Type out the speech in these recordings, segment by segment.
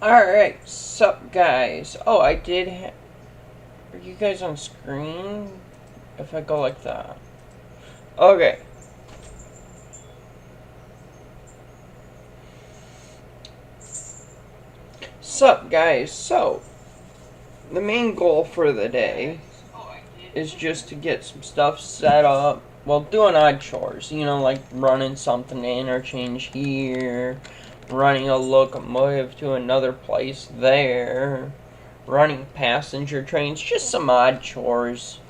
Alright, sup guys? Oh, I did are you guys on screen? If I go like that. Okay. Sup guys? So, the main goal for the day is just to get some stuff set up. Well, doing odd chores, you know, like running something to interchange here, running a locomotive to another place there, running passenger trains, just some odd chores.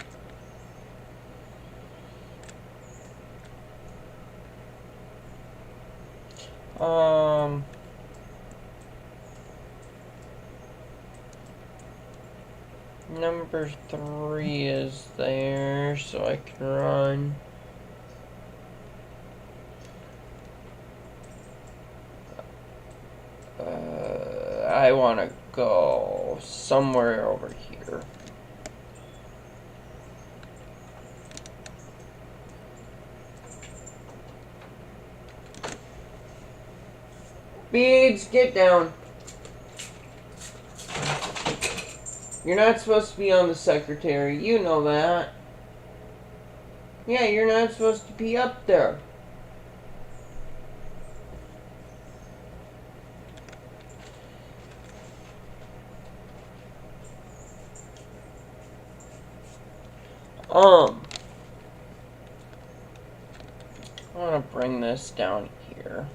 Number 3 is there, so I can run. I want to go somewhere over here. Beads, get down. You're not supposed to be on the secretary. You know that. Yeah, you're not supposed to be up there. I want to bring this down here.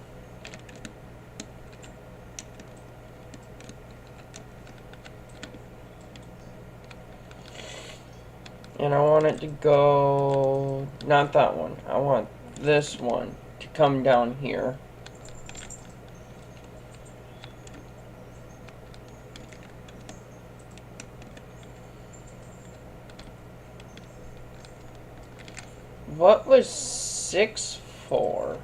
And I want it to go, not that one, I want this one to come down here. What was 6 for?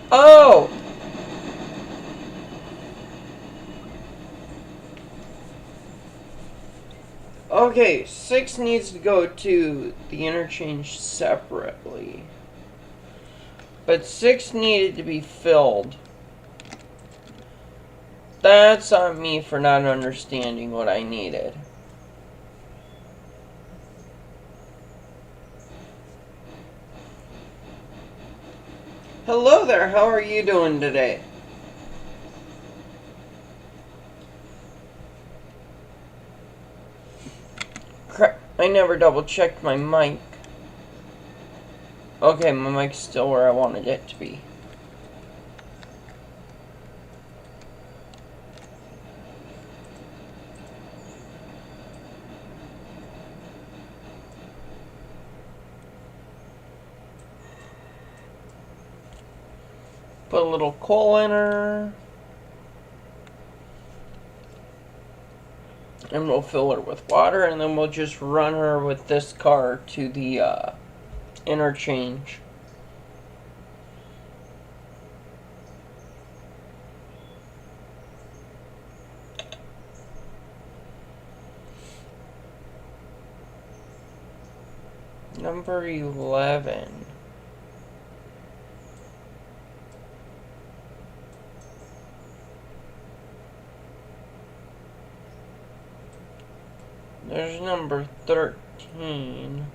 Oh! Okay, 6 needs to go to the interchange separately. But 6 needed to be filled. That's on me for not understanding what I needed. Hello there, how are you doing today? Crap, I never double checked my mic. Okay, my mic's still where I wanted it to be. Put a little coal in her. And we'll fill her with water, and then we'll just run her with this car to the interchange. Number 11. There's number 13.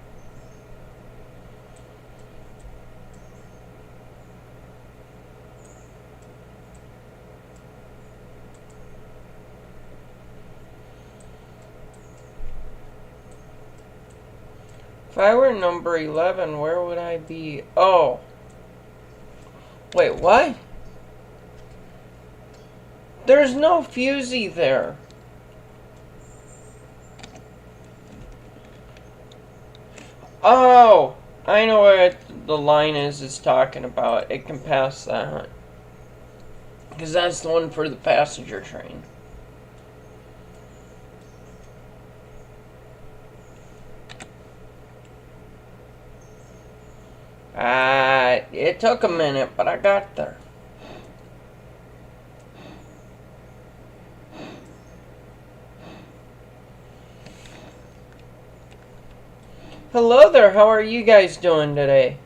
If I were number 11, where would I be? Oh. Wait, what? There's no fusee there. Oh! I know what the line is it's talking about. It can pass that. Because that's the one for the passenger train. It took a minute, but I got there. Hello there, how are you guys doing today?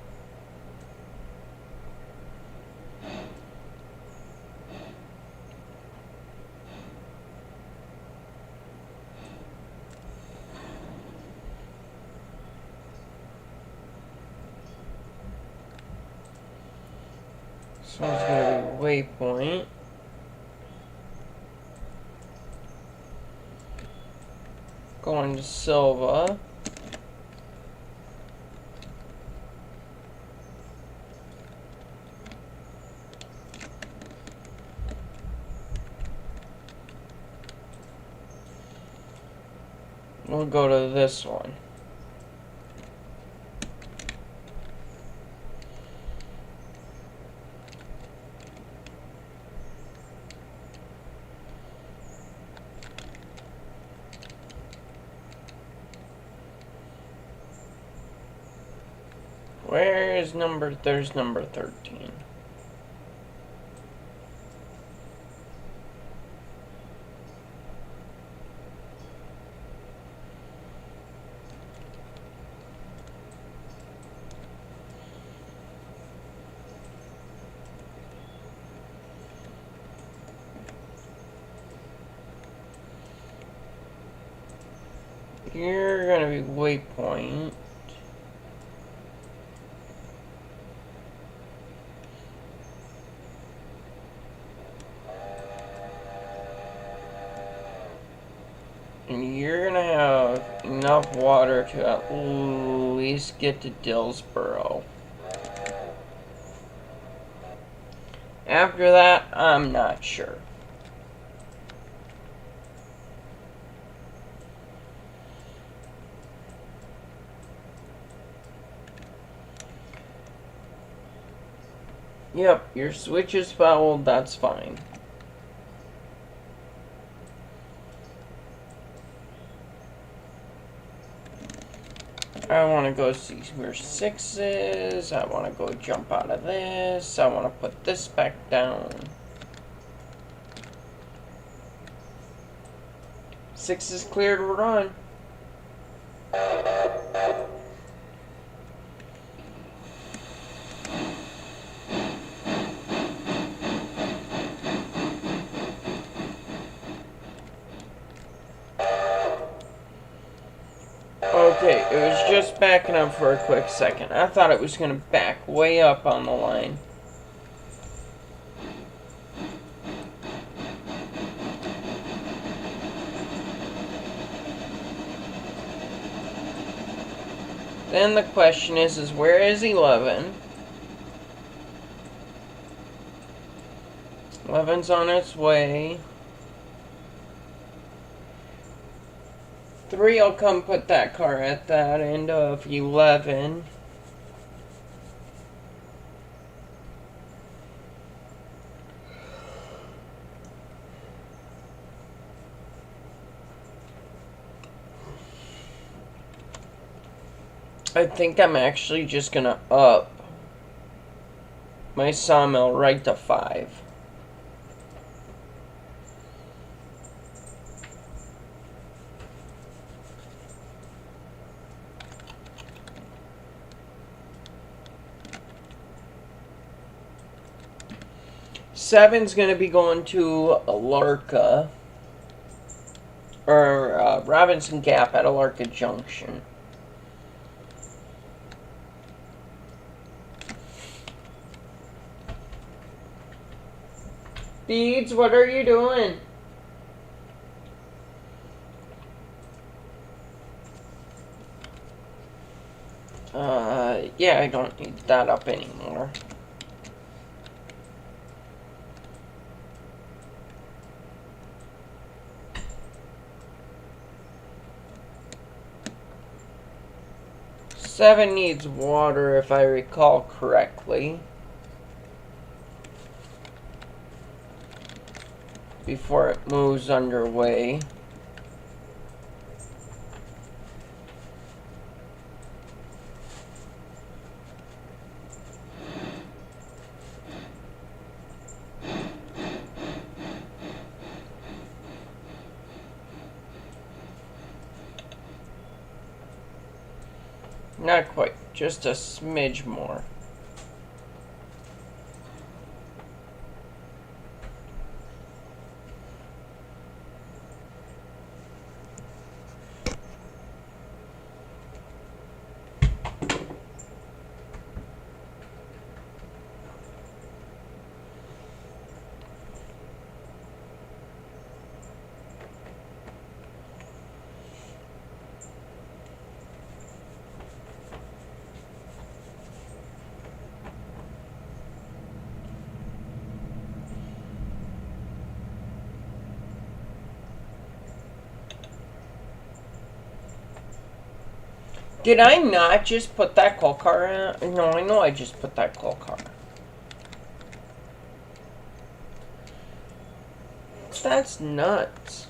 This one's gonna be waypoint. Going to Silva. We'll go to this one. Where is there's number 13. You're gonna be waypoint. And you're gonna have enough water to at least get to Dillsboro. After that, I'm not sure. Yep, your switch is fouled, that's fine. I want to go see where 6 is. I want to go jump out of this. I want to put this back down. 6 is clear to run. Okay, it was just backing up for a quick second. I thought it was going to back way up on the line. Then the question is where is 11? 11's on its way. 3 will come put that car at that end of 11. I think I'm actually just gonna up my sawmill right to 5. Seven's going to be going to ALCo, or Robinson Gap at ALCo Junction. Beads, what are you doing? Yeah, I don't need that up anymore. Seven needs water, if I recall correctly, before it moves underway. Not quite, just a smidge more. Did I not just put that coal car in? No, I know I just put that coal car. That's nuts.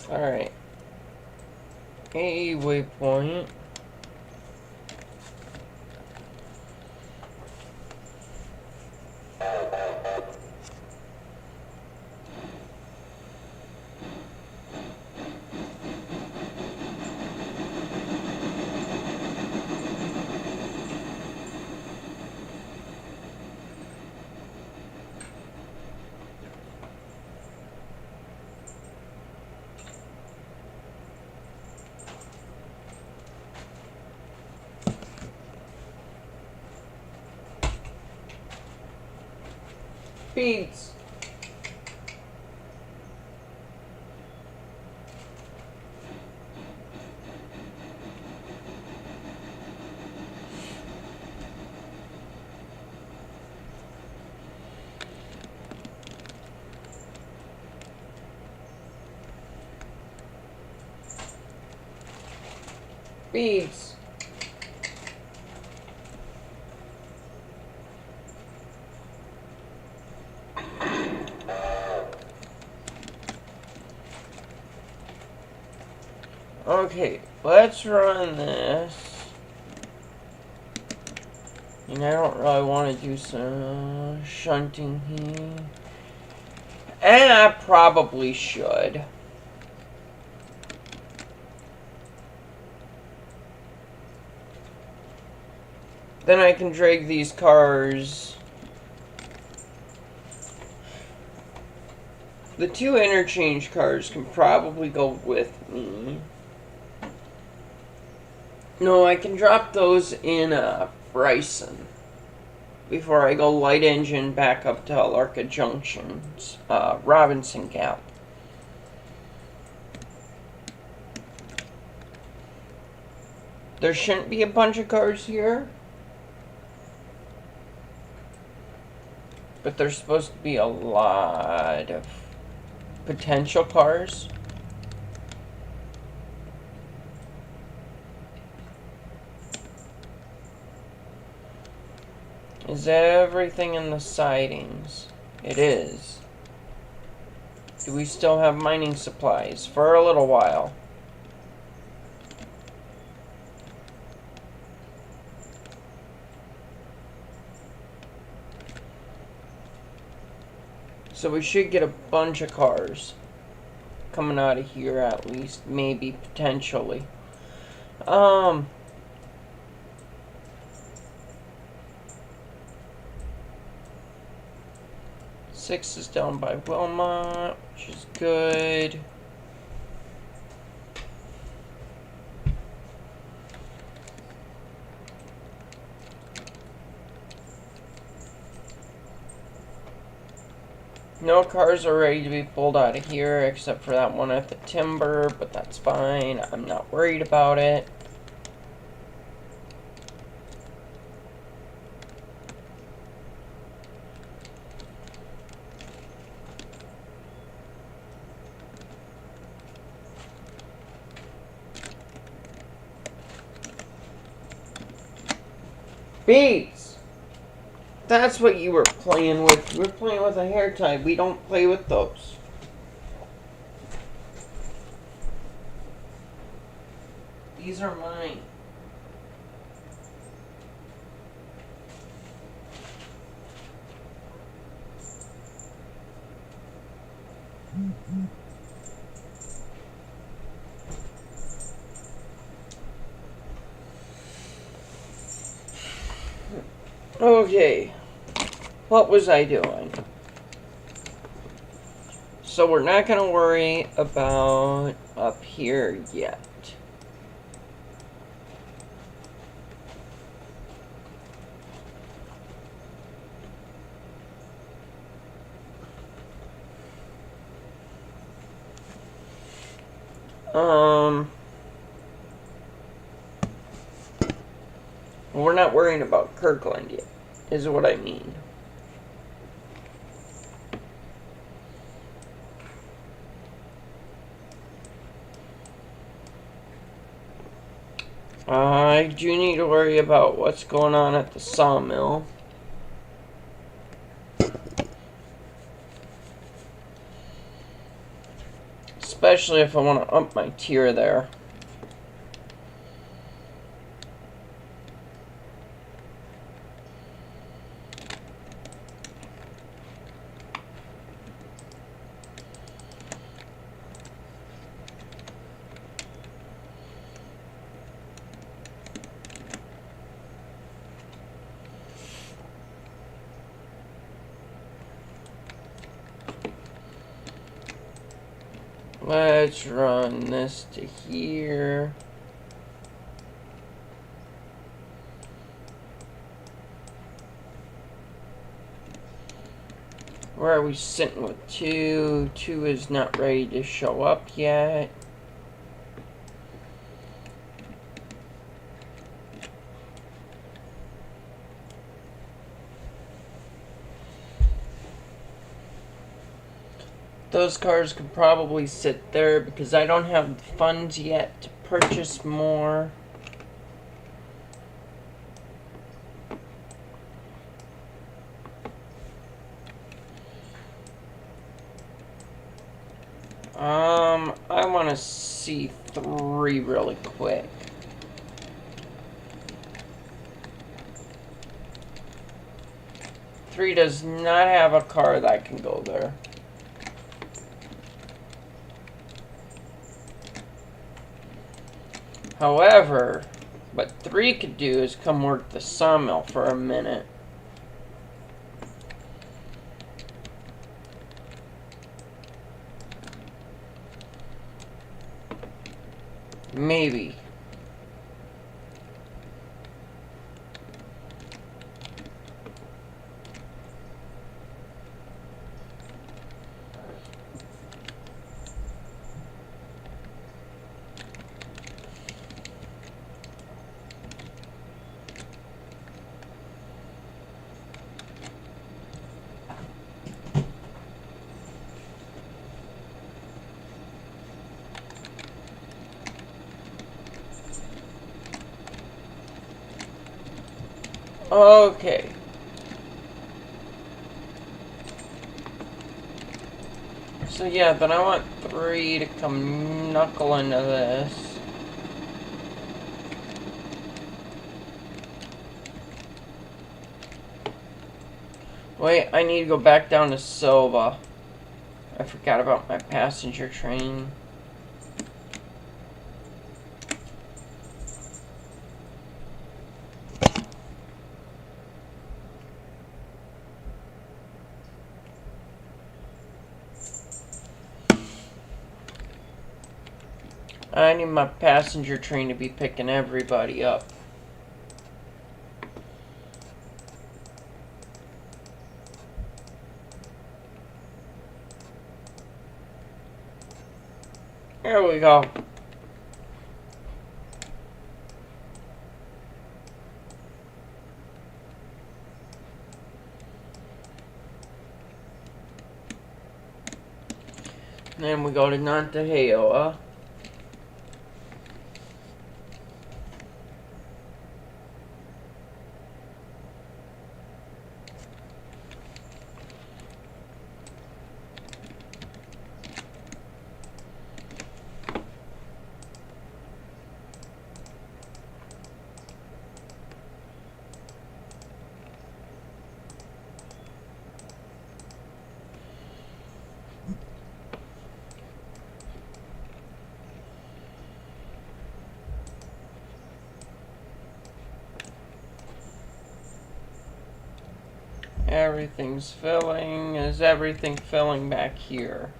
Alright. A waypoint. Beads. Beads. Okay, let's run this. And I don't really want to do some shunting here. And I probably should. Then I can drag these cars. The two interchange cars can probably go with me. No, I can drop those in Bryson before I go light engine back up to ALCo Junction's Robinson Gap. There shouldn't be a bunch of cars here, but there's supposed to be a lot of potential cars. Is everything in the sidings? It is. Do we still have mining supplies? For a little while. So we should get a bunch of cars coming out of here at least, maybe, potentially. 6 is down by Wilmot, which is good. No cars are ready to be pulled out of here except for that one at the timber, but that's fine. I'm not worried about it. Beads! That's what you were playing with. You were playing with a hair tie. We don't play with those. These are mine. Okay, what was I doing? So we're not going to worry about up here yet. We're not worrying about Kirkland yet, is what I mean. I do need to worry about what's going on at the sawmill. Especially if I want to up my tier there. Let's run this to here. Where are we sitting with 2? 2 is not ready to show up yet. Those cars could probably sit there because I don't have the funds yet to purchase more. I want to see 3 really quick. Three does not have a car that can go there. However, what 3 could do is come work the sawmill for a minute. Maybe. Okay. So yeah, then I want 3 to come knuckle into this. Wait, I need to go back down to Silva. I forgot about my passenger train. I need my passenger train to be picking everybody up. There we go. And then we go to Nantaheoa. Everything's filling. Is everything filling back here?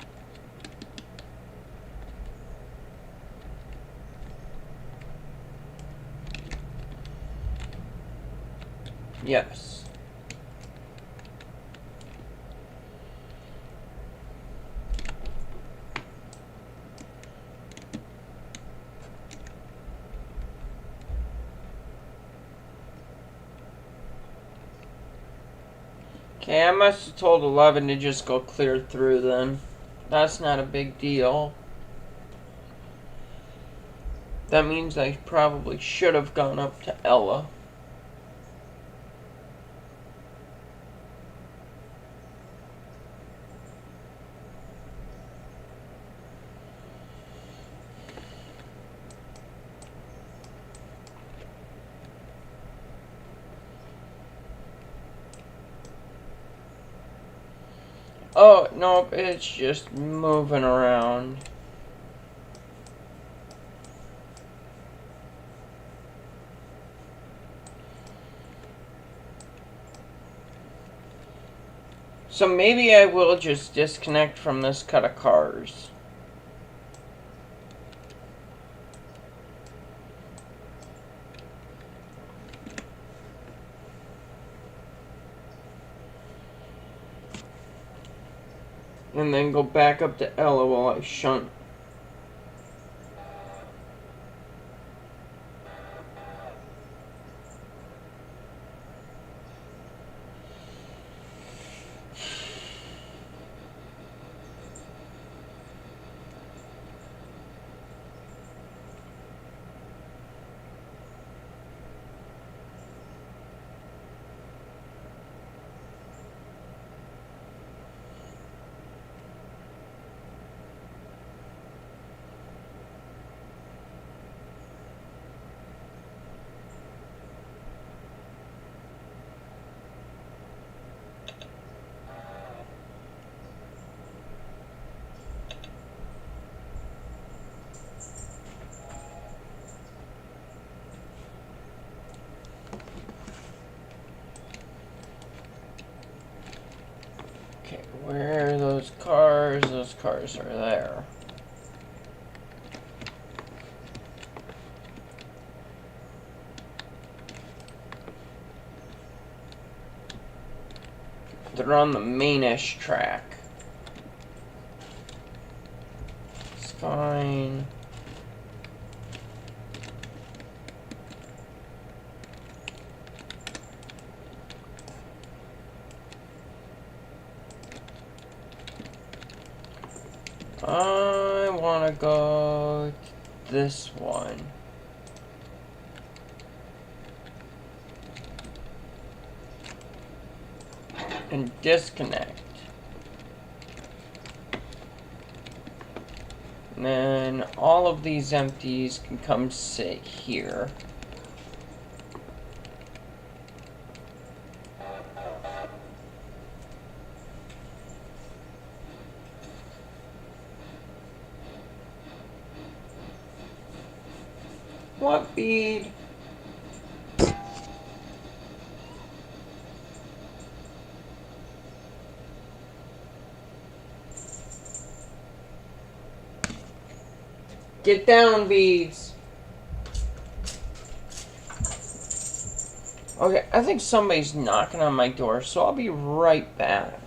Yes. Okay, I must have told 11 to just go clear through then. That's not a big deal. That means I probably should have gone up to Ella. Oh, nope, it's just moving around. So maybe I will just disconnect from this cut of cars. And then go back up to Ella while I shunt. Okay, where are those cars? Those cars are there. They're on the main-ish track. It's fine. I want to go to this one. And disconnect. And then all of these empties can come sit here. What bead? Get down, beads. Okay, I think somebody's knocking on my door, so I'll be right back.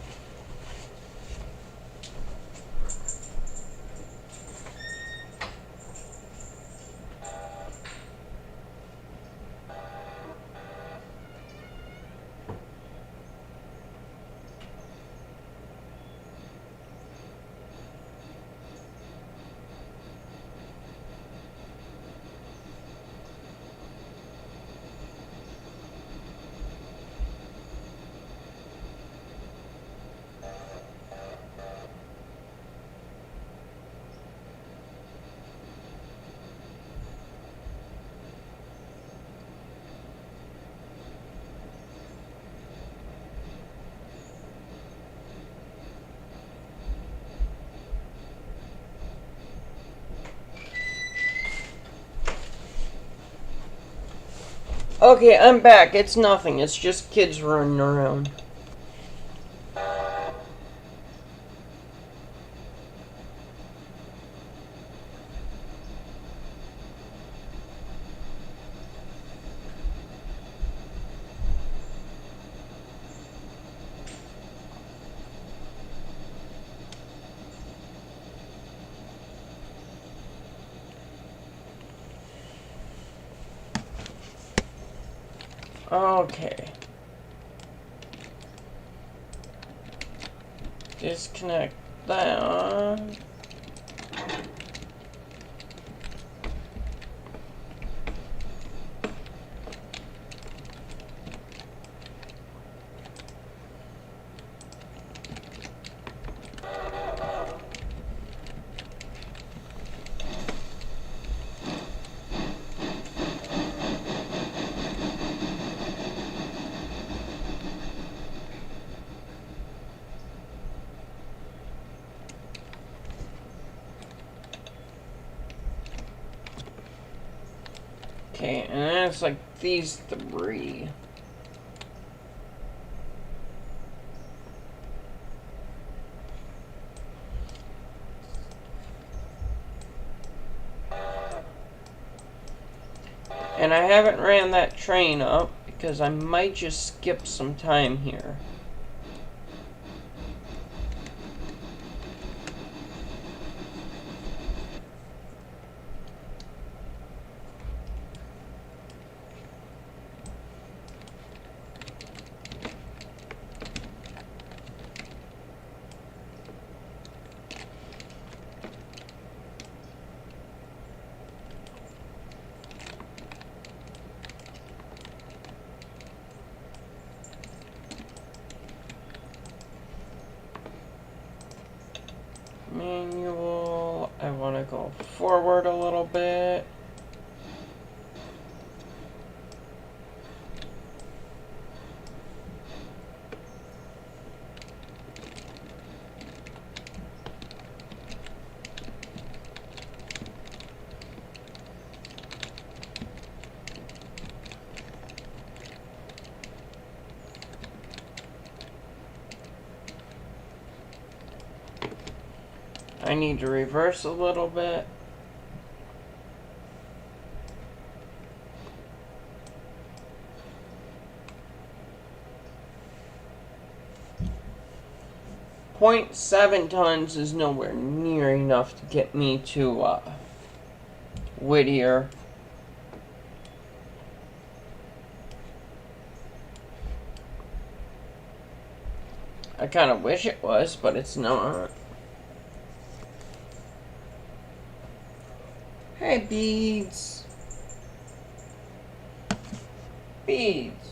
Okay, I'm back. It's nothing. It's just kids running around. Okay. Disconnect that. Okay, and then it's like these three. And I haven't ran that train up because I might just skip some time here. Manual, I want to go forward a little bit. I need to reverse a little bit. .7 tons is nowhere near enough to get me to Whittier. I kind of wish it was, but it's not. Hey, beads. Beads.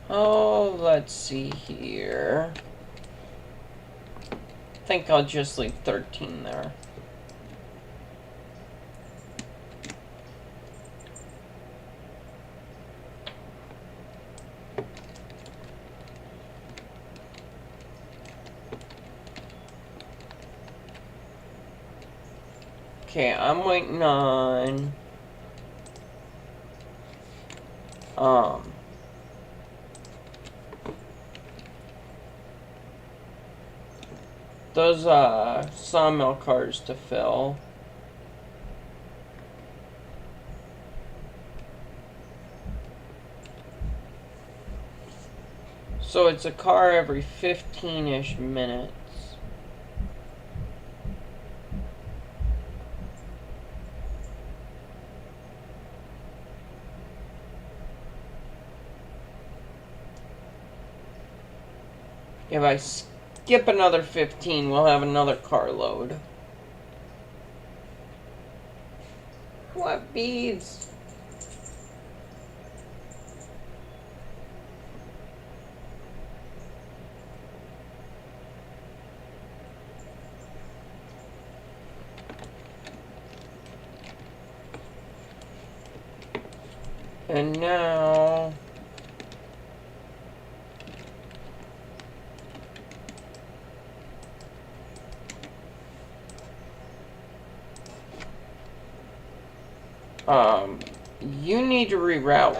Oh, let's see here. I think I'll just leave 13 there. Okay, I'm waiting on those sawmill cars to fill. So it's a car every 15-ish minutes. If I skip another 15, we'll have another carload. What beads? And now you need to reroute.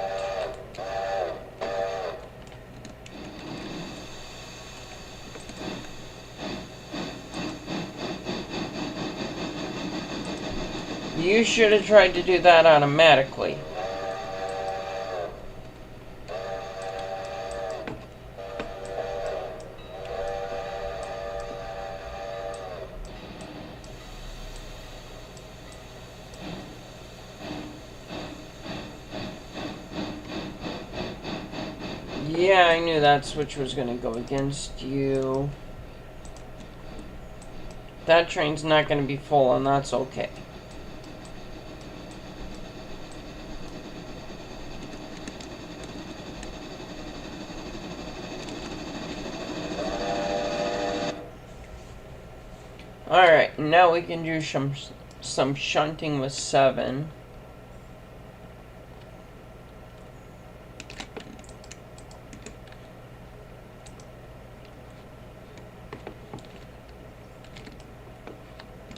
You should have tried to do that automatically. Yeah, I knew that switch was gonna go against you. That train's not gonna be full, and that's okay. Alright, now we can do some shunting with 7.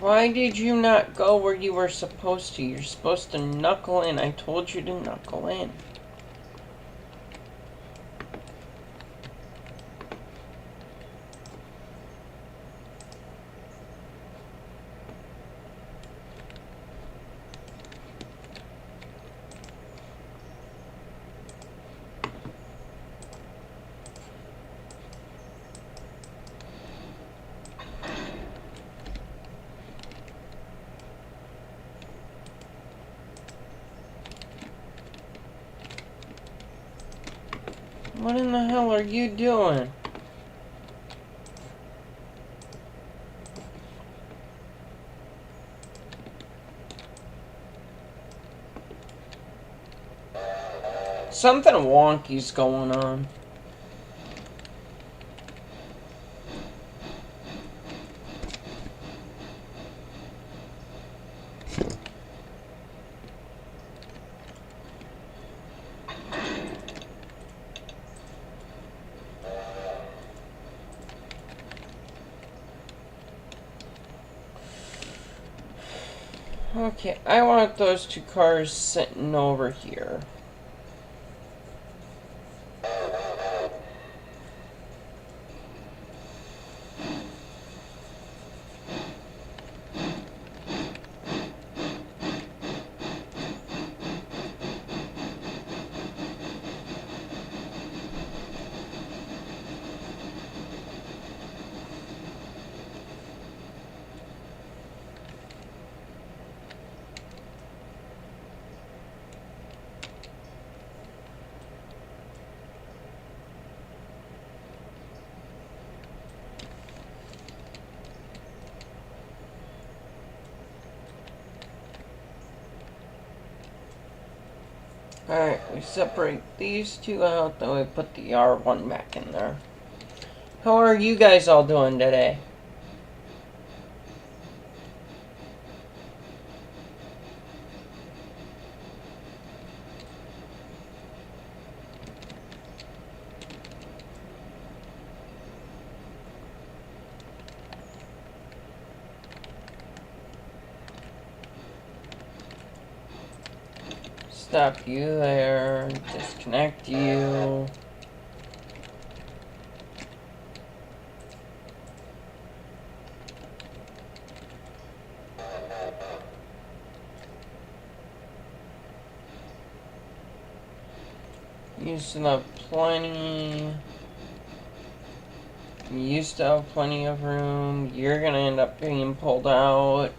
Why did you not go where you were supposed to? You're supposed to knuckle in. I told you to knuckle in. What in the hell are you doing? Something wonky's going on. Okay, I want those 2 cars sitting over here. Alright, we separate these 2 out, then we put the R1 back in there. How are you guys all doing today? Stop you there, disconnect you. You still have plenty. You used to have plenty of room. You're gonna end up being pulled out.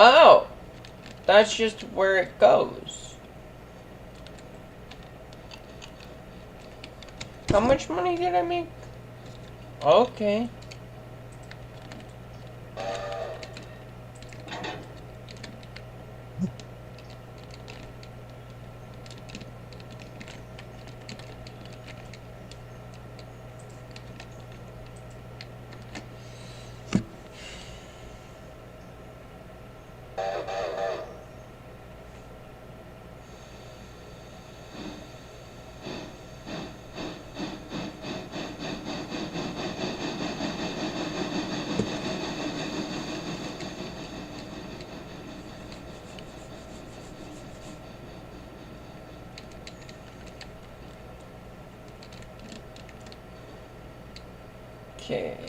Oh! That's just where it goes. How much money did I make? Okay. Okay.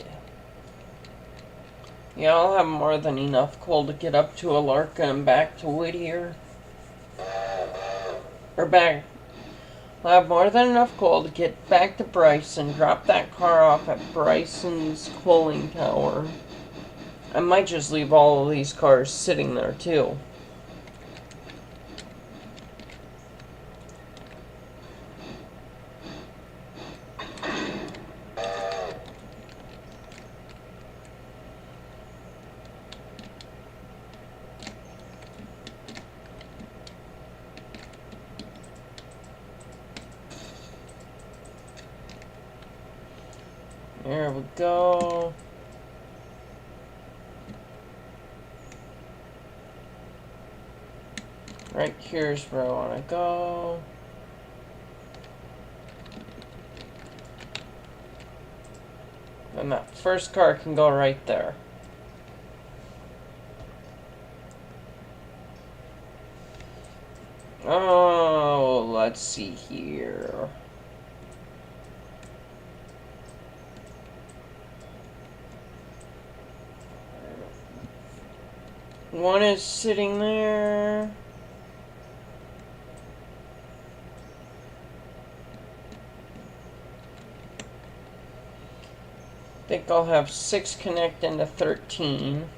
Yeah, I'll have more than enough coal to get up to ALCo and back to Whittier. Or back. I'll have more than enough coal to get back to Bryson, drop that car off at Bryson's coaling tower. I might just leave all of these cars sitting there, too. There we go. Right here's where I want to go. And that first car can go right there. Oh, let's see here. One is sitting there. I think I'll have 6 connect into 13.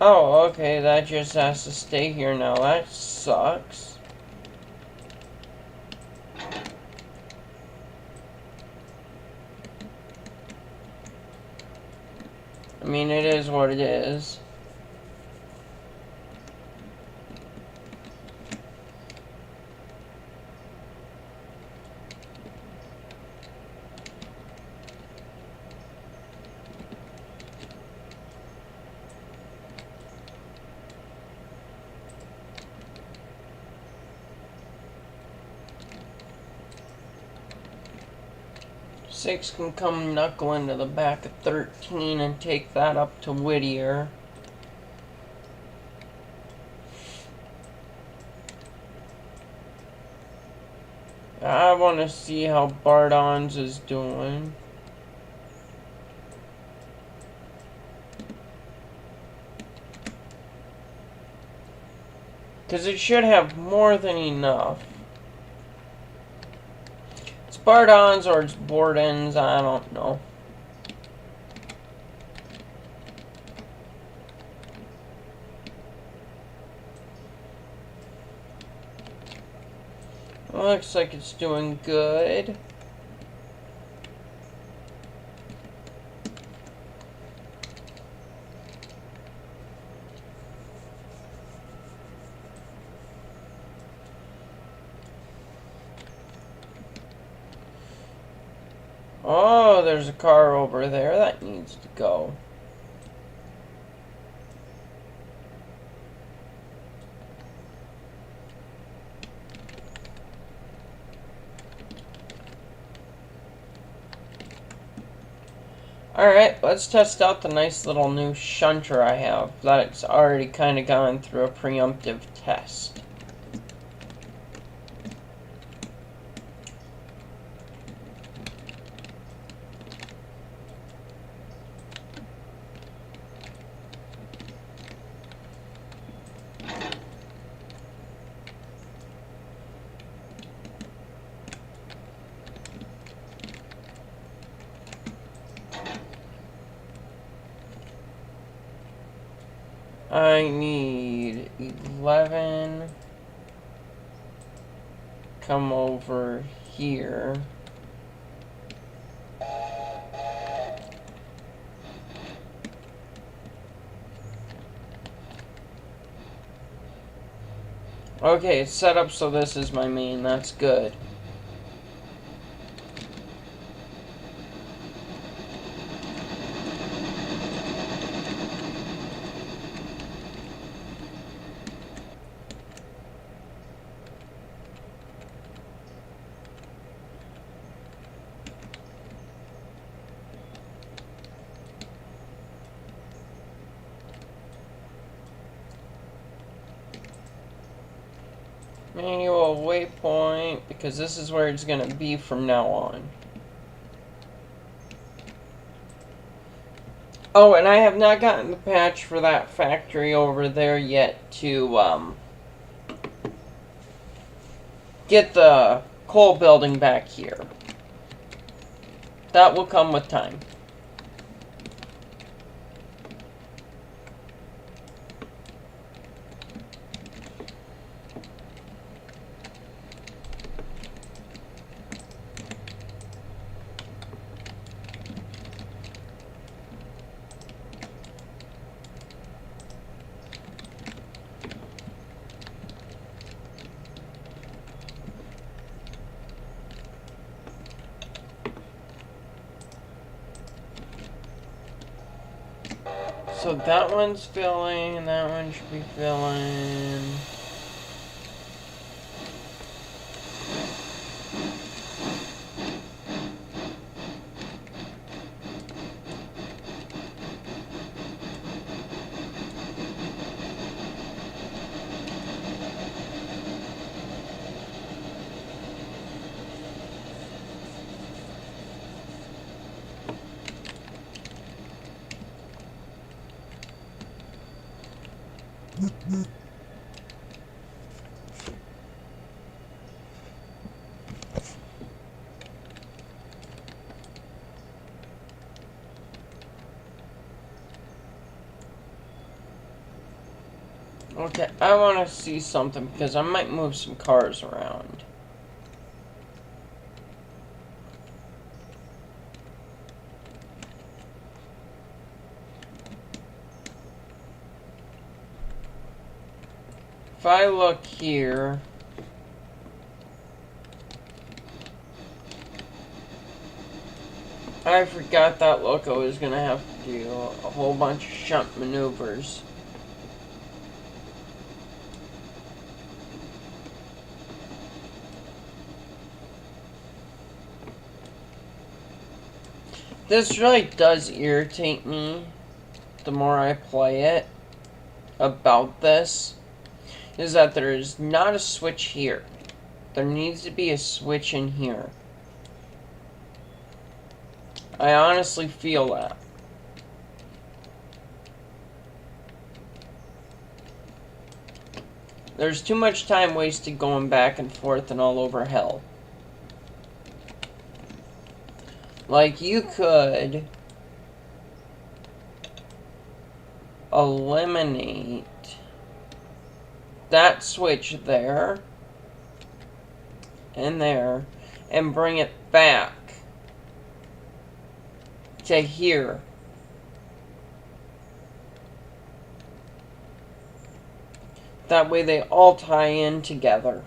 Oh, okay, that just has to stay here now. That sucks. I mean, it is what it is. Six can come knuckle into the back of 13 and take that up to Whittier. I want to see how Bardon's is doing. Because it should have more than enough. It's Bardon's or it's Borden's, I don't know. Looks like it's doing good. Oh, there's a car over there that needs to go. Alright, let's test out the nice little new shunter I have. That's already kind of gone through a preemptive test. I need 11. Come over here. Okay, it's set up so this is my main. That's good. Manual waypoint, because this is where it's going to be from now on. Oh, and I have not gotten the patch for that factory over there yet to get the coal building back here. That will come with time. So that one's filling, and that one should be filling. Okay, I want to see something because I might move some cars around. If I look here, I forgot that Loco is going to have to do a whole bunch of shunt maneuvers. This really does irritate me the more I play it about this, is that there is not a switch here. There needs to be a switch in here. I honestly feel that. There's too much time wasted going back and forth and all over hell. Like, you could eliminate that switch there and there and bring it back to here. That way they all tie in together.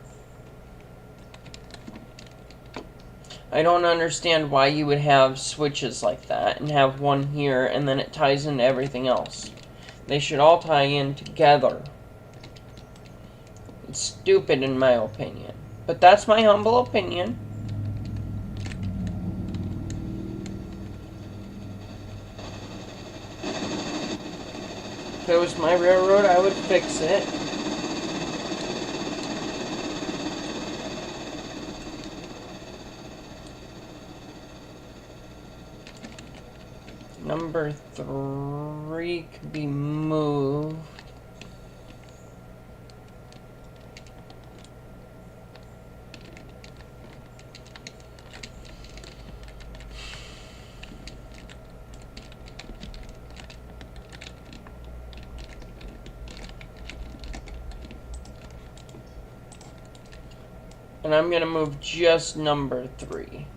I don't understand why you would have switches like that and have one here and then it ties into everything else. They should all tie in together. It's stupid in my opinion. But that's my humble opinion. If it was my railroad, I would fix it. Number 3 could be moved. And I'm gonna move just number 3.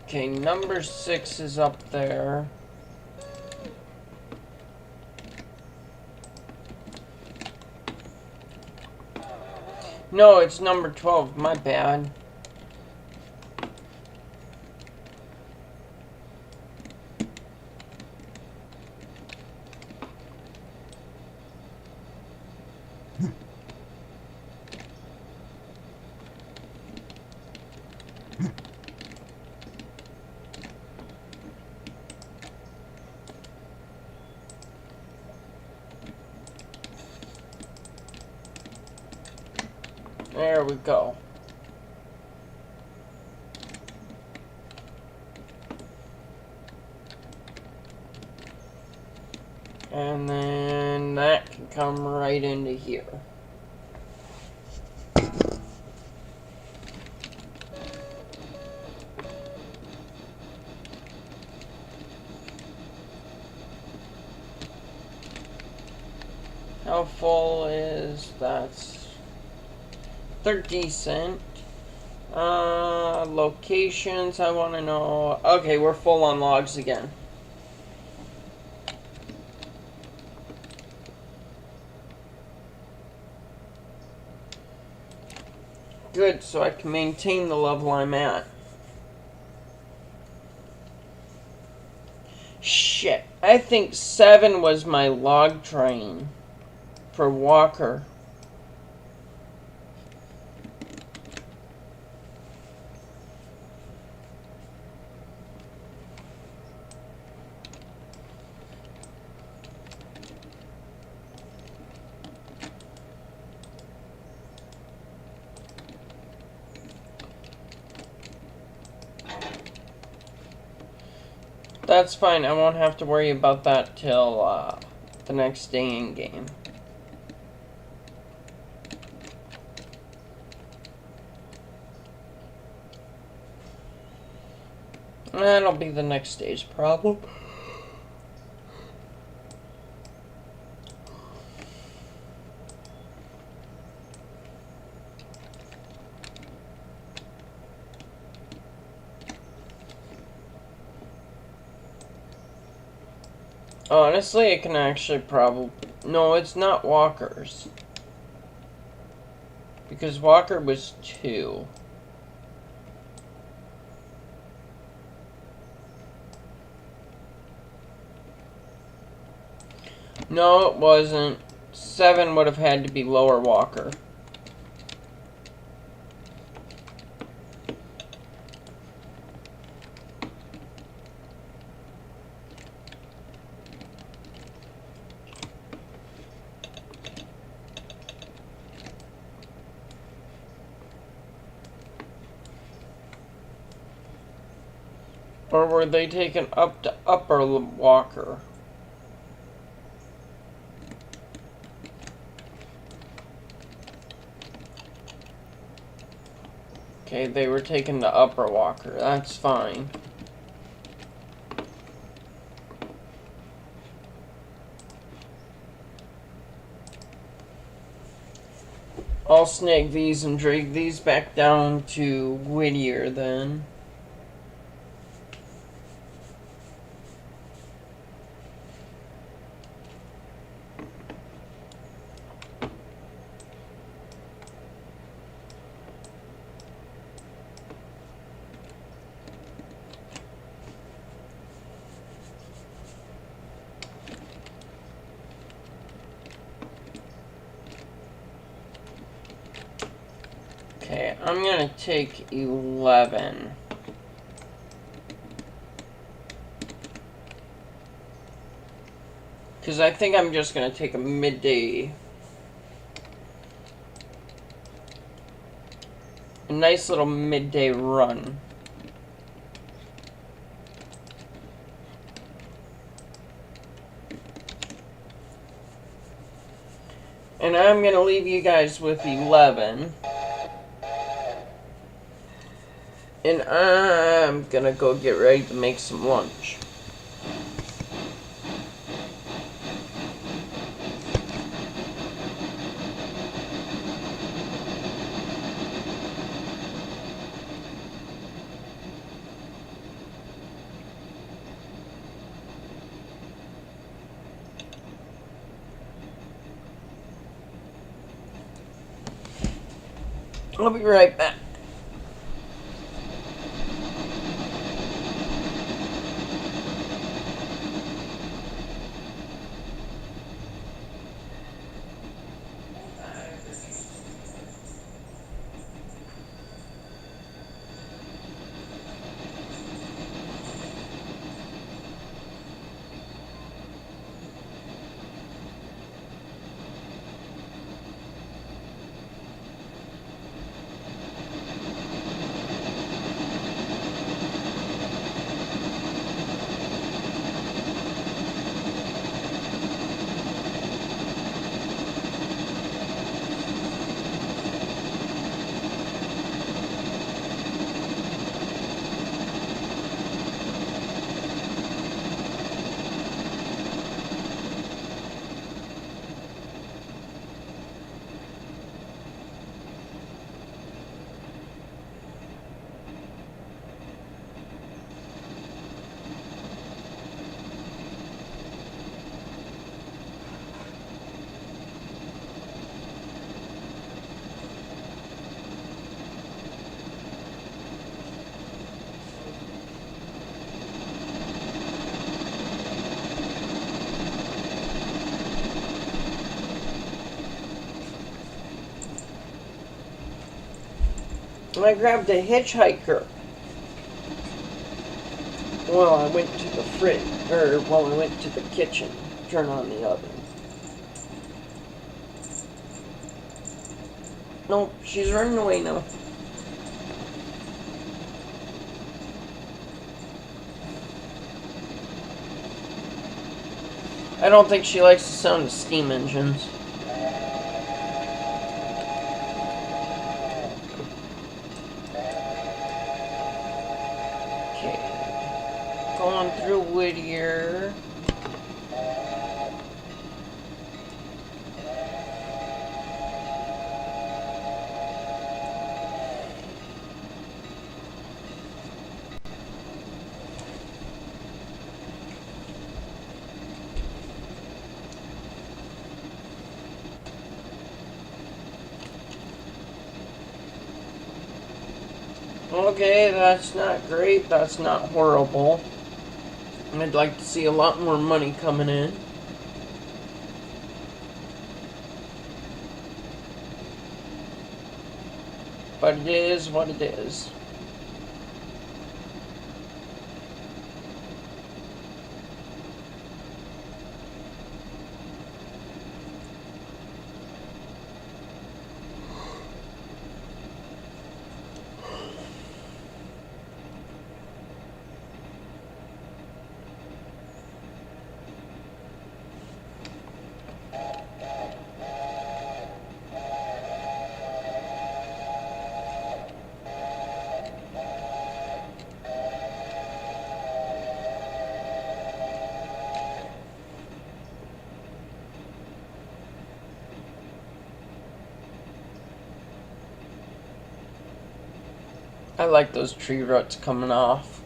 Okay, number 6 is up there. No, it's number 12. My bad. There we go. And then that can come right into here. How full is that? They're decent. Locations, I want to know. Okay, we're full on logs again. Good, so I can maintain the level I'm at. Shit, I think 7 was my log train for Walker. That's fine, I won't have to worry about that till the next day in game. That'll be the next day's problem. Honestly, it can actually probably... No, it's not Walker's. Because Walker was 2. No, it wasn't. 7 would have had to be lower Walker. Or were they taken up to upper Walker? Okay, they were taken to upper Walker. That's fine. I'll snag these and drag these back down to Whittier then. Okay, I'm gonna take 11. Because I think I'm just gonna take a midday. A nice little midday run. And I'm gonna leave you guys with 11. And I'm gonna go get ready to make some lunch. I'll be right back. And I grabbed a hitchhiker. Well, I went to the fridge, I went to the kitchen, turn on the oven. Nope, she's running away now. I don't think she likes the sound of steam engines. Okay. Going through Whittier. Okay, that's not great, that's not horrible. I'd like to see a lot more money coming in. But it is what it is. I like those tree roots coming off.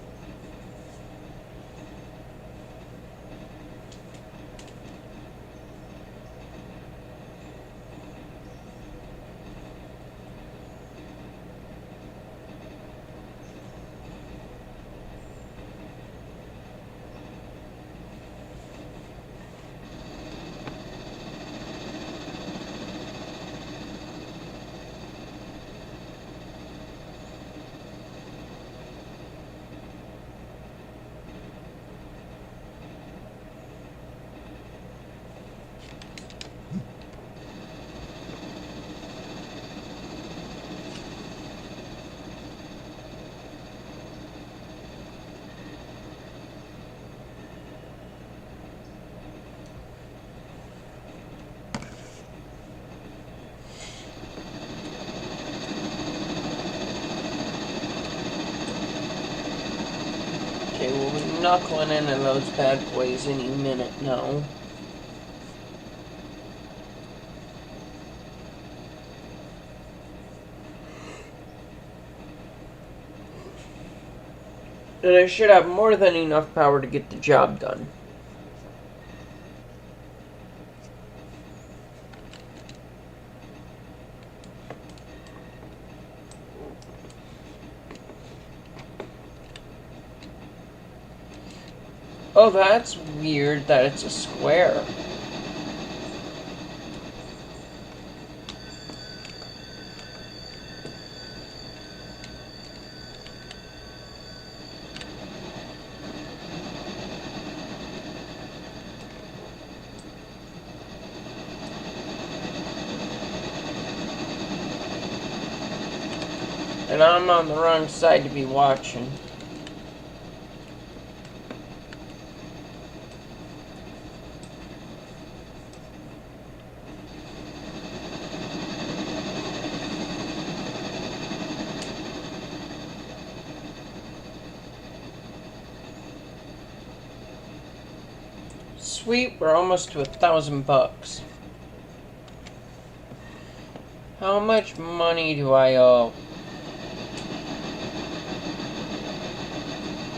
Okay, we'll be knuckling into those bad boys any minute now. And I should have more than enough power to get the job done. Oh, that's weird that it's a square. And I'm on the wrong side to be watching. Sweet, we're almost to $1,000. How much money do I owe?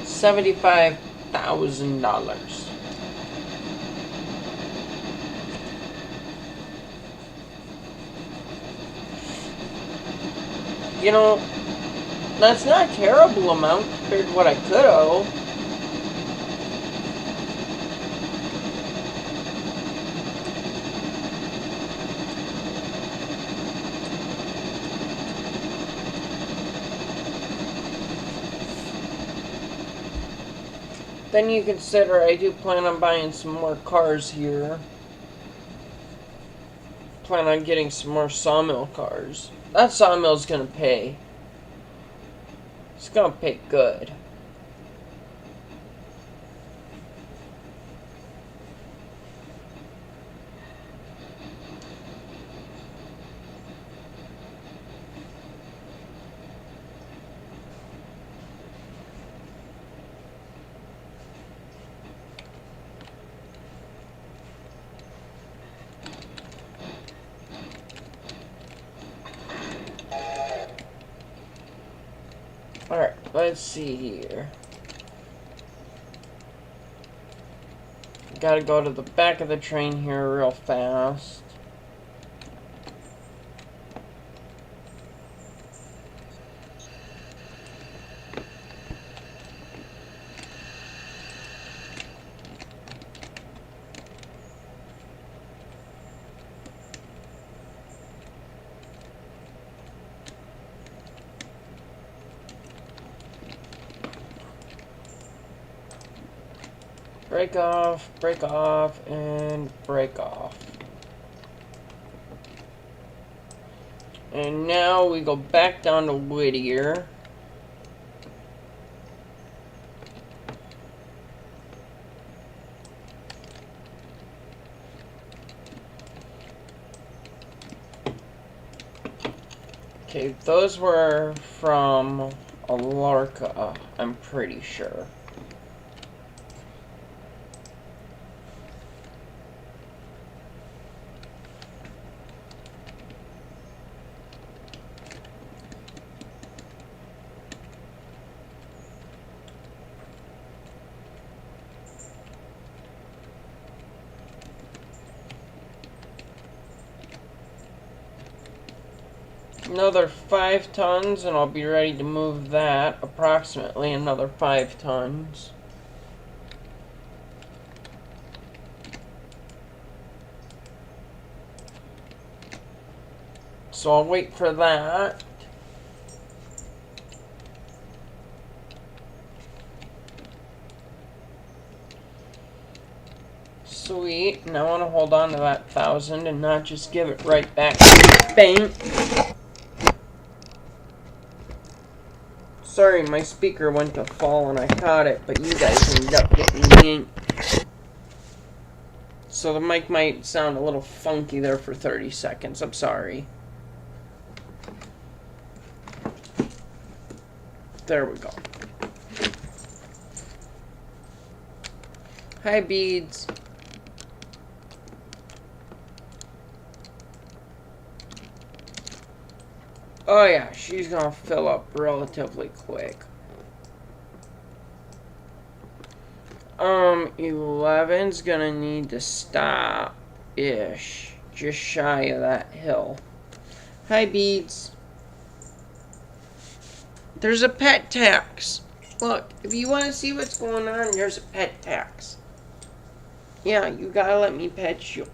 $75,000. You know, that's not a terrible amount compared to what I could owe. Then you consider I do plan on buying some more cars here. Plan on getting some more sawmill cars. That sawmill's gonna pay. It's gonna pay good. Alright, let's see here. Gotta go to the back of the train here real fast. Break off, and break off. And now we go back down to Whittier. Okay, those were from ALCo, I'm pretty sure. Another 5 tons, and I'll be ready to move that. Approximately another 5 tons. So I'll wait for that. Sweet. Now I want to hold on to that 1,000 and not just give it right back to the bank. Sorry, my speaker went to fall and I caught it, but you guys ended up getting yanked. So the mic might sound a little funky there for 30 seconds. I'm sorry. There we go. Hi, Beads. Oh yeah, she's gonna fill up relatively quick. 11's gonna need to stop-ish. Just shy of that hill. Hi, Beads. There's a pet tax. Look, if you want to see what's going on, there's a pet tax. Yeah, you gotta let me pet you.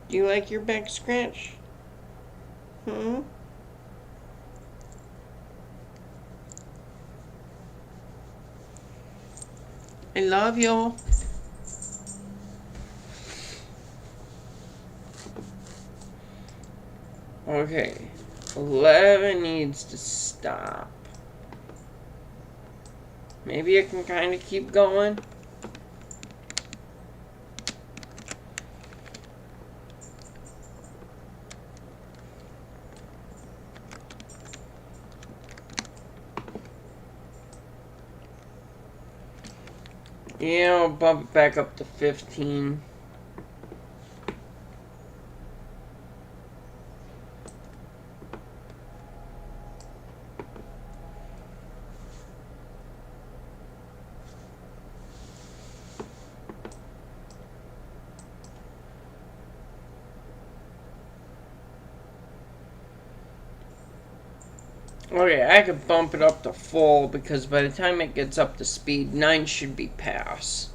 Do you like your back scratch? Hmm? I love you. Okay. 11 needs to stop. Maybe I can kind of keep going. Yeah, I'll bump it back up to 15. Okay, I could bump it up to full because by the time it gets up to speed, 9 should be pass.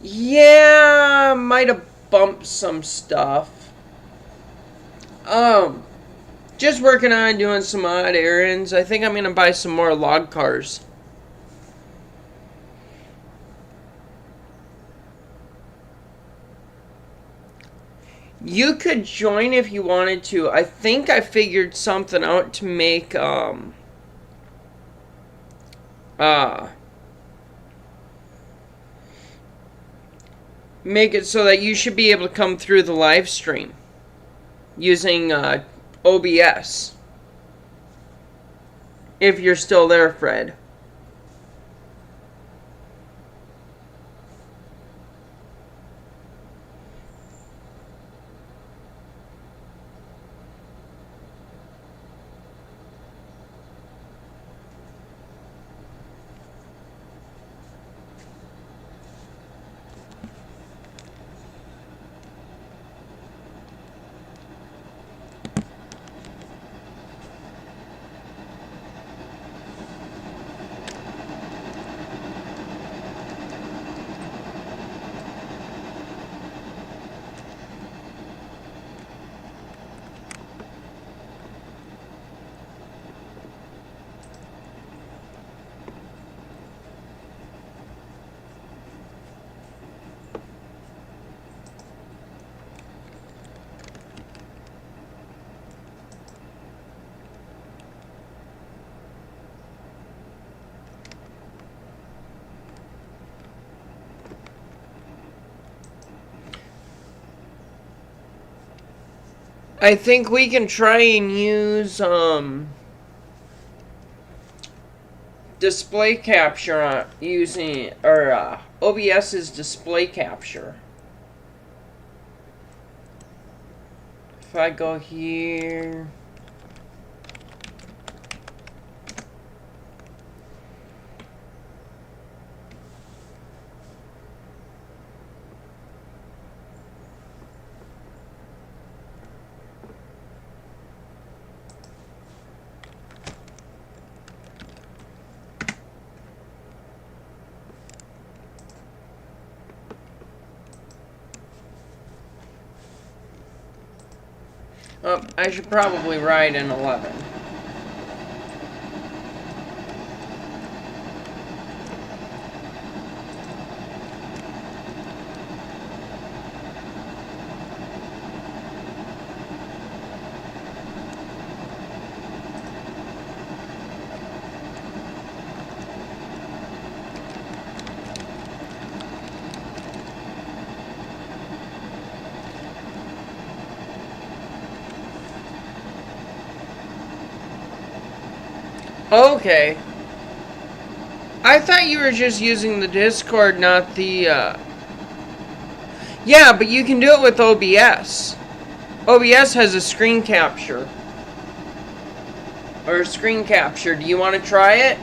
Yeah, might have bumped some stuff. Just working on doing some odd errands. I think I'm gonna buy some more log cars. You could join if you wanted to. I think I figured something out to make make it so that you should be able to come through the live stream using OBS. If you're still there, Fred. I think we can try and use display capture using OBS's display capture. If I go here, I should probably ride in 11. Okay. I thought you were just using the Discord, not the, Yeah, but you can do it with OBS. OBS has a screen capture. Or a screen capture. Do you want to try it?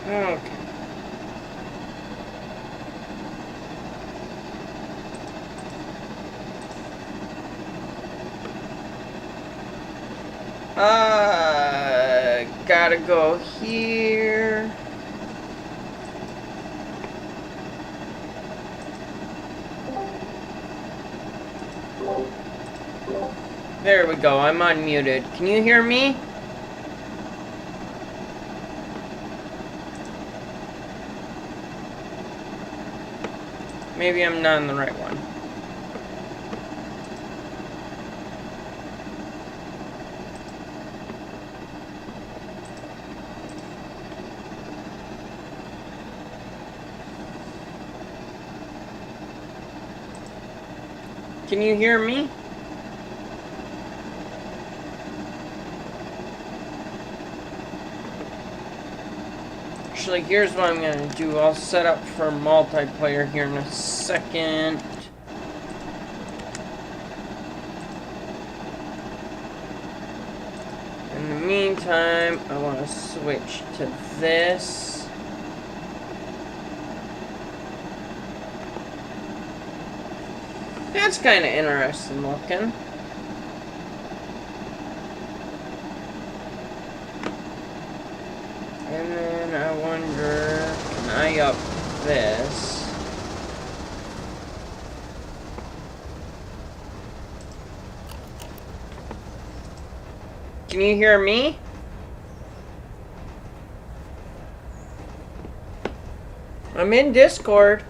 Okay. Gotta go here. There we go, I'm unmuted. Can you hear me? Maybe I'm not on the right one. Can you hear me? Actually, here's what I'm gonna do. I'll set up for multiplayer here in a second. In the meantime, I want to switch to this. That's kind of interesting looking. And then I wonder, can I up this? Can you hear me? I'm in Discord.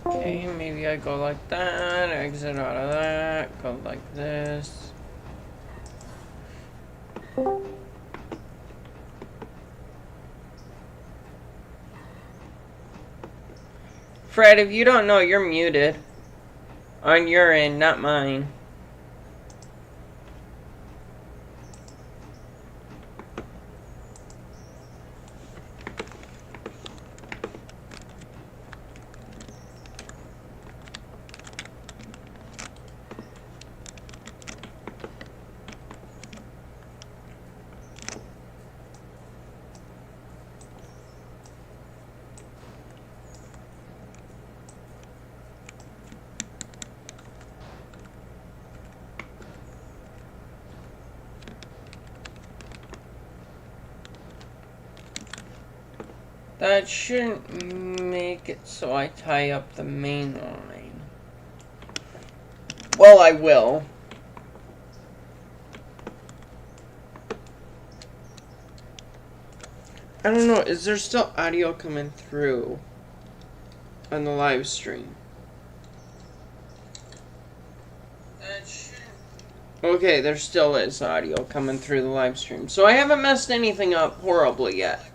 Okay, maybe I go like that, exit out of that, go like this. Fred, if you don't know, you're muted. On your end, not mine. That shouldn't make it so I tie up the main line. Well, I will. I don't know, is there still audio coming through on the live stream? Okay, there still is audio coming through the live stream. So I haven't messed anything up horribly yet.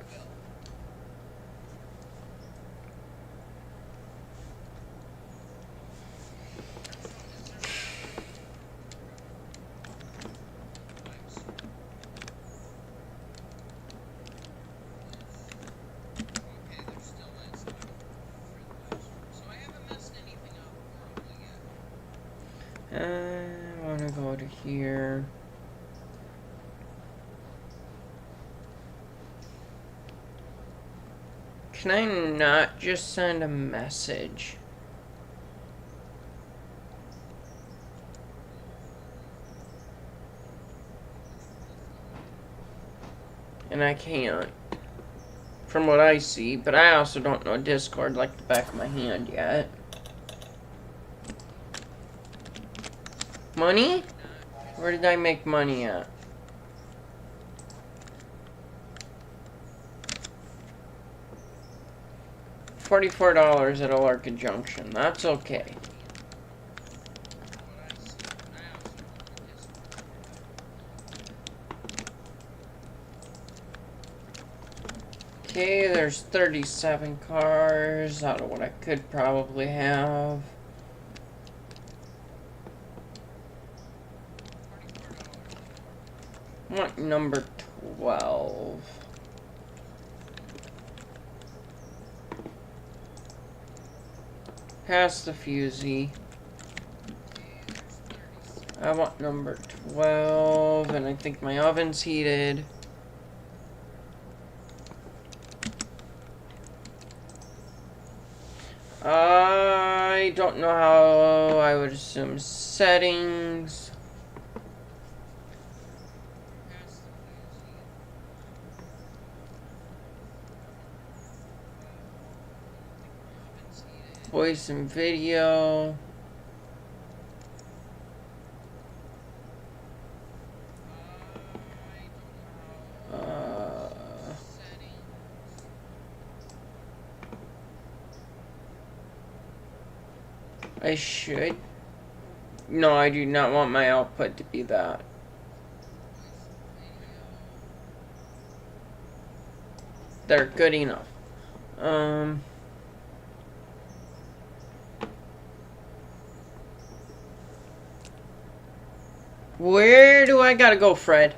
I want to go to here. Can I not just send a message? And I can't. from what I see, but I also don't know Discord like the back of my hand yet. Money? Where did I make money at? $44 at ALCo Junction. That's okay. Okay, there's 37 cars out of what I could probably have. I want number 12. Past the fusee. I want number 12, and I think my oven's heated. I don't know how. I would assume settings. Voice and video. I should. No, I do not want my output to be that. They're good enough. Where do I gotta go, Fred?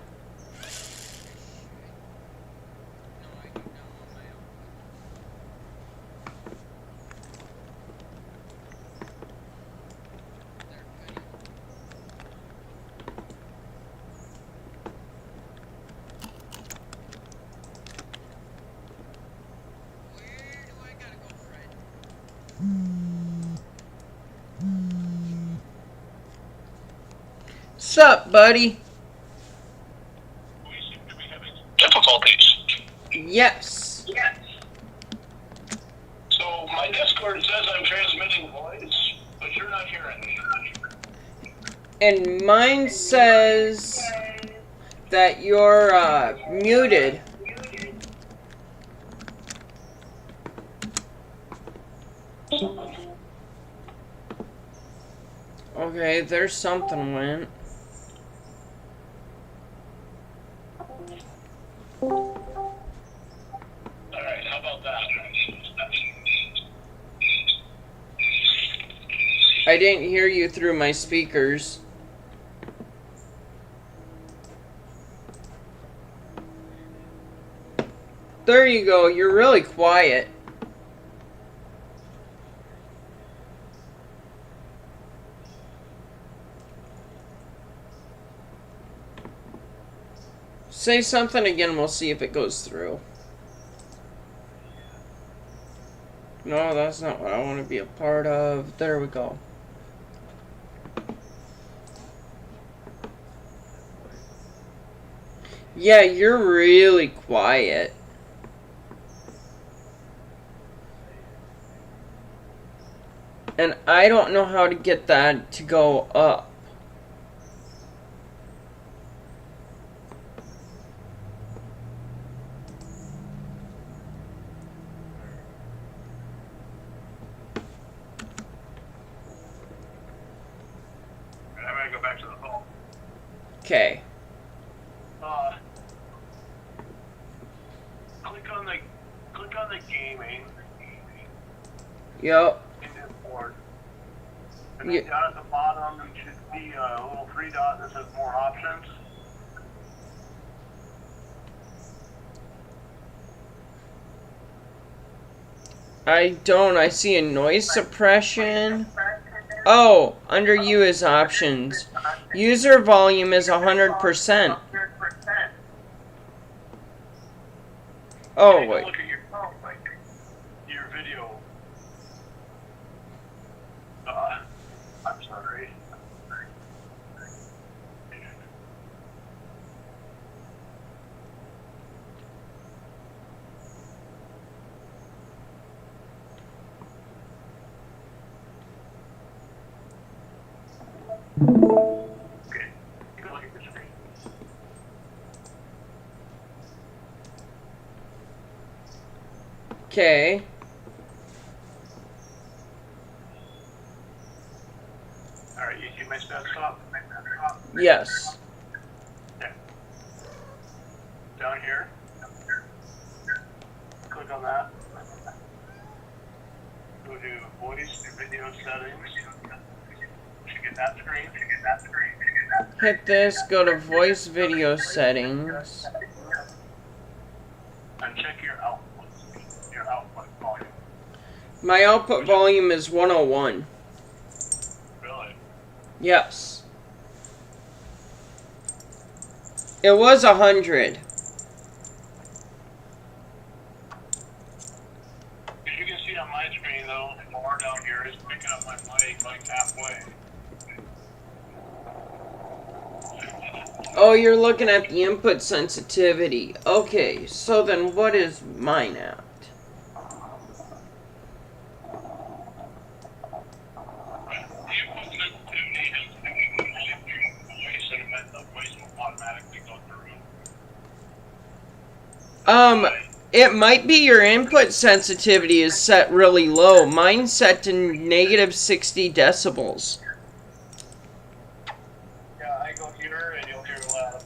Sup, buddy? We seem to be having difficulties. Yes. Yes. So my Discord says I'm transmitting voice, but you're not hearing me. And mine says that you're muted. Okay, there's something went. Alright, how about that? I didn't hear you through my speakers. There you go, you're really quiet. Say something again, we'll see if it goes through. No, that's not what I want to be a part of. There we go. Yeah, you're really quiet. And I don't know how to get that to go up. I'm gonna go back to the phone. Okay. Click on the gaming. Yep. In Discord. And then down at the bottom, you should see a little 3 dot that says more options. I don't. I see a noise suppression. Oh, under you is options. User volume is 100%. Oh, wait. Look at your video. I'm sorry. Okay. Take a look at the screen. Okay. Alright, you see my desktop? Yes. Okay. Down here. Click on that. Go to voice and video settings. You get that screen. Hit this, go to voice video settings. And check your output. Your output volume. My output volume is 101. Really? Yes. It was 100. As you can see on my screen, though, the bar down here is picking up my mic like halfway. Oh, you're looking at the input sensitivity. Okay, so then what is mine at? It might be your input sensitivity is set really low. Mine's set to negative 60 decibels. Yeah, I go here and you'll hear loud.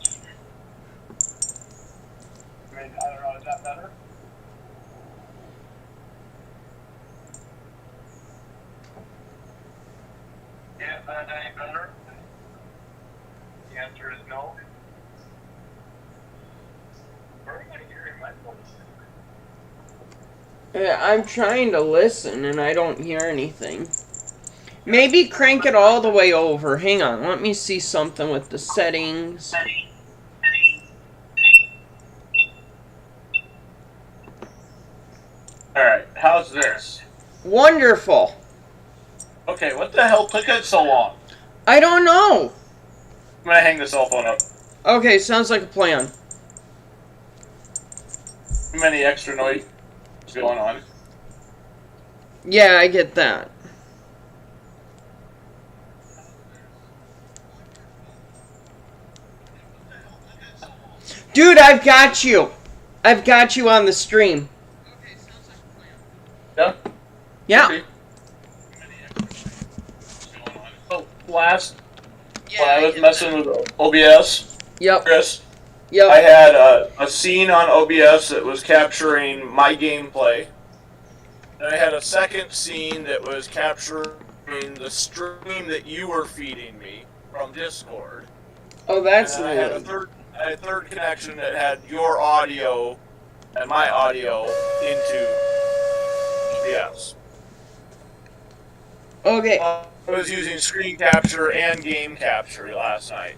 I mean, I don't know, is that better? Yeah, that any better? The answer is no. Where are you hearing my voice? Yeah, I'm trying to listen and I don't hear anything. Maybe crank it all the way over. Hang on, let me see something with the settings. Alright, how's this? Wonderful. Okay, what the hell took it so long? I don't know. I'm gonna hang the cell phone up. Okay, sounds like a plan. Too many extra noise going on. Yeah, I get that. Dude, I've got you. I've got you on the stream. Yeah? Yeah. Okay. So, last, when I was messing with OBS, Yep. Chris, Yep. I had a scene on OBS that was capturing my gameplay. And I had a second scene that was capturing the stream that you were feeding me from Discord. Oh, that's And then I had a third connection that had your audio and my audio into OBS. okay. I was using screen capture and game capture last night.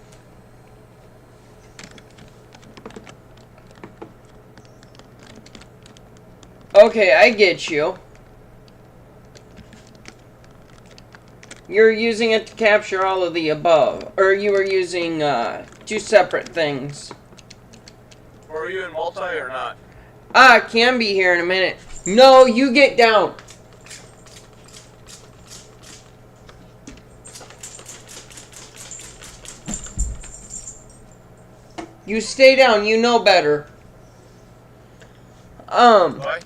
Okay, I get you. You're using it to capture all of the above. Or you were using two separate things. Were you in multi or not? Ah, can be here in a minute. No, you get down. You stay down, you know better. Why?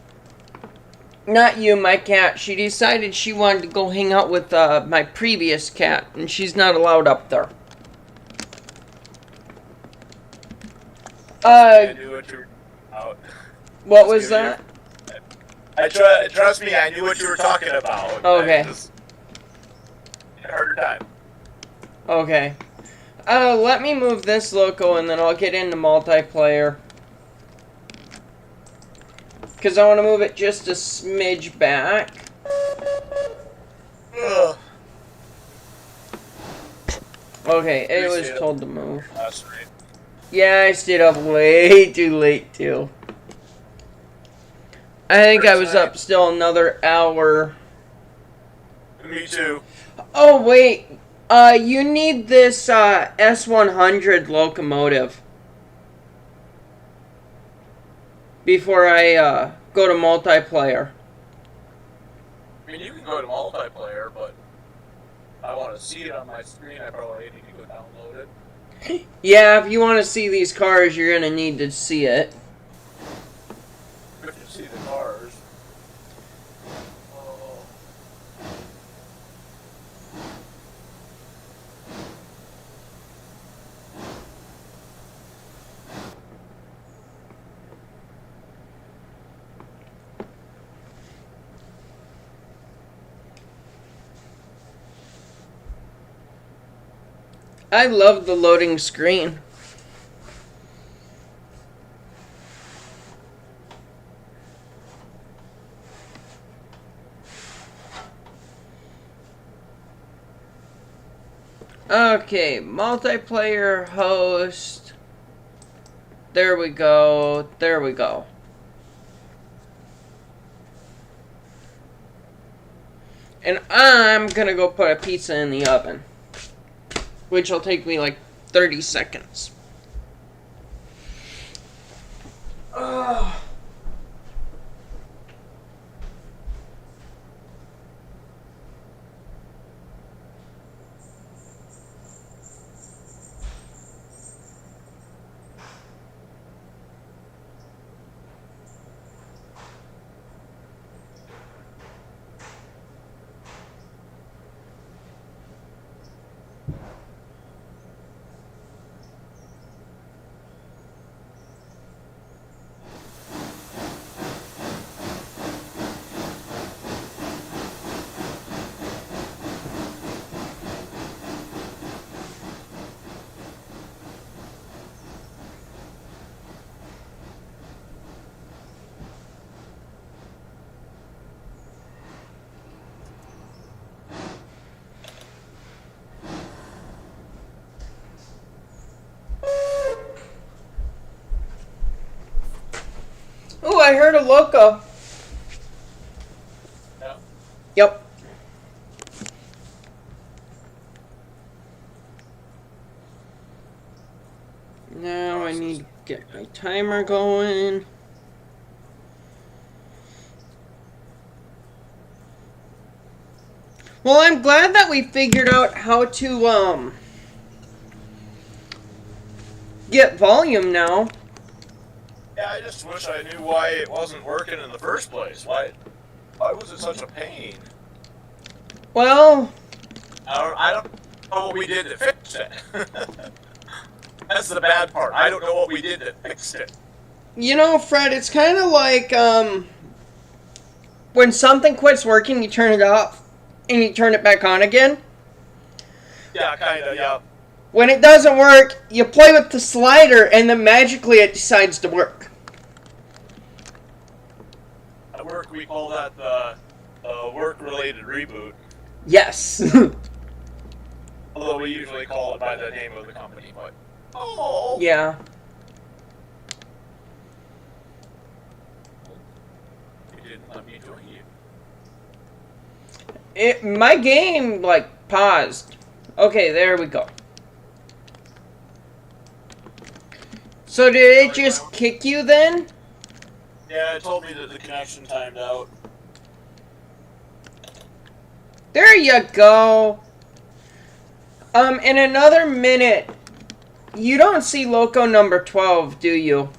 Not you, my cat. She decided she wanted to go hang out with my previous cat, and she's not allowed up there. I knew what you were about. What was that? Trust me, I knew what you were talking about. Okay. I just had a harder time. Okay. Let me move this loco, and then I'll get into multiplayer. Because I want to move it just a smidge back. Ugh. Okay, it was told to move. That's right. Yeah, I stayed up way too late, too. I think I was up still another hour. Me too. Oh, wait. You need this, S100 locomotive. Before I, go to multiplayer. I mean, you can go to multiplayer, but I want to see it on my screen, I probably need to go download it. Yeah, if you want to see these cars, you're going to need to see it. If you see the cars. Oh. I love the loading screen. Okay, multiplayer host. There we go. There we go. And I'm gonna go put a pizza in the oven, which will take me like 30 seconds. Ugh. Ooh, I heard a loco. Yeah. Yep. Now I need to get my timer going. Well, I'm glad that we figured out how to, get volume now. Yeah, I just wish I knew why it wasn't working in the first place. Why was it such a pain? Well, I don't know what we did to fix it. That's the bad part. I don't know what we did to fix it. you know, Fred, it's kind of like, when something quits working, you turn it off, and you turn it back on again. Yeah, kind of, yeah. When it doesn't work, you play with the slider, and then magically it decides to work. At work, we call that the work-related reboot. Yes. Although we usually call it by the name of the company, but... Oh! Yeah. You didn't let me join you. My game, like, paused. Okay, there we go. So did it just kick you then? Yeah, it told me that the connection timed out. There you go. In another minute, you don't see Loco number 12, do you?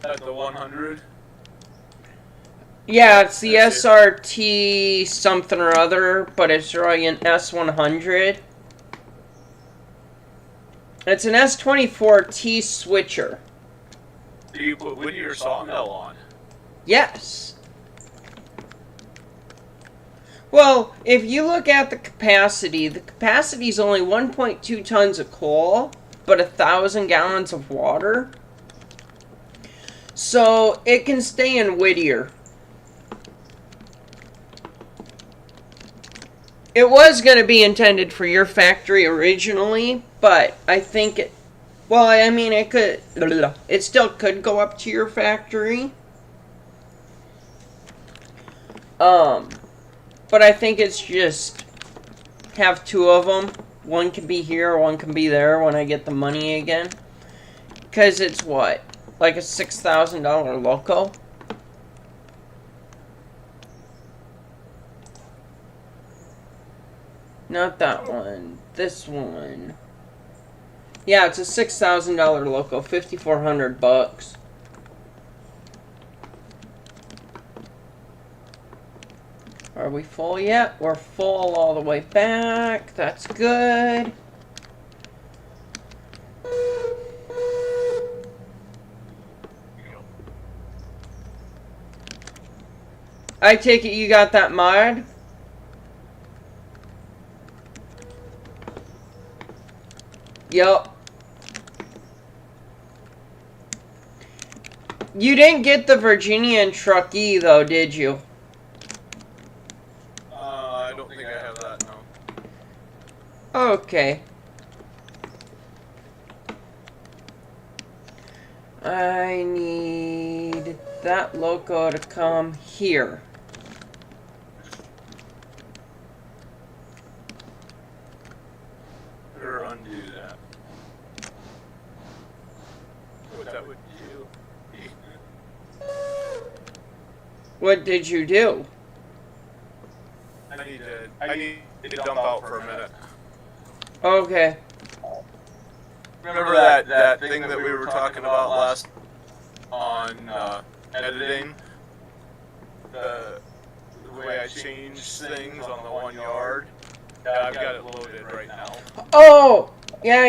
At the 100? Yeah, it's the That's it. SRT something or other, but it's really an S100. It's an S24T switcher. Do you put Whittier Sawmill on? Yes. Well, if you look at the capacity is only 1.2 tons of coal, but 1,000 gallons of water. So it can stay in Whittier. It was going to be intended for your factory originally, but I think it... Well, I mean, it could... It still could go up to your factory. But I think it's just... Have two of them. One can be here, one can be there when I get the money again. Because it's what? Like a $6,000 loco? Not that one. This one. Yeah, it's a $6,000 loco, 5,400 bucks. Are we full yet? We're full all the way back. That's good. I take it you got that mod? Yup. You didn't get the Virginian truckee though, did you? I don't think I have that, no. Okay. I need that loco to come here. Or undo that. What that would do. What did you do? I need to dump out for a minute. Okay. Remember that thing that we were talking about last on editing? The way I changed things on the 1 yard? Yeah, I've got it loaded right now. Oh! Yeah.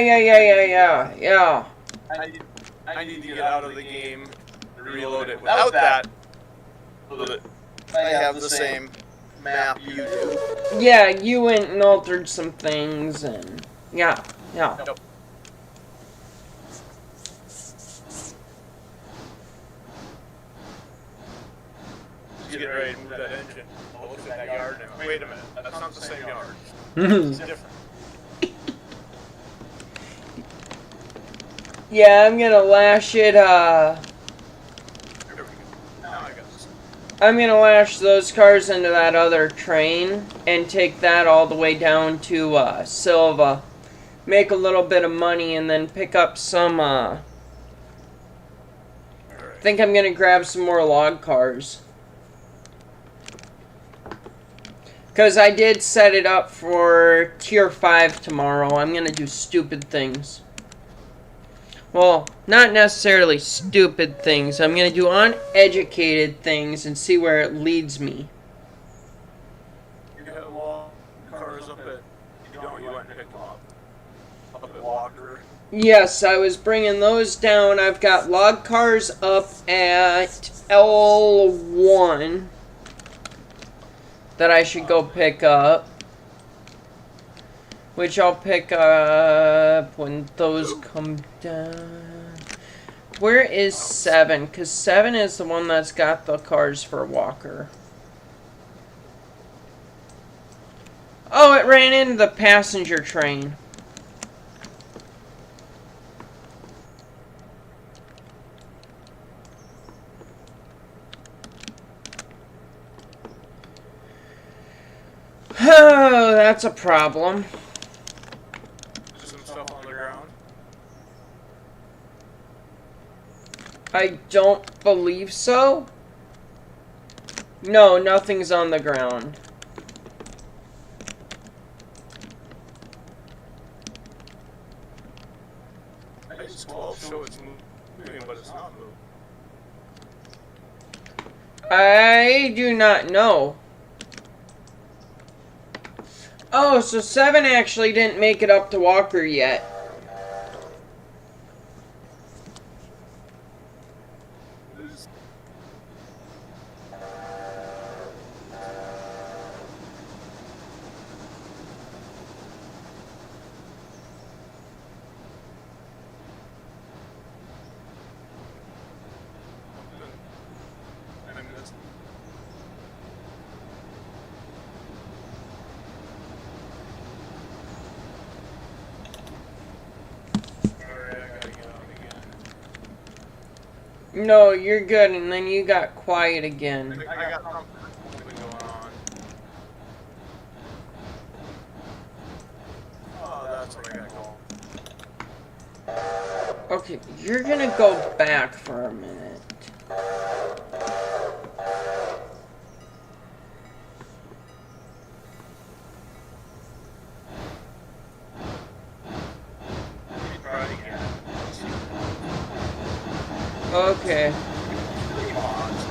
I need to get out of the game and reload it without that, so that I have the same map you do. Yeah, you went and altered some things and... Yeah. Yep. Just get ready to move that engine. I'll look at that yard and wait a minute, that's not the same yard. It's different. Yeah, I'm gonna lash it, There we go. Now I got this. I'm gonna lash those cars into that other train and take that all the way down to, Silva. Make a little bit of money and then pick up some, I think I'm gonna grab some more log cars. Because I did set it up for Tier 5 tomorrow. I'm gonna do stupid things. Well, not necessarily stupid things. I'm gonna do uneducated things and see where it leads me. You got log cars up at, you went and picked them up at Walker. Yes, I was bringing those down. I've got log cars up at L1 that I should go pick up. Which I'll pick up when those come down. Where is 7? Because 7 is the one that's got the cars for Walker. Oh, it ran into the passenger train. Oh, that's a problem. Some stuff on the ground. I don't believe so. No, nothing's on the ground. It's 12, so it's moving, but it's not moving. I do not know. Oh, so 7 actually didn't make it up to Walker yet. No, you're good, and then you got quiet again. I got something going on. Oh, that's what I got going. Okay, you're gonna go back for a minute. Okay. 3 mods.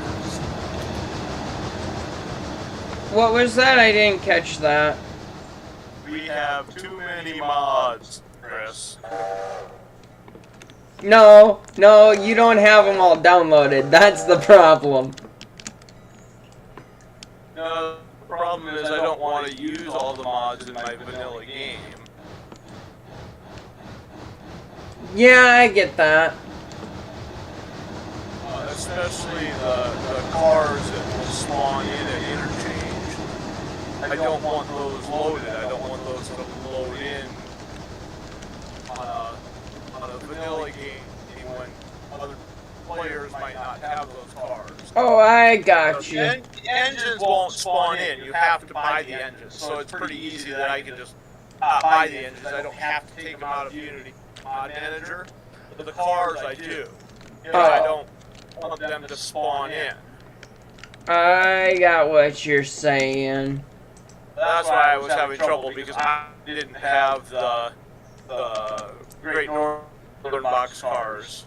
What was that? I didn't catch that. We have too many mods, Chris. No, no, you don't have them all downloaded. That's the problem. No, the problem is I don't want to use all the mods in my vanilla game. Yeah, I get that. Especially the cars that will spawn in at interchange. I don't want those loaded. I don't want those to load in on a vanilla game when other players might not have those cars. Oh, I got you. The engines won't spawn in. You have to buy the engines. So it's pretty easy that I can just buy the engines. I don't have to take them out of Unity Mod Manager. But the cars I do. I don't want them to spawn in. I got what you're saying. That's why I was having trouble, because I didn't have the Great Northern Box cars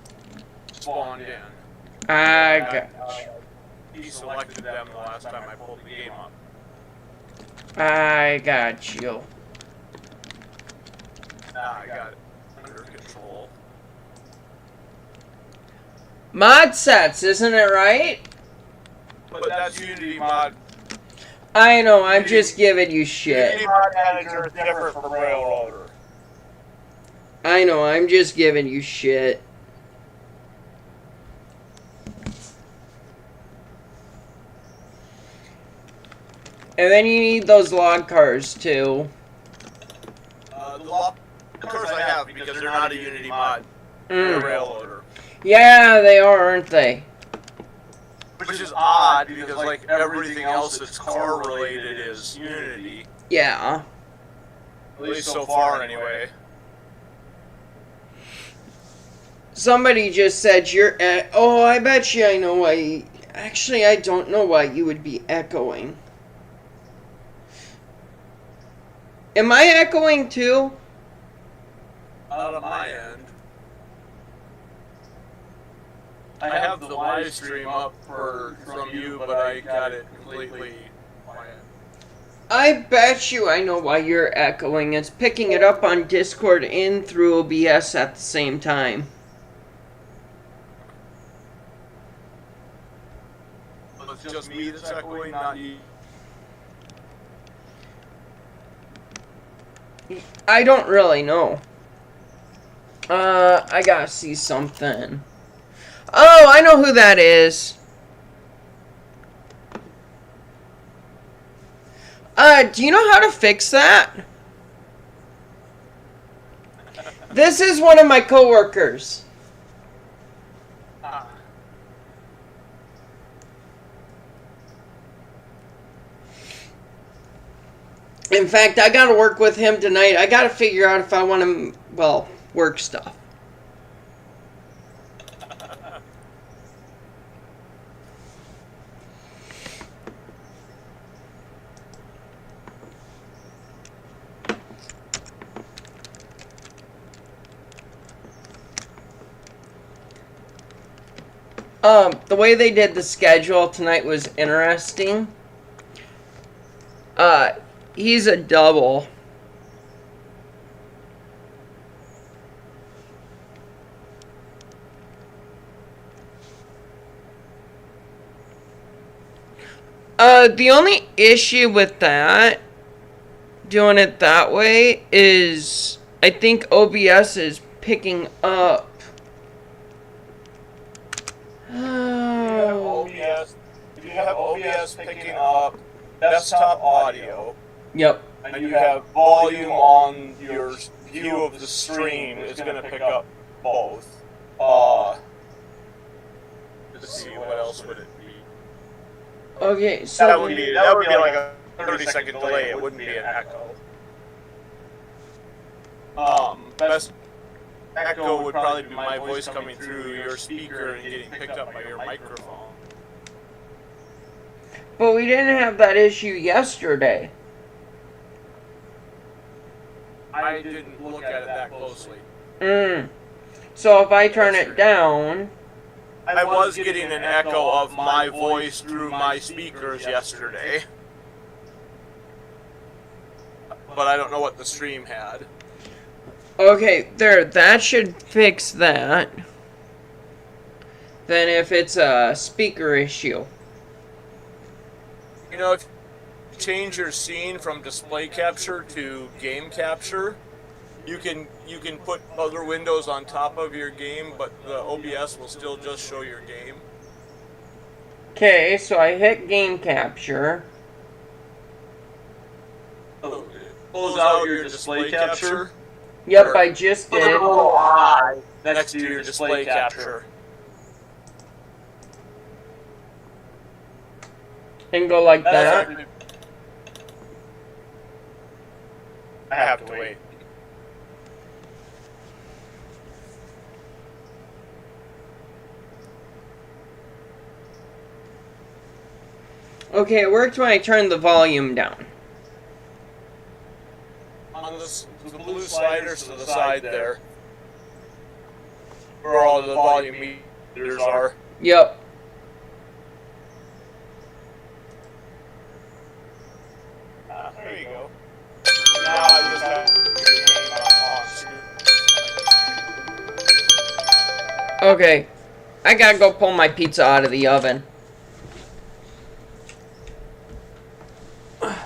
spawned in. I got you. He selected them the last time I pulled the game up. I got you. Now I got it under control. Mod sets, isn't it right? But that's Unity Mod. I know, I'm just giving you shit. Unity Mod Manager is different from Railroader. I know, I'm just giving you shit. And then you need those log cars too. The log cars I have because they're not a Unity mod. They're a Railroader. Yeah, they are, aren't they? Which is odd because like everything else that's car related is Unity. Yeah. At least so far anyway. Somebody just said you're oh, I bet you I know why. Actually, I don't know why you would be echoing. Am I echoing too? Not on my end. I have the live stream up from you, but I got it completely quiet. I bet you I know why you're echoing. It's picking it up on Discord and through OBS at the same time. It's just me that's echoing, not you. I don't really know. I gotta see something. Oh, I know who that is. Do you know how to fix that? This is one of my coworkers. In fact, I gotta work with him tonight. I gotta figure out if I want to, well, work stuff. The way they did the schedule tonight was interesting. He's a double. The only issue with that, doing it that way, is I think OBS is picking up. If you have OBS picking up desktop audio, Yep. and you have volume on your view of the stream, it's going to pick up both. Let's see, what else would it be? Okay, so That would be like a 30-second delay. It wouldn't be an echo. Best echo would probably be my voice coming through your speaker and getting picked up by your microphone. but we didn't have that issue yesterday. I didn't look at it that closely. So if I turn it down, I was getting an echo of my voice through my speakers yesterday. But I don't know what the stream had. Okay, there, that should fix that. Then if it's a speaker issue. You know, if you change your scene from display capture to game capture, you can put other windows on top of your game, but the OBS will still just show your game. Okay, so I hit game capture. Pulls out your display capture. Yep, I just Put a did. little eye next to your display capture. And go like that. I have to wait. Okay, it worked when I turned the volume down. On the blue sliders to the side there, where all the volume meters are. Yep. There you go. Now I just have to put your name on. Okay. I gotta go pull my pizza out of the oven. There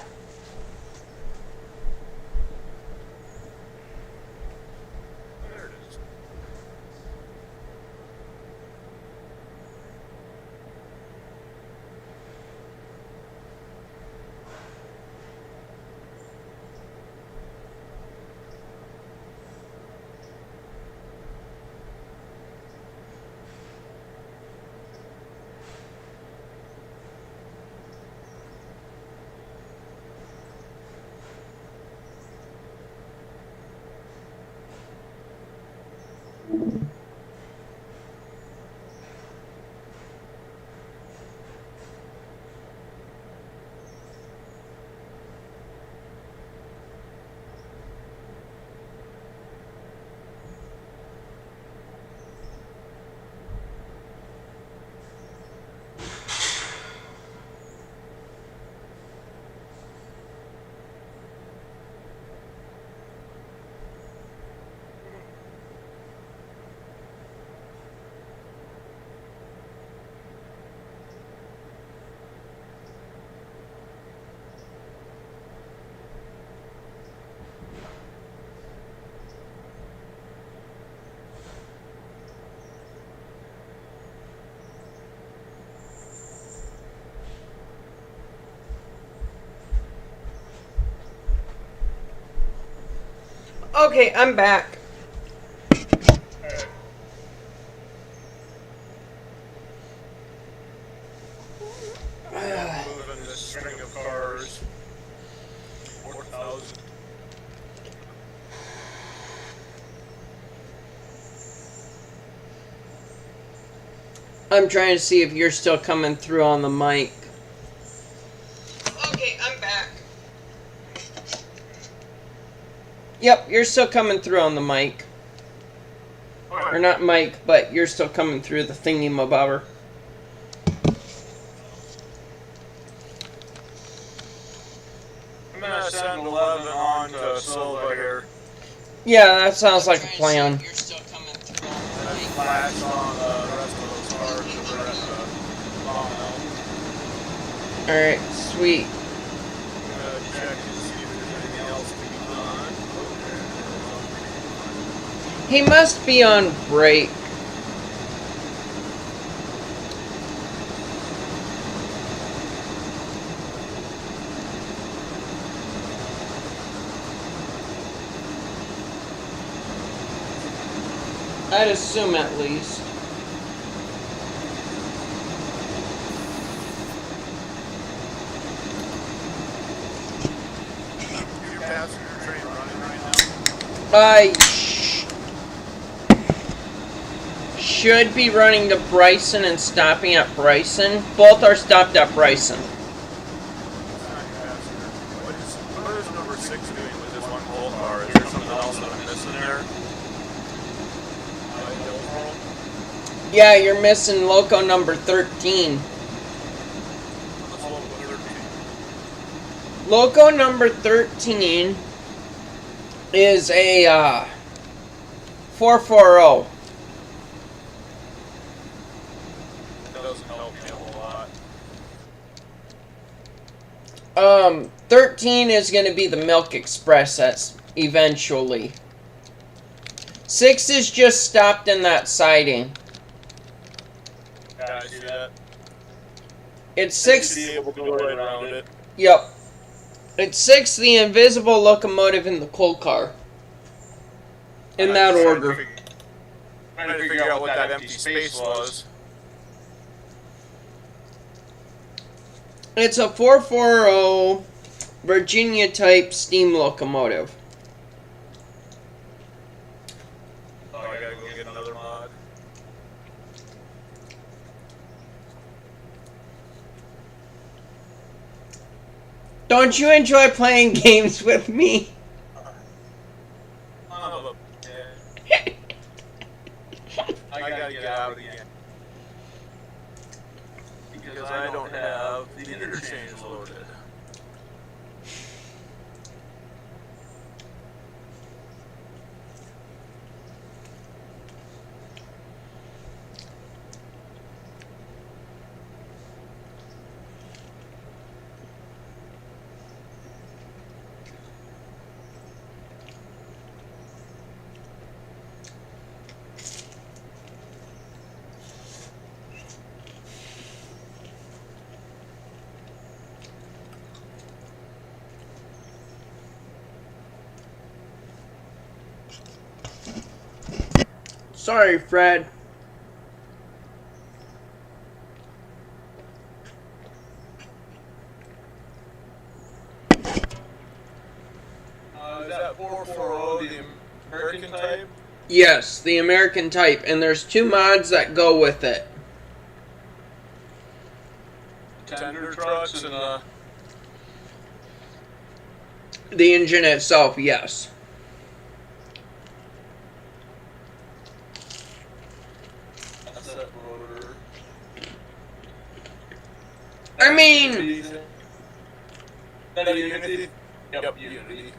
it is. Okay, I'm back. Moving this string of cars. 4,000. I'm trying to see if you're still coming through on the mic. Okay, I'm back. Yep, you're still coming through on the mic. Or not mic, but you're still coming through the thingy-mabobber. I'm gonna send 11 on to Silva here. Yeah, that sounds like a plan. And flash on the rest of those cars that are at the long. Alright, sweet. I'm gonna check and see if there's anything else to be done. He must be on break. I'd assume at least. Your passenger train running right now? I should be running to Bryson and stopping at Bryson. Both are stopped at Bryson. What is number 6 doing with this one whole car? Is there something else that I'm missing there? Yeah, you're missing loco number 13. What's loco 13? Loco number 13 is a 440. That doesn't help me a whole lot. 13 is going to be the Milk Express that's eventually. 6 is just stopped in that siding. Yeah, I see that. It's 6. Be able to go right around it. Yep. It's 6, the invisible locomotive, and the coal car. In that order. Trying to figure out what that empty space was. It's a 440 Virginia type steam locomotive. Oh, I gotta go get another mod. Don't you enjoy playing games with me? Oh, I gotta get out again. Because I don't have the interchange loaded. Sorry, Fred. Is that 440 the American type? Yes, the American type, and there's 2 mods that go with it. Tender trucks and The engine itself, yes. asset rotor. I mean, That Unity? Yep, Unity.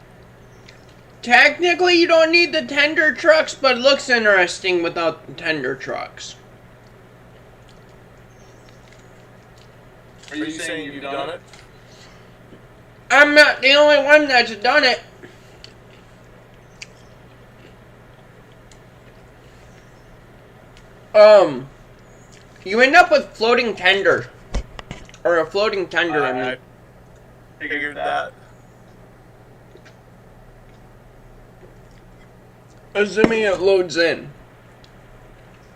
technically you don't need the tender trucks, but it looks interesting without the tender trucks. Are you saying you've done it? I'm not the only one that's done it. You end up with floating tender. Or a floating tender, I mean. I figured that. Assuming it loads in.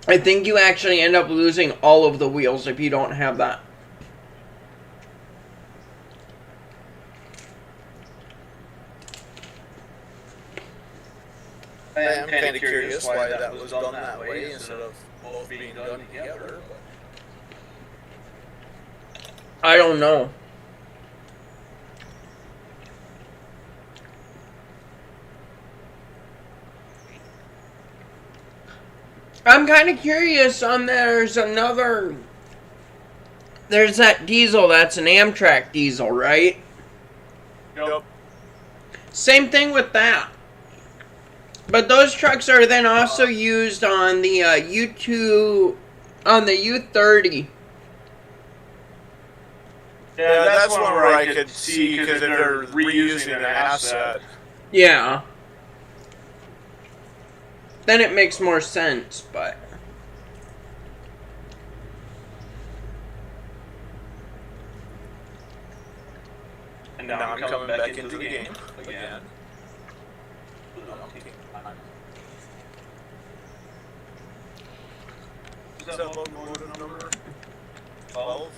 I think you actually end up losing all of the wheels if you don't have that. I am kind of curious why that was done that way instead of both being done together. I don't know. I'm kind of curious on there's that diesel that's an Amtrak diesel, right? Yep. Same thing with that. But those trucks are then also used on the U2, on the U30. Yeah, that's one where I could see because they're reusing an asset. Yeah. Then it makes more sense, but... And now I'm coming back into the game again. Is that locomotive number 12?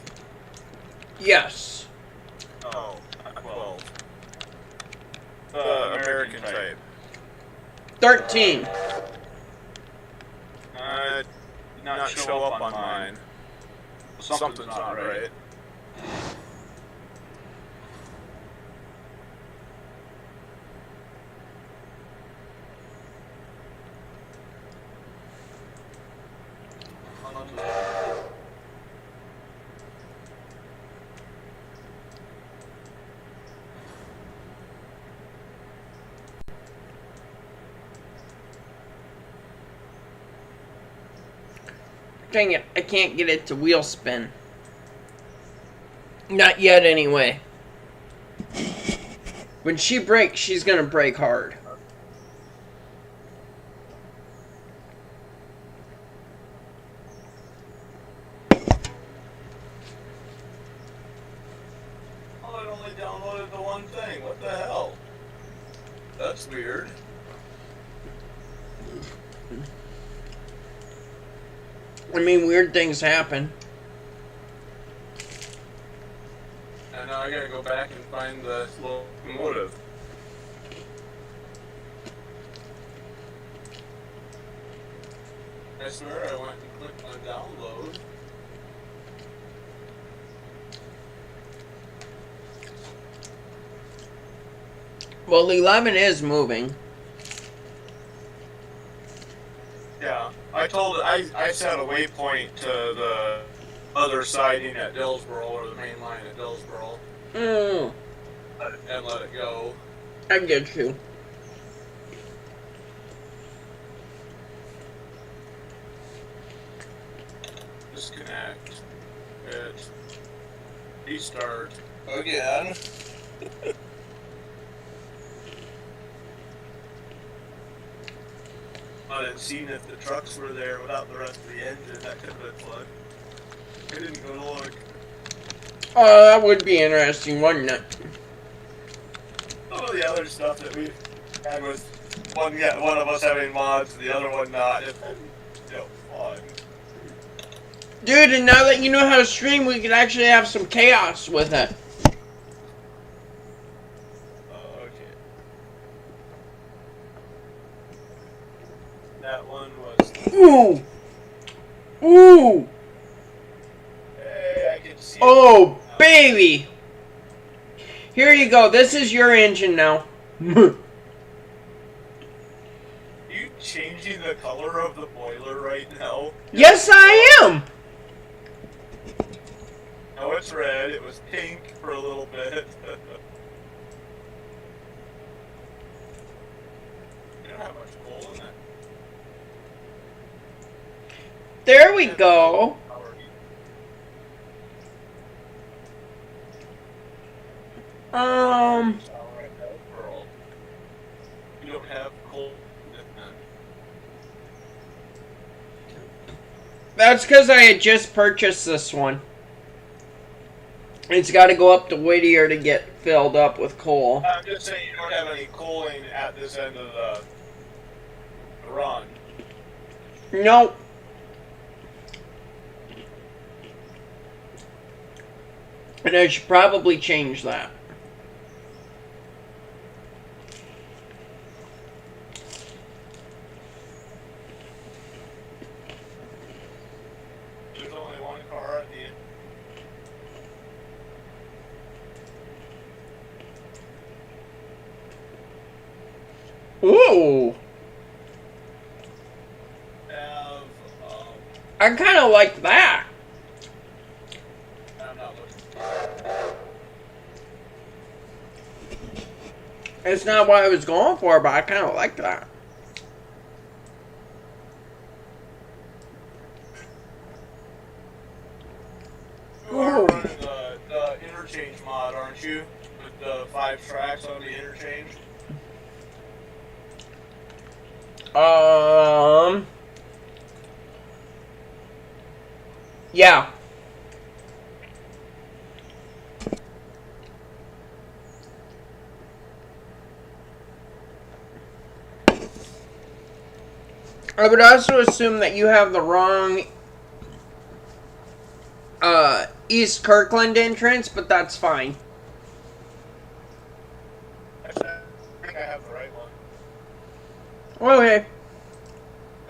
Yes. Oh, not 12. American type. 13. Did not show up on mine. Something's not right. Dang it, I can't get it to wheel spin. Not yet, anyway. When she brakes, she's gonna brake hard. Oh, it only downloaded the one thing. What the hell? That's weird. I mean, weird things happen. And now I gotta go back and find the locomotive. I swear I went and clicked on download. Well, 11 is moving. Yeah, I set a waypoint to the other siding at Dillsboro, or the main line at Dillsboro, and let it go. I get you. Disconnect. Restart. Again. I had seen if the trucks were there without the rest of the engine. That could have been fun. I didn't go to look. Oh, that would be interesting, wouldn't it? Some of the other stuff that we had with one of us having mods, the other one not. It's been, fun. Dude, and now that you know how to stream, we can actually have some chaos with it. Okay. That one was. Ooh! Ooh! Hey, I can see. Oh, baby! Here you go. This is your engine now. You changing the color of the boiler right now? Yes, I am! No, it's red. It was pink for a little bit. You don't have much coal in it. There we go. You don't have coal. That's because I had just purchased this one. It's got to go up to Whittier to get filled up with coal. I'm just saying you don't have any coaling at this end of the run. Nope. And I should probably change that. There's only one car at the Ooh. have, I kind of like that. I'm not looking. It's not what I was going for, but I kind of like that. You are running the interchange mod, aren't you? With the 5 tracks on the interchange? Yeah. I would also assume that you have the wrong East Kirkland entrance, but that's fine. Actually, I think I have the right one. Okay.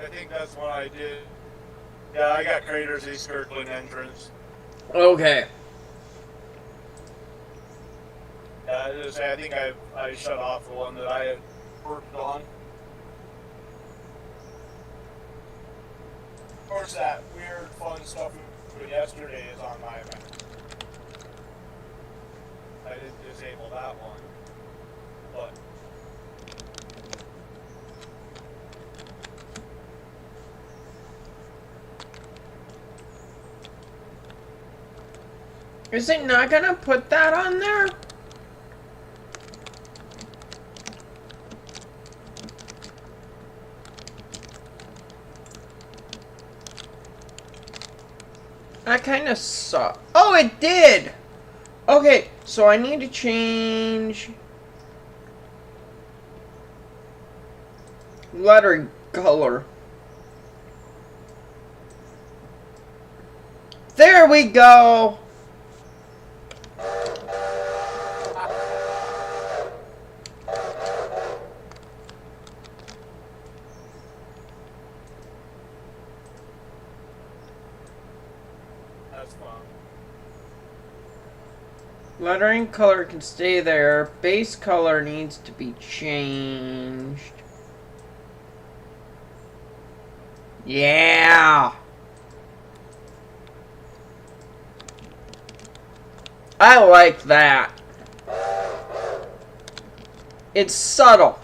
I think that's what I did. Yeah, I got Crater's East Kirkland entrance. Okay. Yeah, I think I shut off the one that I had worked on. Of course, that weird, fun stuff we did yesterday is on my map. I didn't disable that one, but Is it not gonna put that on there? That kind of sucks. Oh, it did! Okay, so I need to change lettering color. There we go! That's fun. Lettering color can stay there. Base color needs to be changed. Yeah! I like that. It's subtle.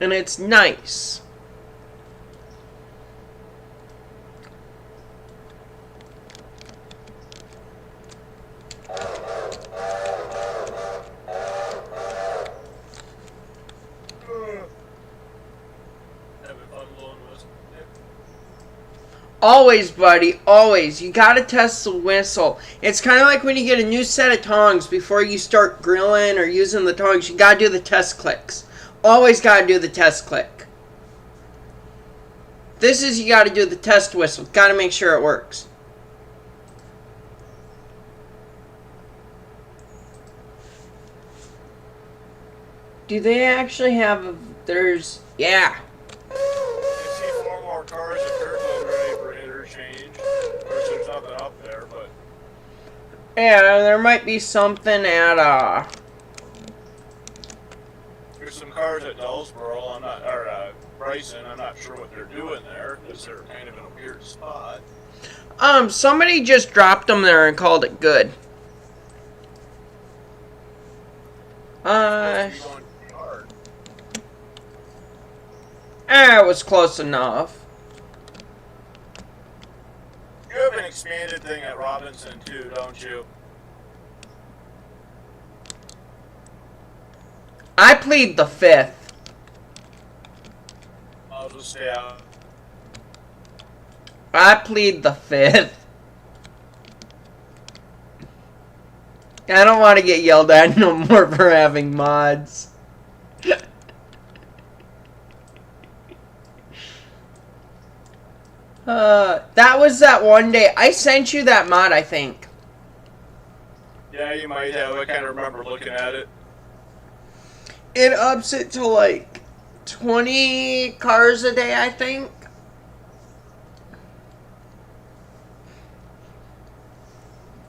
And it's nice. Always, buddy, always. You gotta test the whistle. It's kind of like when you get a new set of tongs before you start grilling or using the tongs. You gotta do the test clicks. Always gotta do the test click. This is, you gotta do the test whistle. Gotta make sure it works. Do they actually have a, there's, yeah. I see 4 more cars at Kirkland ready for interchange. Of course, there's nothing up there, but... Yeah, there might be something at, There's some cars at Dellsboro, I'm not, or, Bryson, I'm not sure what they're doing there, because they're kind of in a weird spot. Somebody just dropped them there and called it good. It was close enough. You have an expanded thing at Robinson too, don't you? I plead the fifth. I'll just stay out. I plead the fifth. I don't want to get yelled at no more for having mods. That was that one day. I sent you that mod, I think. Yeah, you might have. I kind of remember looking at it. It ups it to like 20 cars a day, I think.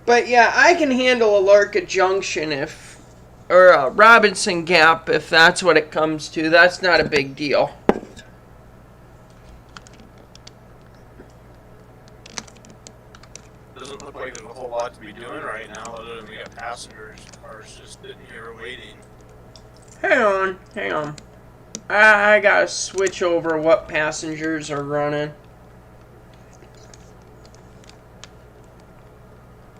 But yeah, I can handle a Larka Junction if, or a Robinson Gap if that's what it comes to. That's not a big deal. Doesn't look like there's a whole lot to be doing right now, other than we got passengers. Cars just sitting here waiting. Hang on. I gotta switch over what passengers are running.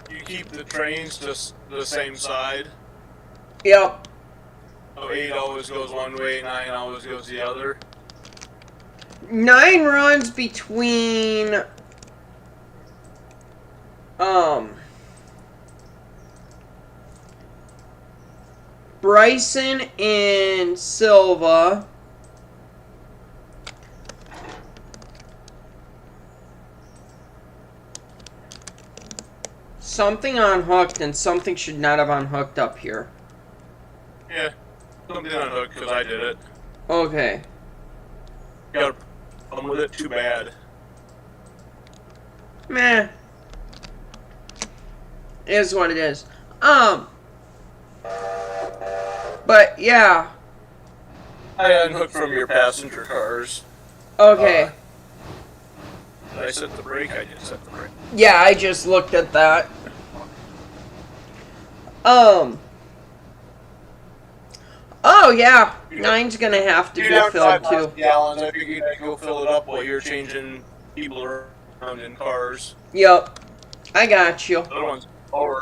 You keep the trains just the same side. Yep. So 8 always goes one way, 9 always goes the other. 9 runs between Bryson and Silva. Something unhooked and something should not have unhooked up here. Yeah, something unhooked because I did it. Okay. Got a problem with it, too bad. Meh. Is what it is. But yeah. I unhooked from your passenger cars. Okay. Did I set the brake? I did set the brake. Yeah, I just looked at that. Oh yeah, 9's gonna have to get filled too. Gallons. I figured I'd go fill it up while you're changing people around in cars. Yep, I got you. The other one's over.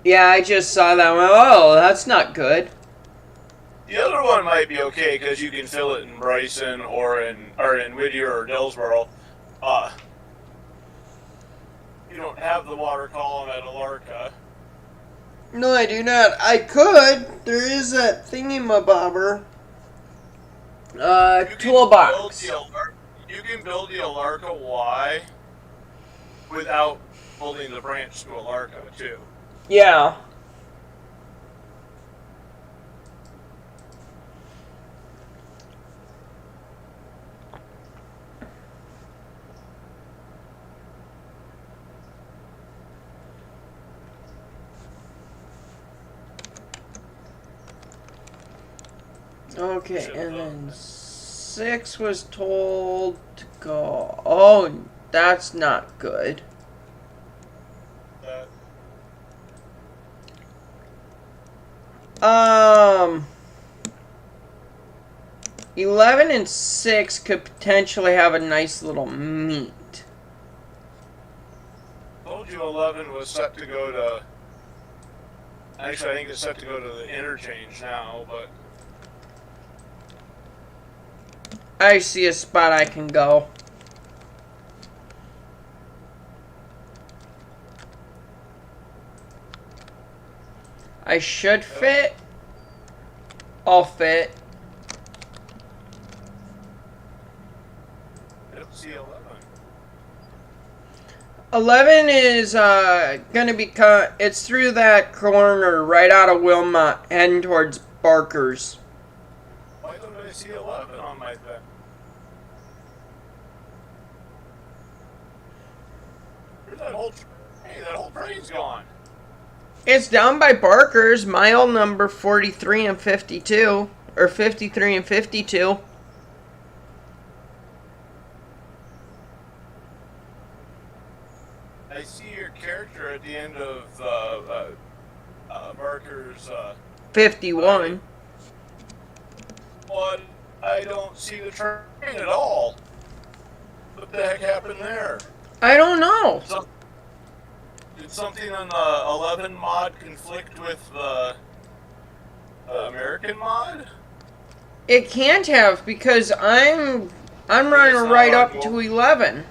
Yeah, I just saw that one. Oh, that's not good. The other one might be okay because you can fill it in Bryson or in Whittier or Dillsboro. You don't have the water column at ALCo. No, I do not. I could. There is that thingy-mabobber. Toolbox. You can build the ALCo Y without building the branch to ALCo too. Yeah. Okay, and then 6 was told to go. Oh, that's not good. 11 and 6 could potentially have a nice little meet. I told you 11 was set to go to. Actually, I think it's set to go to the interchange now, but. I see a spot I can go. I should fit. I'll fit. I don't see 11. 11 is gonna be it's through that corner right out of Wilmot heading towards Barker's. Why don't I see 11 on my thing? Where's that whole train? Hey, that whole train's gone. It's down by Barker's, mile number 43 and 52. Or 53 and 52. I see your character at the end of Barker's 51. But I don't see the train at all. What the heck happened there? I don't know. Did something on the 11 mod conflict with the American mod? It can't have because I'm running right up to 11.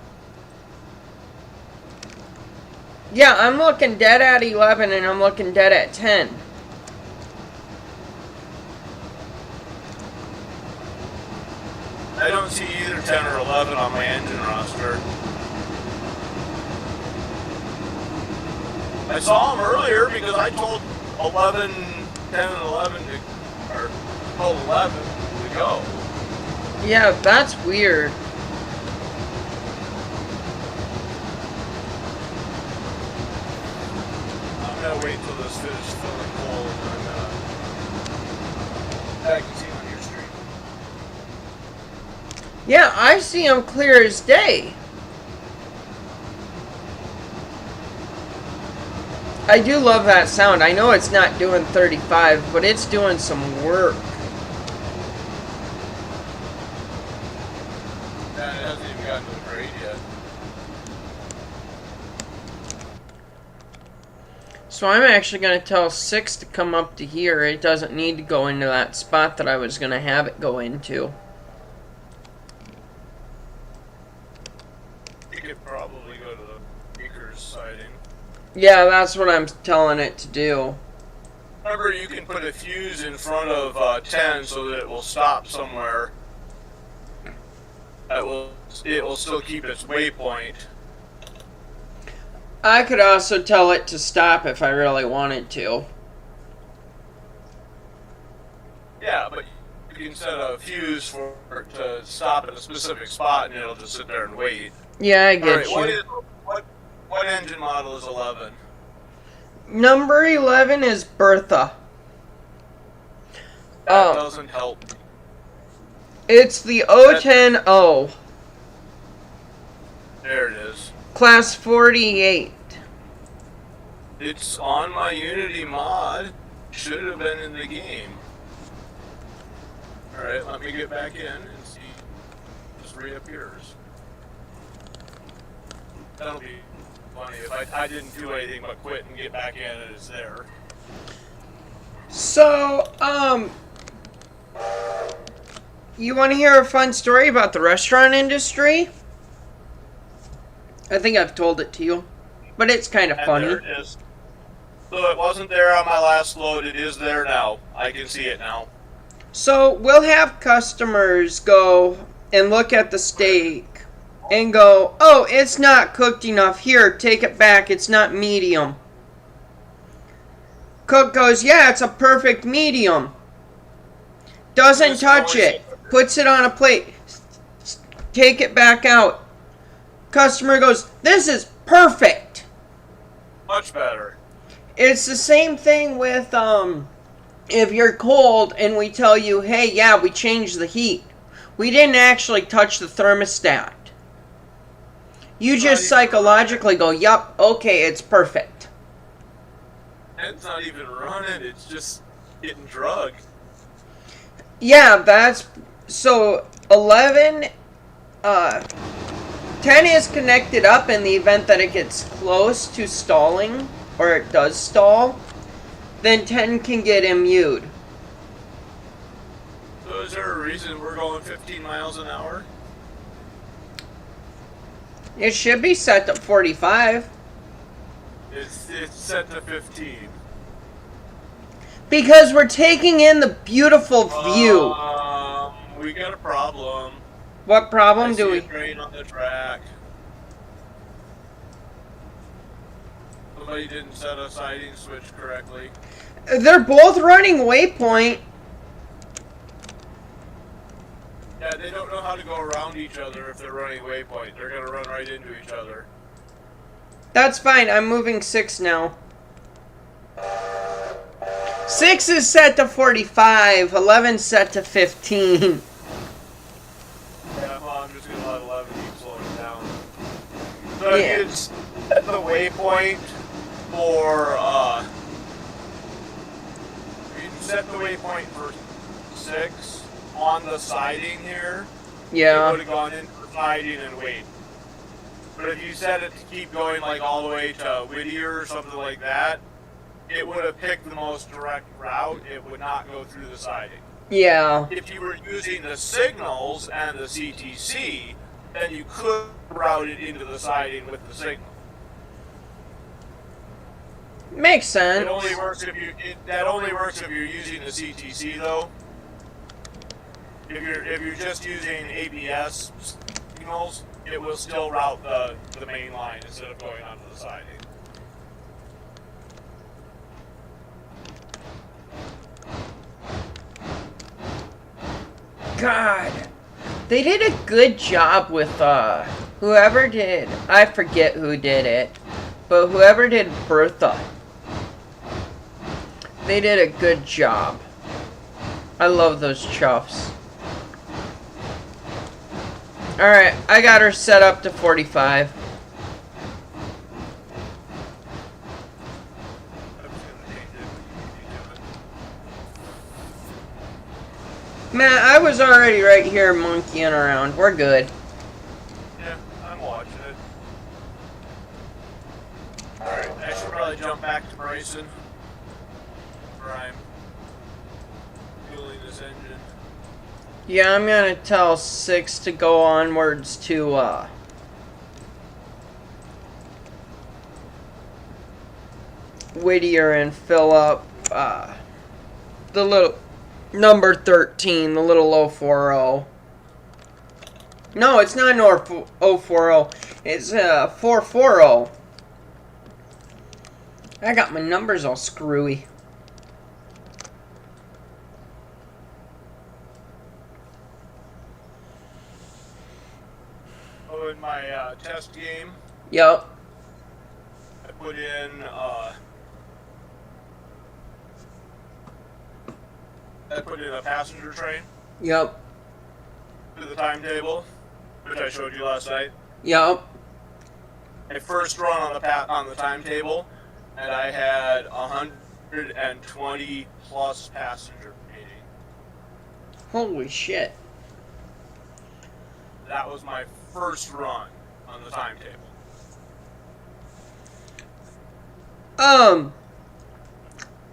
Yeah, I'm looking dead at 11 and I'm looking dead at 10. I don't see either 10 or 11 on my engine roster. I saw them earlier because I told 11, 10 and 11 to, or told 11 to go. Yeah, that's weird. I'm gonna wait till this finishes filling coal and I can see on your stream. Yeah, I see them clear as day. I do love that sound. I know it's not doing 35, but it's doing some work. Yeah, it hasn't even gotten to the grade yet. So I'm actually going to tell 6 to come up to here. It doesn't need to go into that spot that I was going to have it go into. You could probably go to the Baker's siding. Yeah, that's what I'm telling it to do. Remember, you can put a fuse in front of 10 so that it will stop somewhere. It will still keep its waypoint. I could also tell it to stop if I really wanted to. Yeah, but you can set a fuse for it to stop at a specific spot and it'll just sit there and wait. Yeah, I get All right, you. what engine model is 11? Number 11 is Bertha. That doesn't help. It's the O10O. There it is. Class 48. It's on my Unity mod. Should have been in the game. Alright, let me get back in and see. Just reappears. That'll be funny if I didn't do anything but quit and get back in and it's there. So, you want to hear a fun story about the restaurant industry? I think I've told it to you, but it's kind of funny. There it is. So it wasn't there on my last load. It is there now. I can see it now. So we'll have customers go and look at the steak and go, "Oh, it's not cooked enough. Here, take it back. It's not medium." Cook goes, "Yeah, it's a perfect medium." Doesn't touch it. Puts it on a plate. Take it back out. Customer goes, "This is perfect." Much better. It's the same thing with if you're cold and we tell you, "Hey, yeah, we changed the heat. We didn't actually touch the thermostat." You just psychologically go, "Yup, okay, it's perfect." It's not even running. It's just getting drugged. Yeah, that's so 11 10 is connected up in the event that it gets close to stalling, or it does stall, then 10 can get immued. So is there a reason we're going 15 miles an hour? It should be set to 45. It's set to 15. Because we're taking in the beautiful view. We got a problem. What problem I do see we... a train on the track. Somebody didn't set a siding switch correctly. They're both running waypoint. Yeah, they don't know how to go around each other if they're running waypoint. They're gonna run right into each other. That's fine. I'm moving 6 now. 6 is set to 45. 11 set to 15. Yeah, well, I'm just gonna let 11 keep slowing down. So Yeah. it's at the waypoint for, you set the waypoint for 6 on the siding here. Yeah. It would have gone into the siding and wait. But if you set it to keep going like all the way to Whittier or something like that, it would have picked the most direct route. It would not go through the siding. Yeah. If you were using the signals and the CTC, then you could route it into the siding with the signal. Makes sense. It only works if that only works if you're using the CTC though. If you're just using ABS signals, it will still route the main line instead of going onto the siding. God. They did a good job with, whoever did, I forget who did it, but whoever did Bertha, they did a good job. I love those chuffs. Alright, I got her set up to 45. Man, I was already right here monkeying around. We're good. Yeah, I'm watching it. Alright, I should probably jump back to Bryson. Where I'm fueling this engine. Yeah, I'm gonna tell 6 to go onwards to, Whittier and fill up, the little number 13, the little 040. No, it's not an 040. It's 440. I got my numbers all screwy. Oh, in my test game, Yup. I put in a passenger train Yup. to the timetable, which I showed you last night. Yup. My first run on the timetable, and I had 120 plus passenger meeting. Holy shit. That was my first run on the timetable.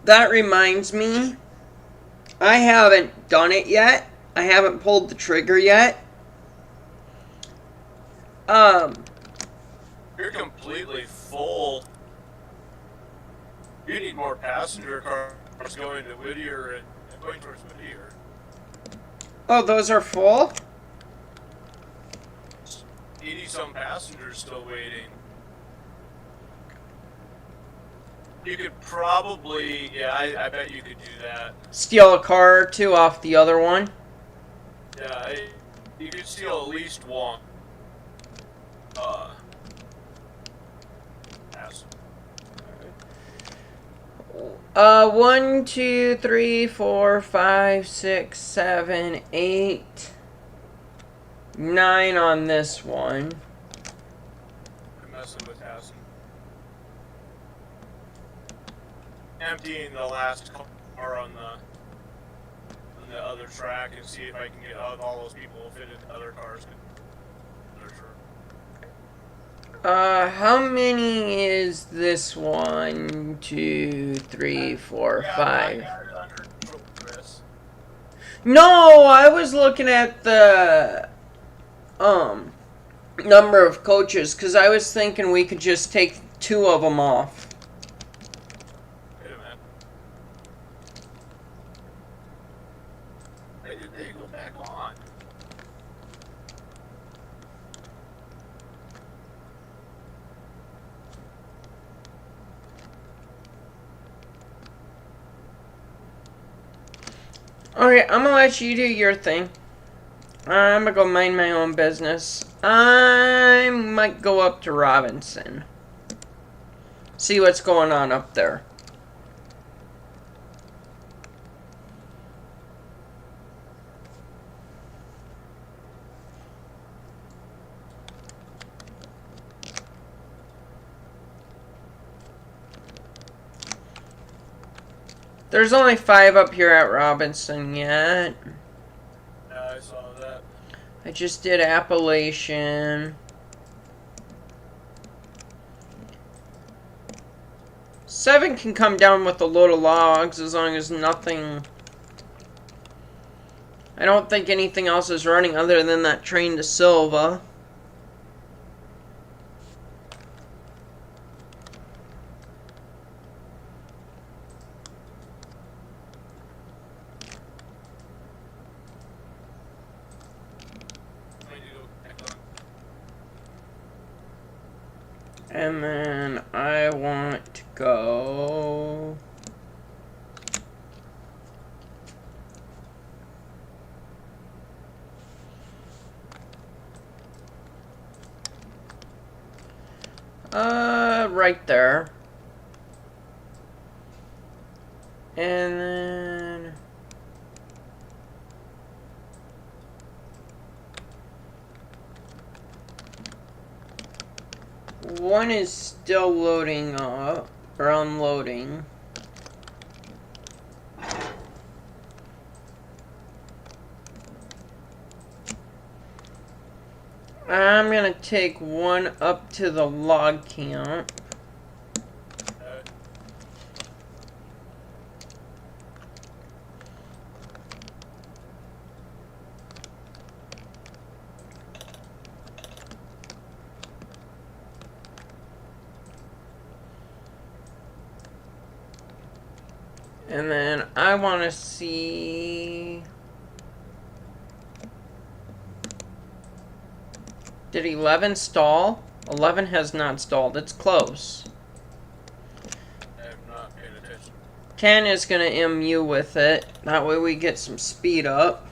That reminds me, I haven't done it yet. I haven't pulled the trigger yet. You're completely full. You need more passenger cars going to Whittier and going towards Whittier. Oh, those are full? 80-some passengers still waiting. You could probably, yeah, I bet you could do that. Steal a car or two off the other one? Yeah, you could steal at least one. Pass. 1, 2, 3, 4, 5, 6, 7, 8, 9 on this one. I'm messing with passing. Emptying the last car on the other track and see if I can get all those people will fit into other cars. How many is this? 1, 2, 3, 4, 5. No, I was looking at the number of coaches because I was thinking we could just take 2 of them off. Wait a minute. Why did they go back on? Alright, I'm gonna let you do your thing. I'm gonna go mind my own business. I might go up to Robinson. See what's going on up there. There's only 5 up here at Robinson yet. Yeah, I saw that. I just did Appalachian. 7 can come down with a load of logs as long as nothing... I don't think anything else is running other than that train to Silva. And then I want to go... right there. And then... one is still loading up, or unloading. I'm gonna take one up to the log camp. And then I want to see... Did 11 stall? 11 has not stalled. It's close. I have not paid attention. 10 is going to MU with it. That way we get some speed up.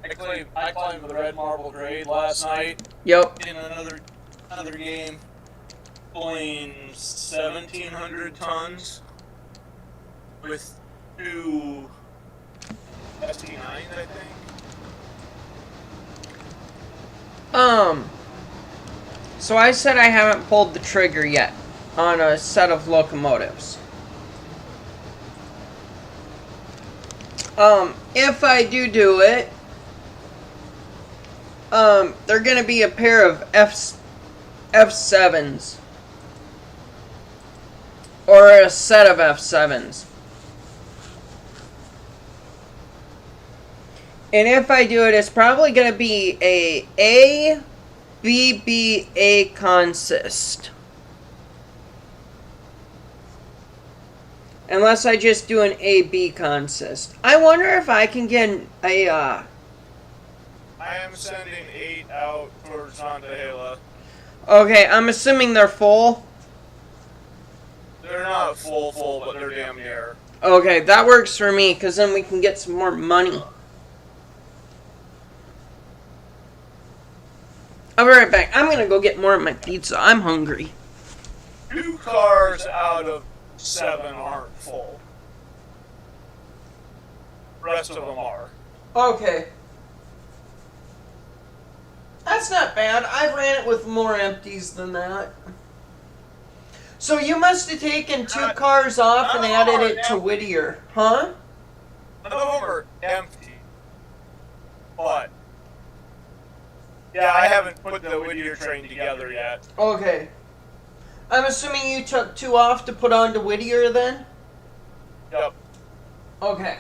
I climbed the red marble grade last night. Yep. In another game. Pulling 1,700 tons with 2 ST9s, I think. So I said I haven't pulled the trigger yet on a set of locomotives. If I do it, they're gonna be a pair of F7s. Or a set of F7s. And if I do it, it's probably going to be a BBA consist. Unless I just do an AB consist. I wonder if I can get a, I am sending 8 out towards Antahela. Okay, I'm assuming they're full. They're not full, but they're damn near. Okay, that works for me, because then we can get some more money. I'll be right back. I'm going to go get more of my pizza. I'm hungry. 2 cars out of 7 aren't full. The rest of them are. Okay. That's not bad. I ran it with more empties than that. So you must have taken 2 cars off and added it to Whittier, huh? None of them are empty. But yeah, I haven't put the Whittier train together yet. Okay. I'm assuming you took 2 off to put onto Whittier then? Yep. Okay.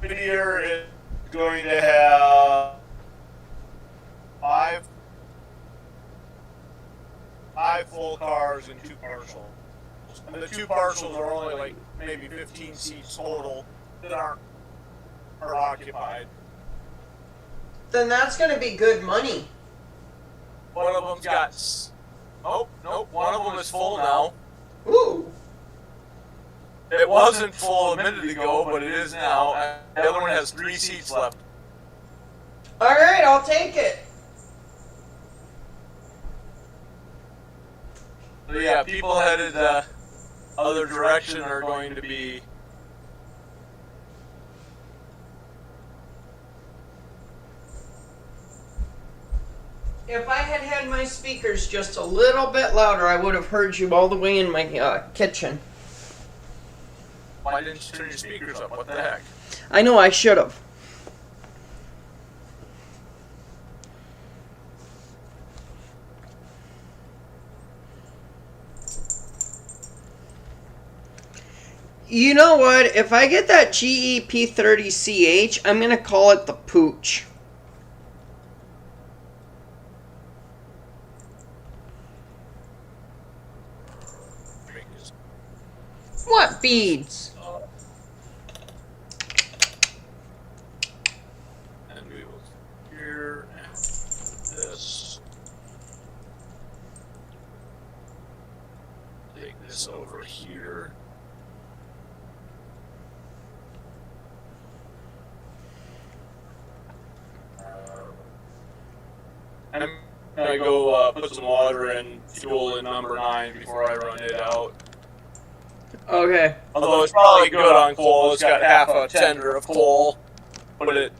Whittier is going to have 5 full cars and 2 partials. And the 2 partials are only like maybe 15 seats total that are occupied. Then that's going to be good money. One of them's got... Nope, one of them is full now. Ooh. It wasn't full a minute ago, but it is now. And the other one has 3 seats left. Alright, I'll take it. So yeah, people headed the other direction are going to be... If I had had my speakers just a little bit louder, I would have heard you all the way in my kitchen. Why didn't you turn your speakers up? What the heck? I know, I should have. You know what? If I get that GEP30CH, I'm going to call it the Pooch. What beads? And we will here this. Take this over here. I'm gonna go put some water and fuel in number 9 before I run it out. Okay. Although it's probably good on coal, it's got half a tender of coal. Put it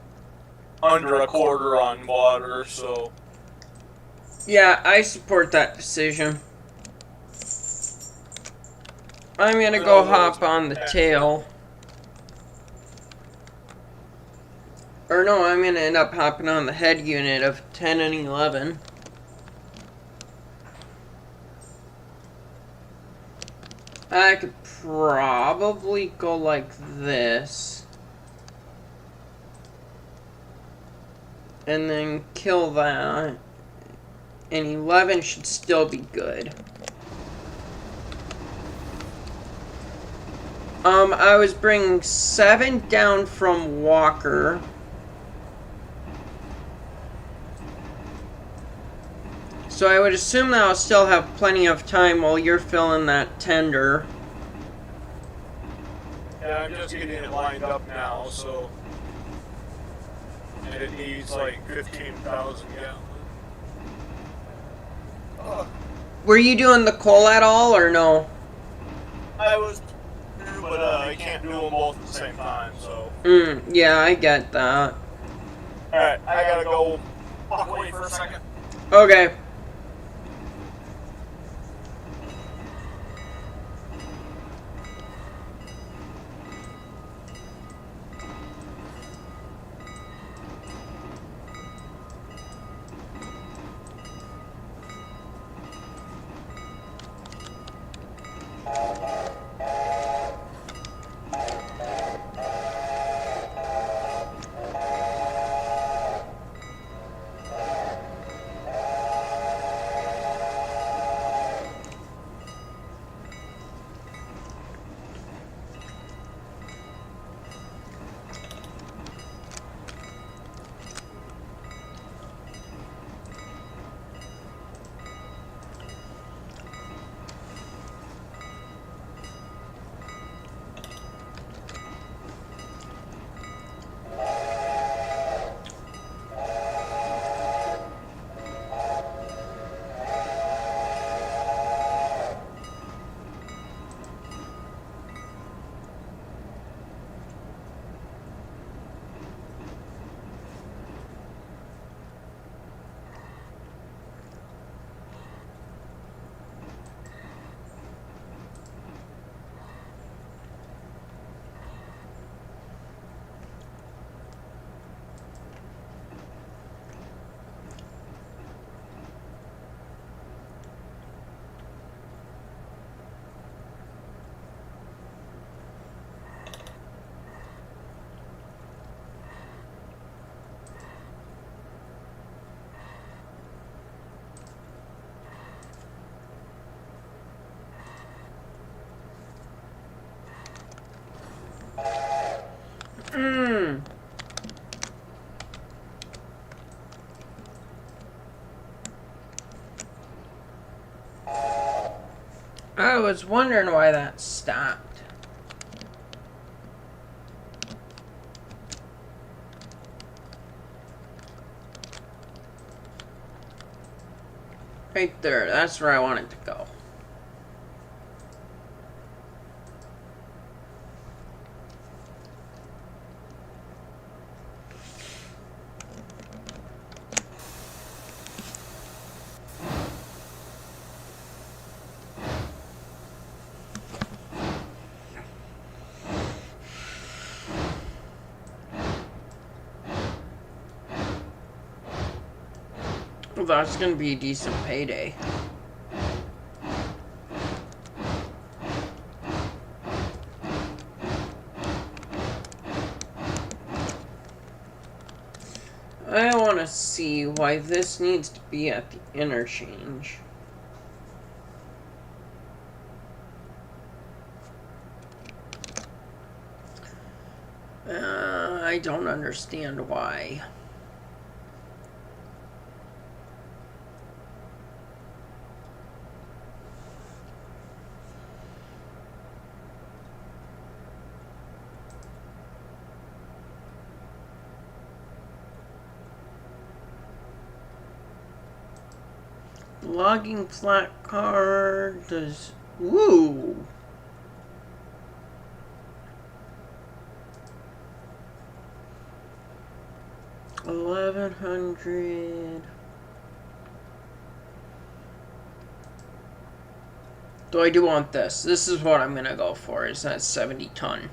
under a quarter on water, so... Yeah, I support that decision. I'm gonna go hop on the tail. Or no, I'm gonna end up hopping on the head unit of 10 and 11. I could probably go like this. And then kill that. And 11 should still be good. I was bringing 7 down from Walker. So I would assume that I'll still have plenty of time while you're filling that tender. Yeah, I'm just getting it lined up now, so... And it needs like 15,000 gallons. Were you doing the coal at all, or no? I was... But I can't do them both at the same time, so... Yeah, I get that. Alright, I gotta go walk away for a second. Okay. I was wondering why that stopped. Right there, that's where I want it to go. Well, that's gonna be a decent payday. I want to see why this needs to be at the interchange. I don't understand why. Logging Flatcar does... Woo! $1,100. Though I do want this. This is what I'm gonna go for, is that 70 ton.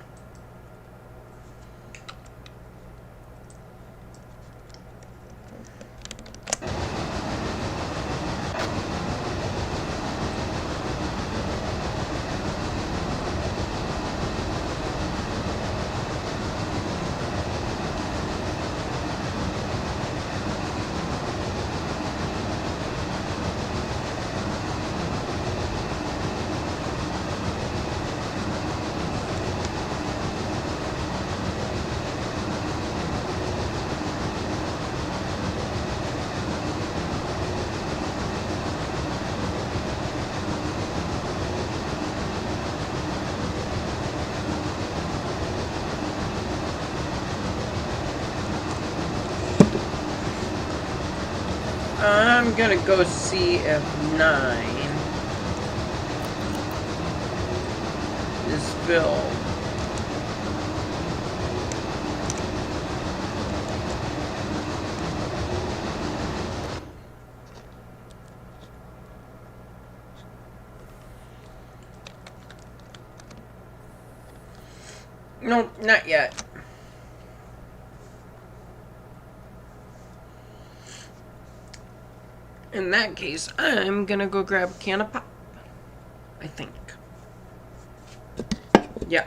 I'm gonna go see if 9 is filled. No, not yet. In that case, I'm gonna go grab a can of pop. I think. Yeah.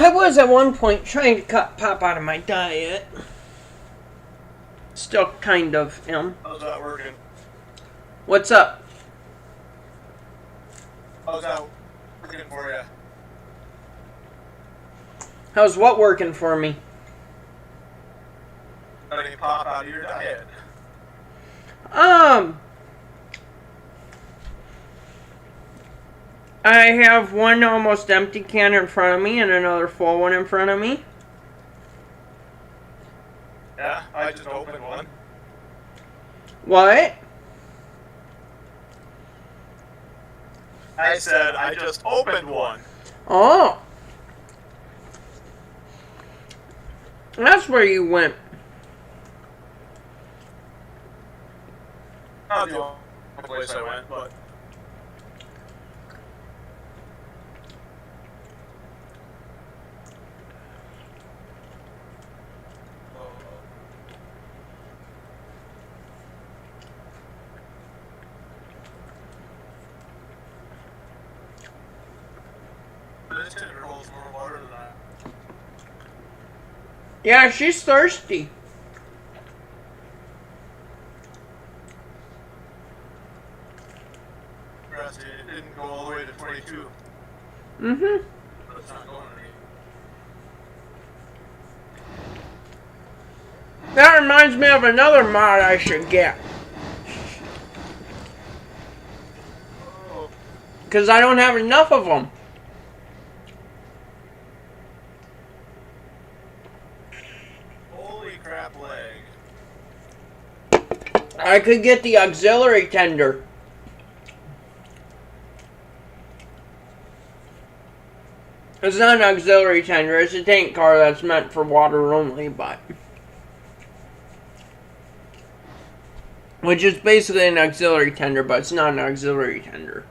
I was at one point trying to cut pop out of my diet. Still kind of am. How's that working? What's up? How's that working for you? How's what working for me? Got any pop out of your diet? I have one almost empty can in front of me and another full one in front of me. Yeah, I just opened one. What? I said I just opened one. Oh. That's where you went. Not the only place I went, but... Yeah, she's thirsty. It didn't go all the way to 22. Mm-hmm. But it's not going any. That reminds me of another mod I should get. Oh. Because I don't have enough of them. Holy crap leg. I could get the auxiliary tender. It's not an auxiliary tender, it's a tank car that's meant for water only, but... Which is basically an auxiliary tender, but it's not an auxiliary tender.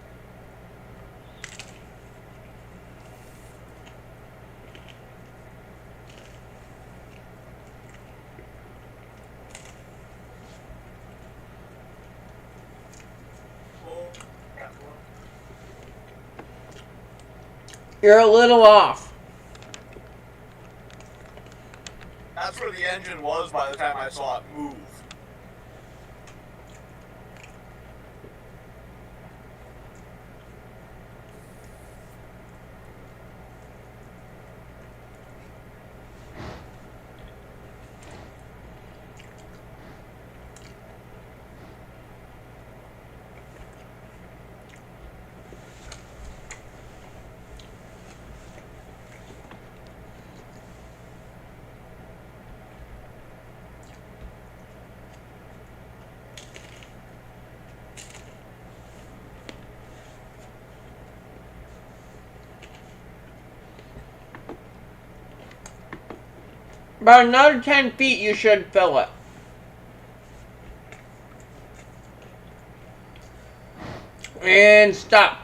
You're a little off. That's where the engine was by the time I saw it move. About another 10 feet, you should fill it. And stop.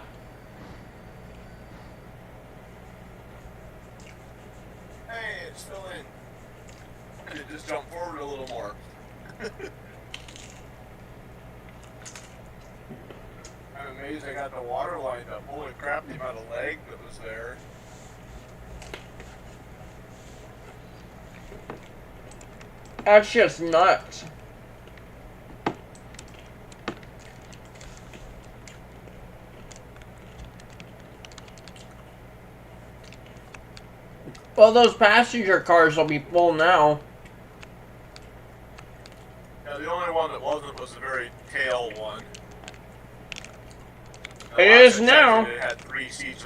Hey, it's filling. It just jump forward a little more. I'm amazed I got the water lined up. Holy crap, the amount of leg that was there. That's just nuts. Well, those passenger cars will be full now. Yeah, the only one that wasn't was the very tail one. It is now. It had 3 seats.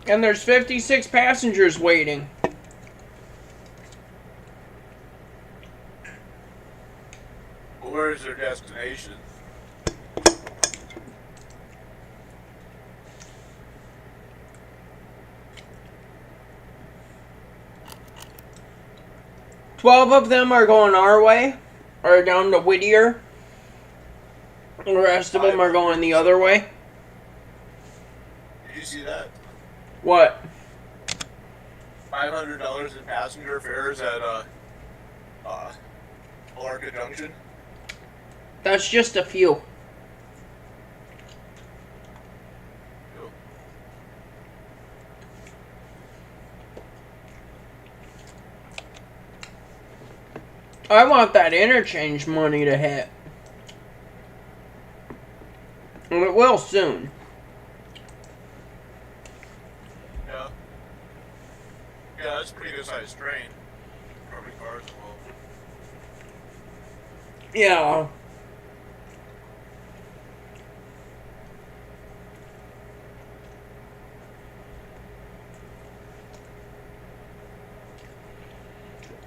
And there's 56 passengers waiting. Well, where is their destination? Twelve of them are going our way, or down to Whittier. The rest of them are going the other way. Did you see that? What? $500 in passenger fares at ALCo Junction. That's just a few. Cool. I want that interchange money to hit. And it will soon. Yeah. Yeah, that's a pretty good sized train. Probably cars as well. Yeah.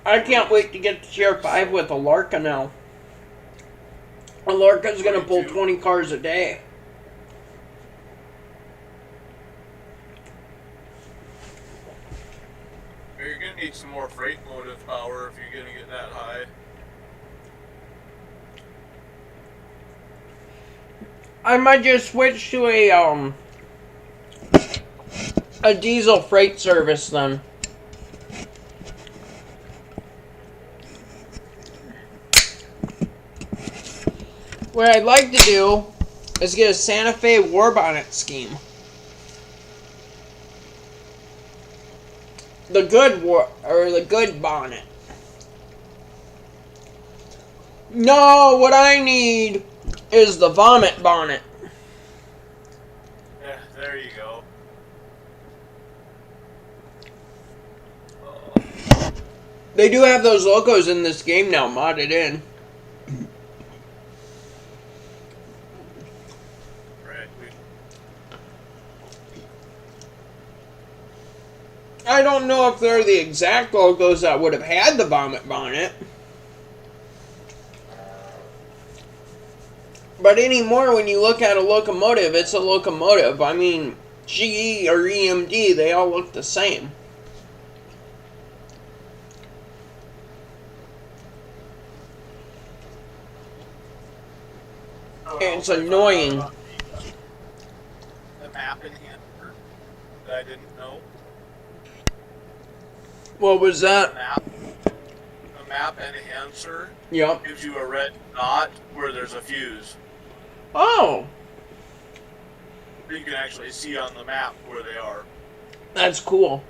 I can't wait to get to Tier 5 with ALCo now. ALCo's gonna pull 20 cars a day. You're gonna need some more freight motive power if you're gonna get that high. I might just switch to a diesel freight service then. What I'd like to do is get a Santa Fe war bonnet scheme. The good or the good bonnet. No, what I need is the vomit bonnet. Yeah, there you go. They do have those logos in this game now, modded in. Right. I don't know if they're the exact logos that would have had the vomit bonnet. But anymore, when you look at a locomotive, it's a locomotive. I mean, GE or EMD, they all look the same. It's annoying. The map enhancer that I didn't know. What was that? The map enhancer Yep. gives you a red dot where there's a fuse. Oh, You can actually see on the map where they are. that's cool.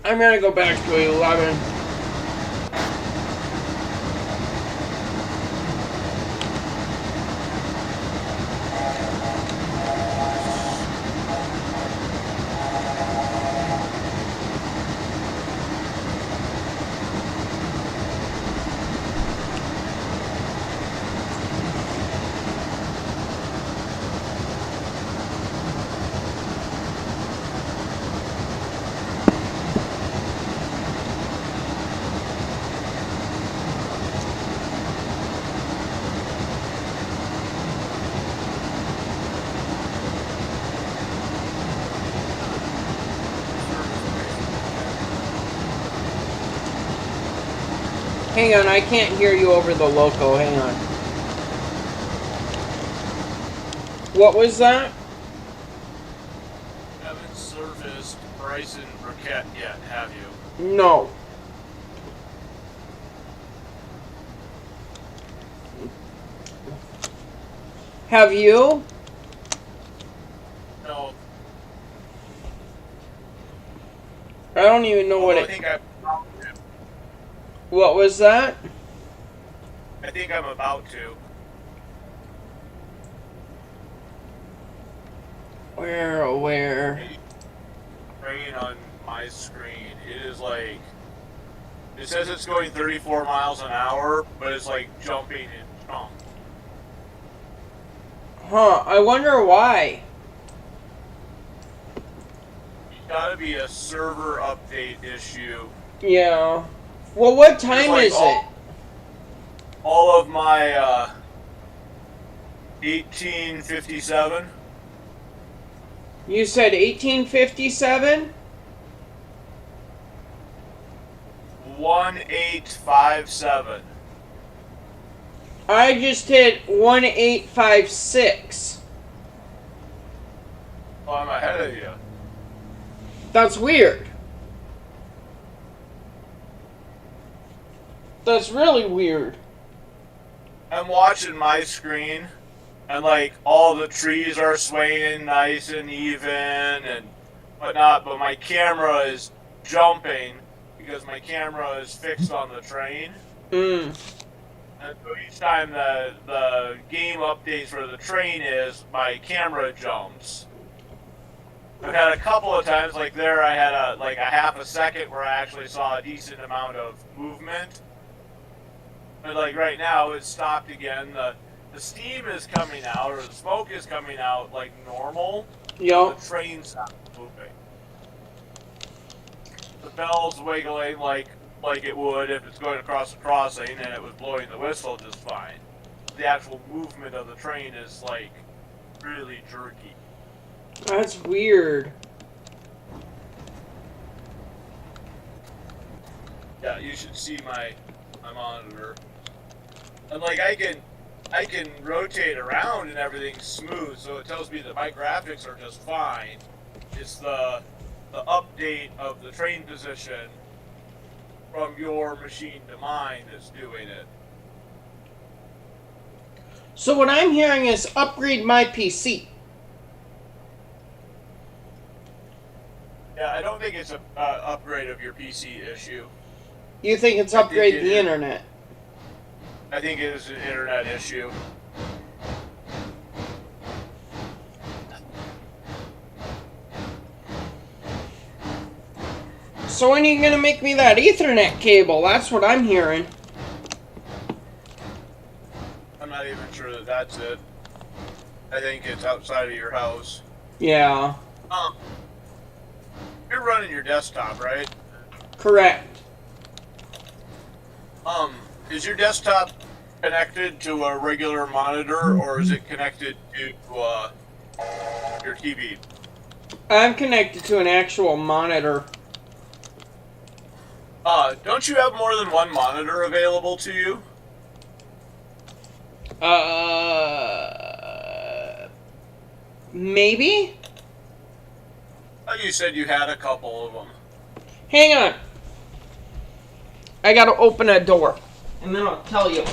I'm gonna go back to 11. Hang on, I can't hear you over the loco. Hang on. What was that? Haven't serviced Bryson Burkett yet, have you? No. Have you? No. I don't even know what I it... think I'm about to. What was that? I think I'm about to. Where? Train on my screen. It is like... It says it's going 34 miles an hour, but it's like jumping in chunks. Huh, I wonder why. It's gotta be a server update issue. Yeah. Well, what time like is it? All of my 1857. You said 1857? 1857. I just hit 1856. Oh, I'm ahead of you. That's weird. That's really weird. I'm watching my screen, and like all the trees are swaying nice and even and whatnot, but my camera is jumping because my camera is fixed on the train. Mm. And so each time the game updates where the train is, my camera jumps. I've had a couple of times, like there, I had a half a second where I actually saw a decent amount of movement. But like right now, it's stopped again. The steam is coming out, or the smoke is coming out like normal. Yup. The train's not moving. The bell's wiggling like it would if it's going across the crossing, and it was blowing the whistle just fine. The actual movement of the train is like really jerky. That's weird. Yeah, you should see my monitor. And like I can I can rotate around and everything's smooth, so it tells me that my graphics are just fine. It's the update of the train position from your machine to mine that's doing it. So what I'm hearing is upgrade my PC. Yeah, I don't think it's a upgrade of your PC issue. You think it's upgrade the internet? I think it is an internet issue. So when are you gonna make me that Ethernet cable? That's what I'm hearing. I'm not even sure that that's it. I think it's outside of your house. Yeah. You're running your desktop, right? Correct. Is your desktop connected to a regular monitor, or is it connected to your TV? I'm connected to an actual monitor. Don't you have more than one monitor available to you? Maybe? You said you had a couple of them. Hang on. I gotta open a door, and then I'll tell you.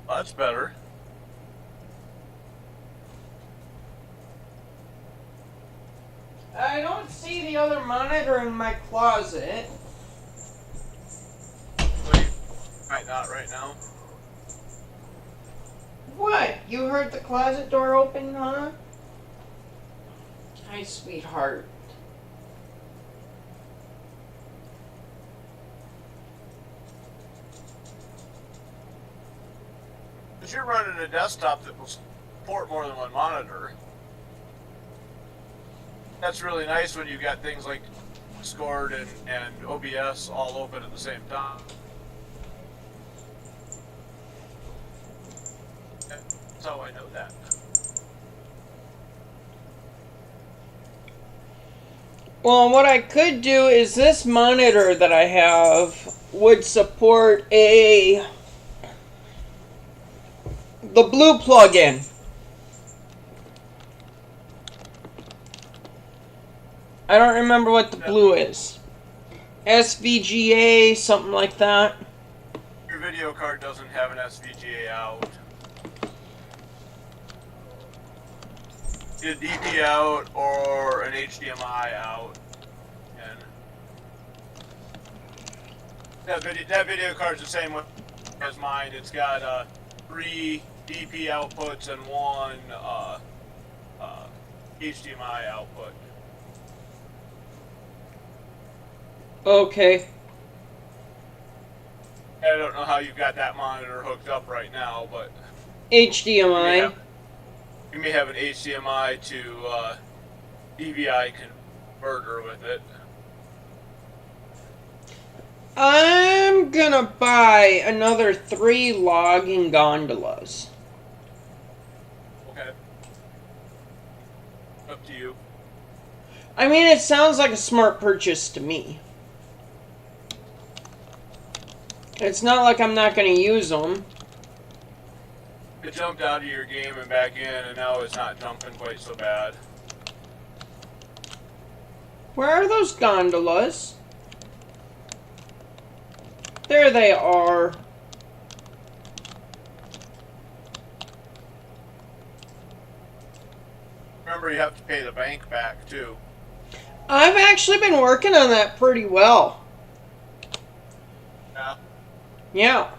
That's better. I don't see the other monitor in my closet. Wait, might not right now. What? You heard the closet door open, huh? Hi, sweetheart. Because you're running a desktop that will support more than one monitor. That's really nice when you've got things like Discord and OBS all open at the same time. That's how I know that. Well, what I could do is this monitor that I have would support the blue plugin. I don't remember what the blue is. SVGA, something like that. Your video card doesn't have an SVGA out. A DP out or an HDMI out. And that video card's the same way as mine. It's got 3 DP outputs and 1 HDMI output. Okay. I don't know how you've got that monitor hooked up right now, but HDMI. You may have an HDMI to DVI converter with it. I'm gonna buy another 3 logging gondolas. Okay. Up to you. I mean, it sounds like a smart purchase to me. It's not like I'm not gonna use them. It jumped out of your game and back in, and now it's not jumping quite so bad. Where are those gondolas? There they are. Remember, you have to pay the bank back, too. I've actually been working on that pretty well. Yeah. Yeah.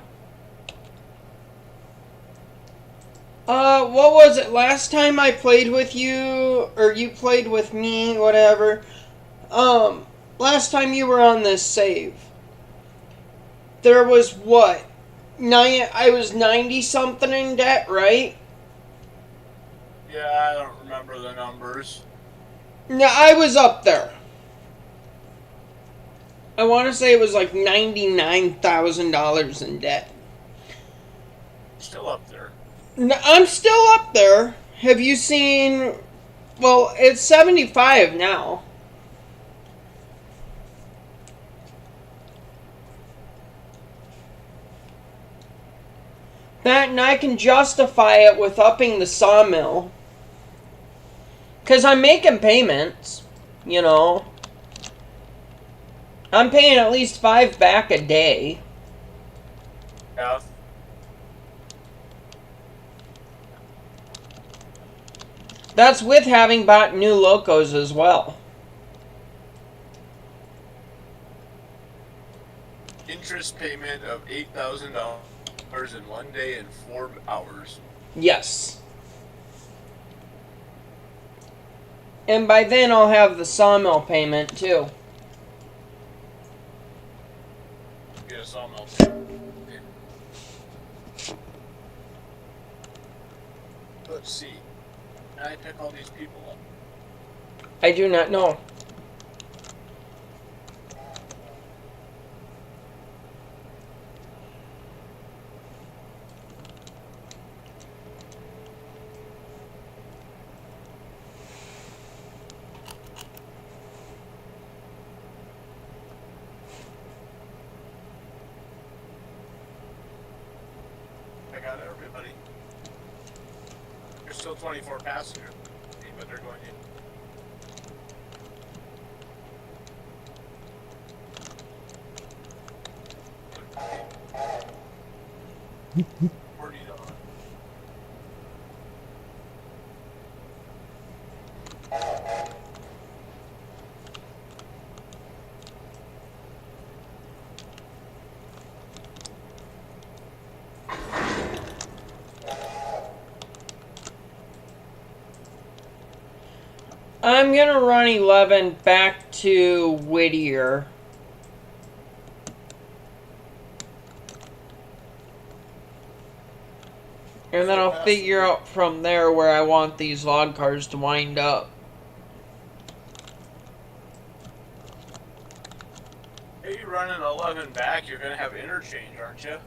What was it? Last time I played with you, or you played with me, whatever. Last time you were on this save, there was what? I was 90-something in debt, right? Yeah, I don't remember the numbers. No, I was up there. I want to say it was like $99,000 in debt. Still up there. No, I'm still up there. Have you seen... Well, it's 75 now. That, and I can justify it with upping the sawmill. Because I'm making payments, you know. I'm paying at least $5 back a day. Yeah. That's with having bought new locos as well. Interest payment of $8,000 in 1 day and 4 hours. Yes. And by then I'll have the sawmill payment too. Get a sawmill. Let's see. Can I pick all these people up? I do not know. I got everybody. There's still 24 passengers, but they're going in. $40. I'm gonna run 11 back to Whittier. And then I'll figure out from there where I want these log cars to wind up. Hey, you running 11 back, you're going to have interchange, aren't you?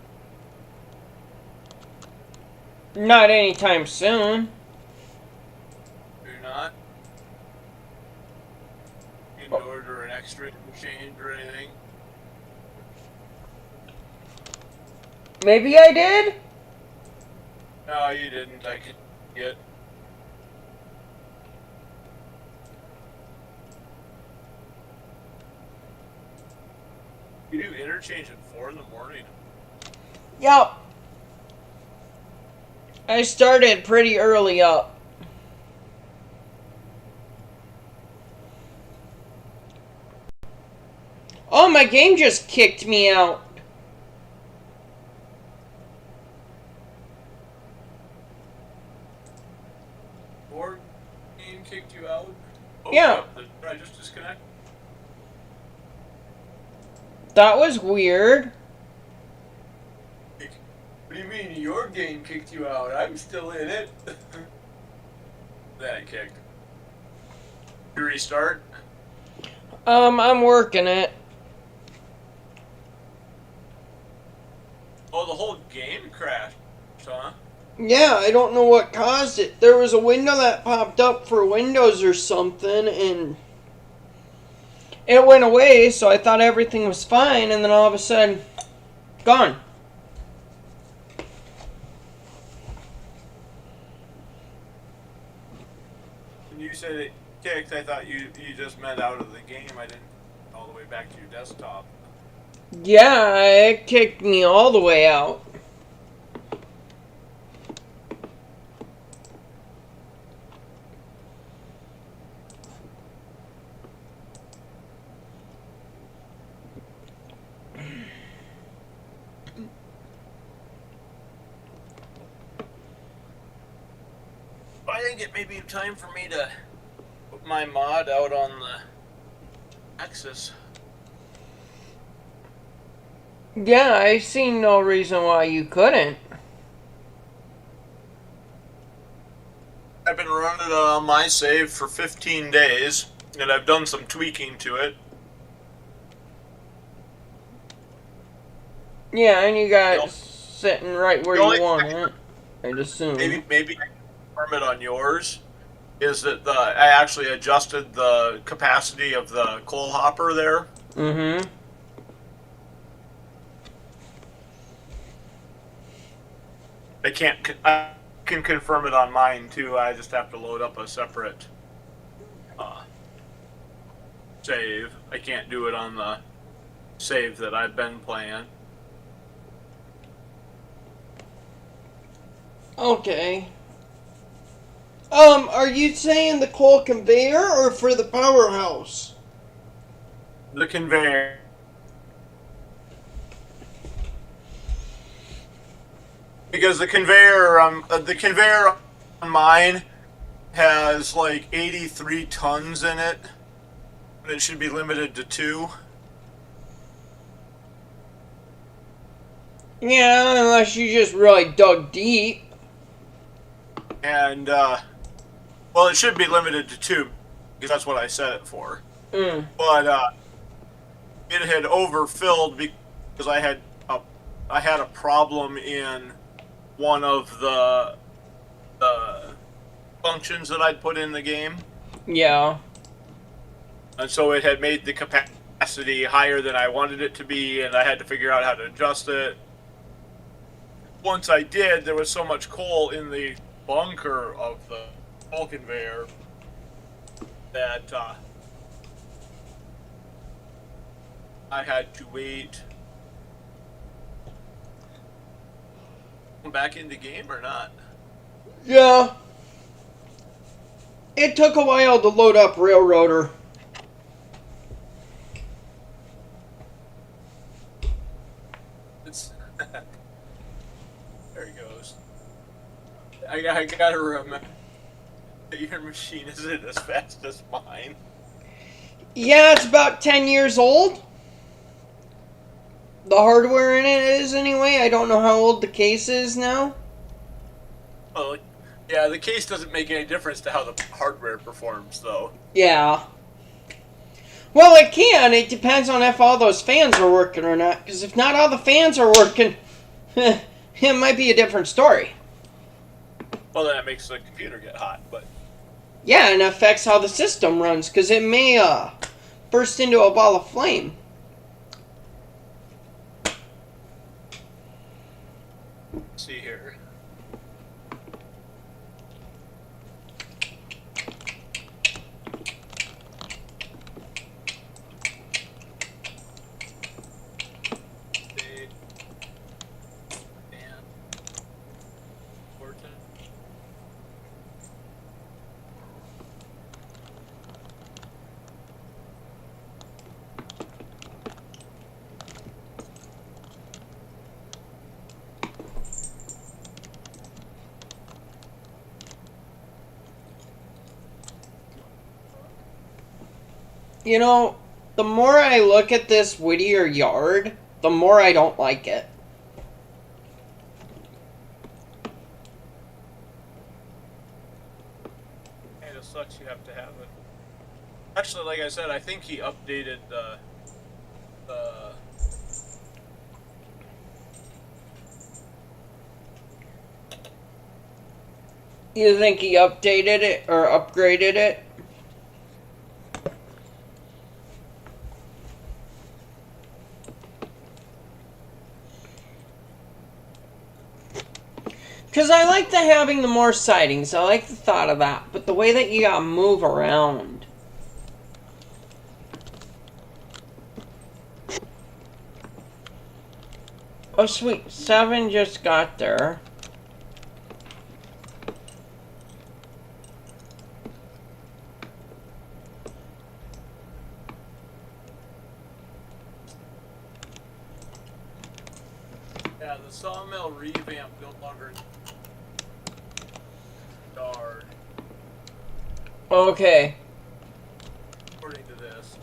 Not anytime soon. You're not? You didn't order an extra interchange or anything? Maybe I did? No, you didn't. I could get. You do interchange at 4 in the morning. Yep. I started pretty early up. Oh, my game just kicked me out. Or game kicked you out? Oh, Yeah. Did I just disconnect? That was weird. What do you mean your game kicked you out? I'm still in it. That kicked. You restart? I'm working it. Oh, the whole game crashed, huh? Yeah, I don't know what caused it. There was a window that popped up for Windows or something, and it went away, so I thought everything was fine, and then all of a sudden, gone. When you said it kicked, I thought you just meant out of the game. I didn't all the way back to your desktop. Yeah, it kicked me all the way out. I think it may be time for me to put my mod out on the Axis. Yeah, I see no reason why you couldn't. I've been running it on my save for 15 days, and I've done some tweaking to it. Yeah, and you got Nope. it sitting right where The you only want it, I'd assume. Maybe I can confirm it on yours. Is that I actually adjusted the capacity of the coal hopper there. I can confirm it on mine too. I just have to load up a separate save. I can't do it on the save that I've been playing. Okay. Are you saying the coal conveyor or for the powerhouse? The conveyor. Because the conveyor on mine has like 83 tons in it, and it should be limited to 2. Yeah, unless you just really dug deep. And well, it should be limited to 2 because that's what I set it for. But it had overfilled because I had a problem in one of the functions that I'd put in the game. Yeah. And so it had made the capacity higher than I wanted it to be, and I had to figure out how to adjust it. Once I did, there was so much coal in the bunker of the coal conveyor that I had to wait. Back in the game or not? Yeah. It took a while to load up Railroader. There he goes. I gotta remember that your machine isn't as fast as mine. Yeah, it's about 10 years old. The hardware in it is anyway. I don't know how old the case is now. Well, yeah, the case doesn't make any difference to how the hardware performs, though. Yeah. Well, it can. It depends on if all those fans are working or not. Because if not all the fans are working, it might be a different story. Well, then it makes the computer get hot, but... Yeah, and it affects how the system runs. Because it may burst into a ball of flame. Let's see here. You know, the more I look at this Whittier yard, the more I don't like it. And it sucks you have to have it. Actually, like I said, I think he updated the You think he updated it or upgraded it? Because I like having the more sightings. I like the thought of that. But the way that you gotta move around. Oh, sweet. 7 just got there. Yeah, the sawmill revamp no longer yard, Okay. according to this.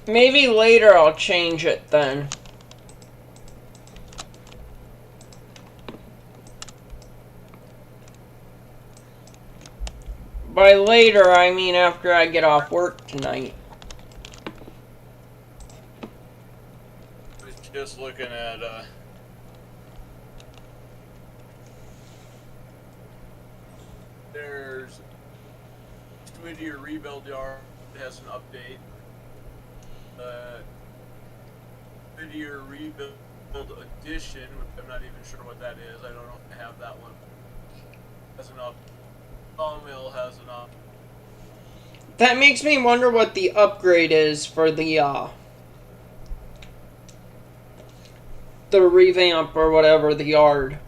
Maybe later I'll change it then. By later, I mean after I get off work tonight. I was just looking at there's Whittier rebuild yard has an update. Whittier Rebuild Edition, which I'm not even sure what that is. I don't know if I have that one. Has enough. Sawmill has enough. That makes me wonder what the upgrade is for the revamp or whatever, the yard.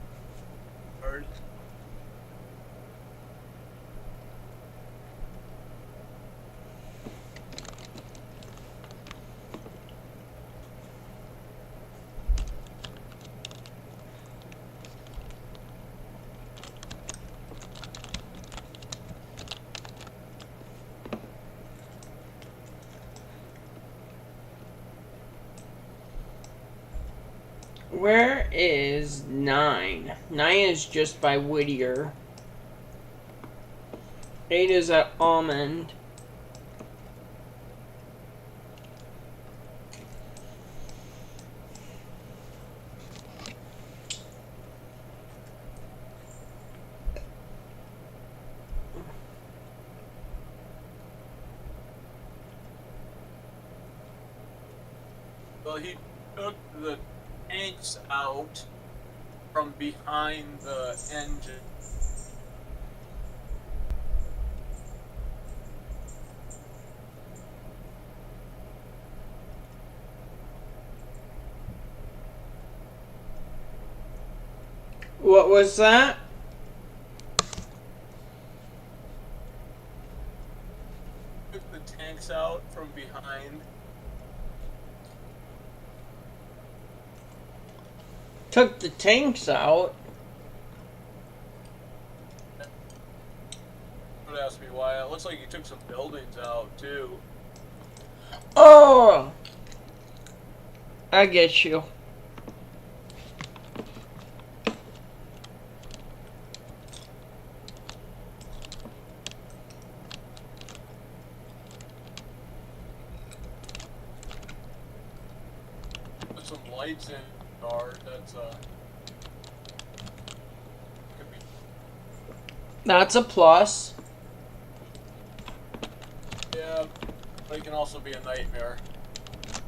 Where is 9? 9 is just by Whittier. 8 is at Almond. Well, he took the tanks out from behind the engine. What was that? Took the tanks out from behind. Took the tanks out? Don't ask me why. It looks like he took some buildings out too. Oh! I get you. Put some lights in the yard. That's could be. That's a plus. Yeah, but it can also be a nightmare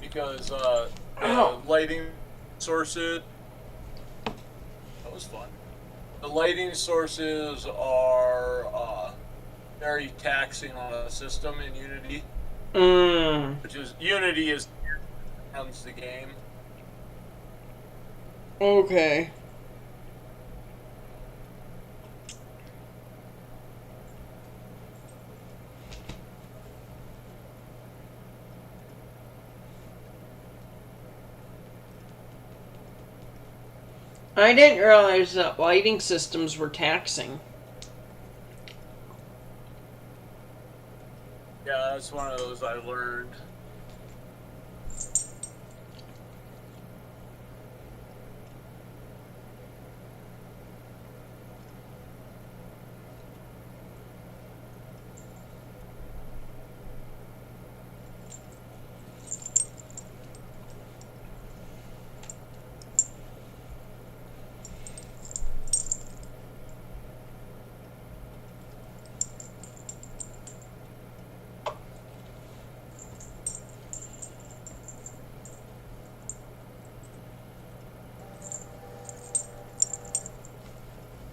because Ow. lighting sources. That was fun. The lighting sources are very taxing on a system in Unity. Which is Unity ends the game. Okay. I didn't realize that lighting systems were taxing. Yeah, that's one of those I learned.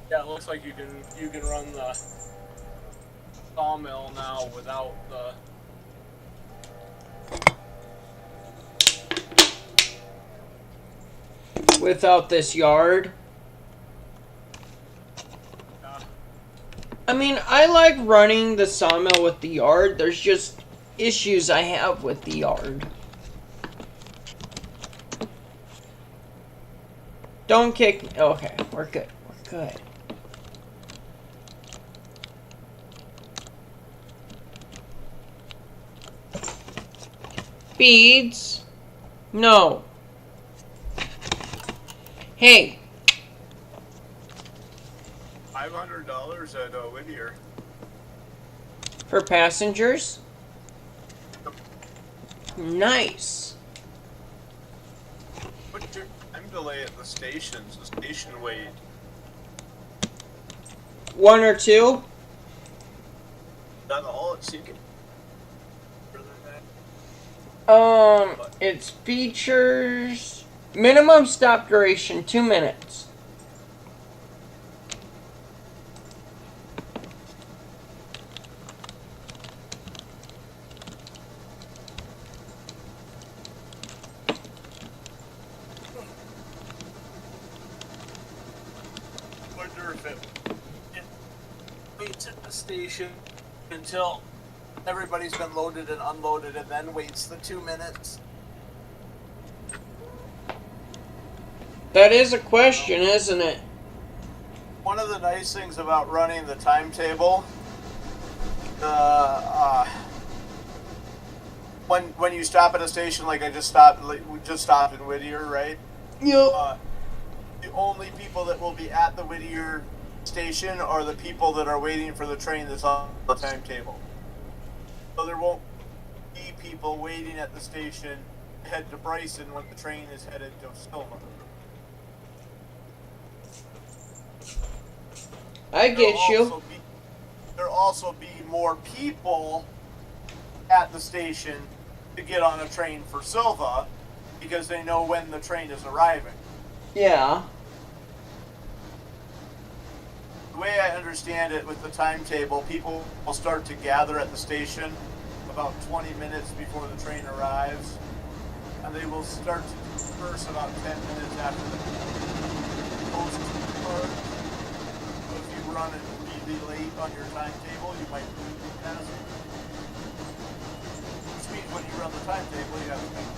Yeah, it looks like you can run the sawmill now without the. Without this yard. Yeah. I mean, I like running the sawmill with the yard. There's just issues I have with the yard. Don't kick me. Okay, we're good. We're good. Beads? No. Hey. $500 at Whittier. For passengers? Nice. What's your time delay at the stations? The station wait. 1 or 2? That's all it seems. Its features, minimum stop duration 2 minutes. Wonder if it waits at the station until everybody's been loaded and unloaded and then waits the 2 minutes. That is a question, isn't it? One of the nice things about running the timetable, when you stop at a station, like we just stopped in Whittier, right? Yep. The only people that will be at the Whittier station are the people that are waiting for the train that's on the timetable. So there won't be people waiting at the station to head to Bryson when the train is headed to Stillman. I get you. There'll also be more people at the station to get on a train for Silva because they know when the train is arriving. Yeah. The way I understand it with the timetable, people will start to gather at the station about 20 minutes before the train arrives, and they will start to disperse about 10 minutes after the post card. So if you run it really late on your timetable, you might lose the passage. Which means when you run the timetable, you have to make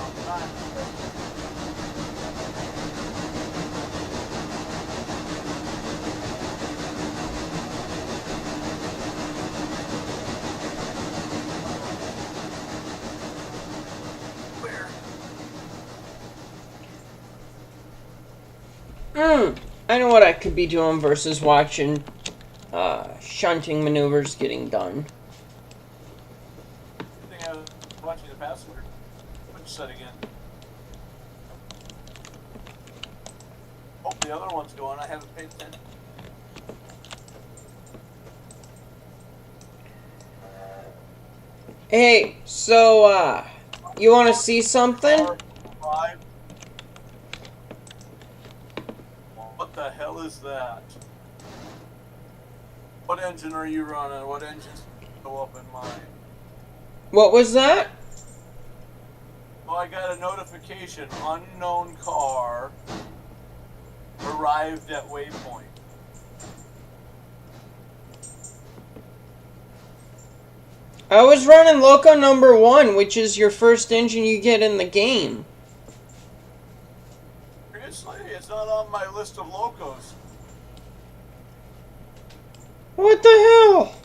on time. I know what I could be doing versus watching shunting maneuvers getting done. I think I was watching the password. Which set again? Oh, the other one's going. I haven't paid attention. Hey, so, you want to see something? What the hell is that? What engine are you running? What engines go up in mine? What was that? Oh, I got a notification. Unknown car arrived at waypoint. I was running Loco number 1, which is your first engine you get in the game. Seriously? It's not on my list of locos. What the hell?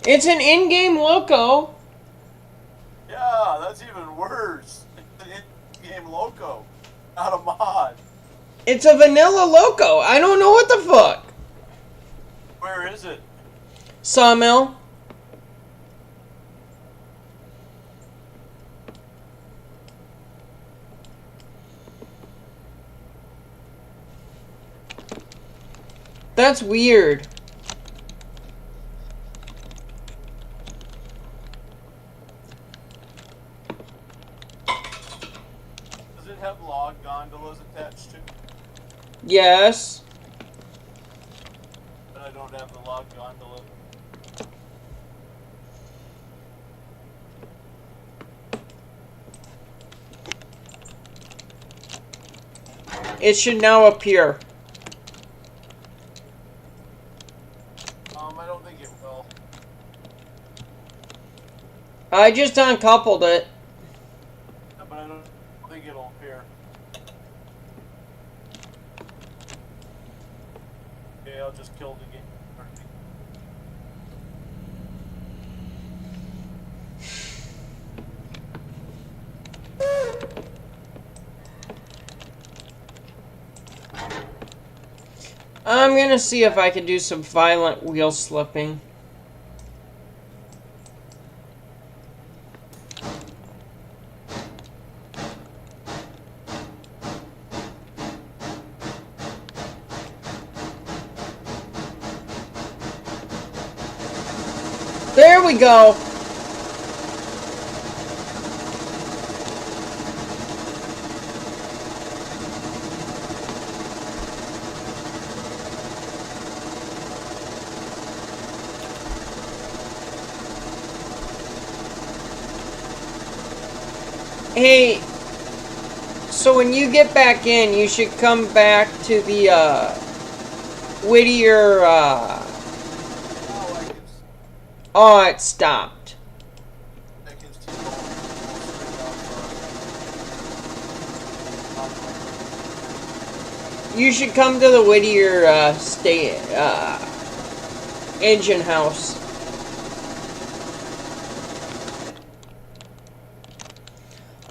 It's an in-game Loco. Yeah, that's even worse. It's an in-game loco, not a mod. It's a vanilla Loco. I don't know what the fuck. Where is it? Sawmill. That's weird. Does it have log gondolas attached to it? Yes. But I don't have the log gondola. It should now appear. I don't think it will. I just uncoupled it. Yeah, but I don't think it'll appear. Okay, I'll just kill the game. I'm gonna see if I can do some violent wheel slipping. There we go. Hey, so when you get back in, you should come back to the, Whittier, Oh, it stopped. You should come to the Whittier, engine house.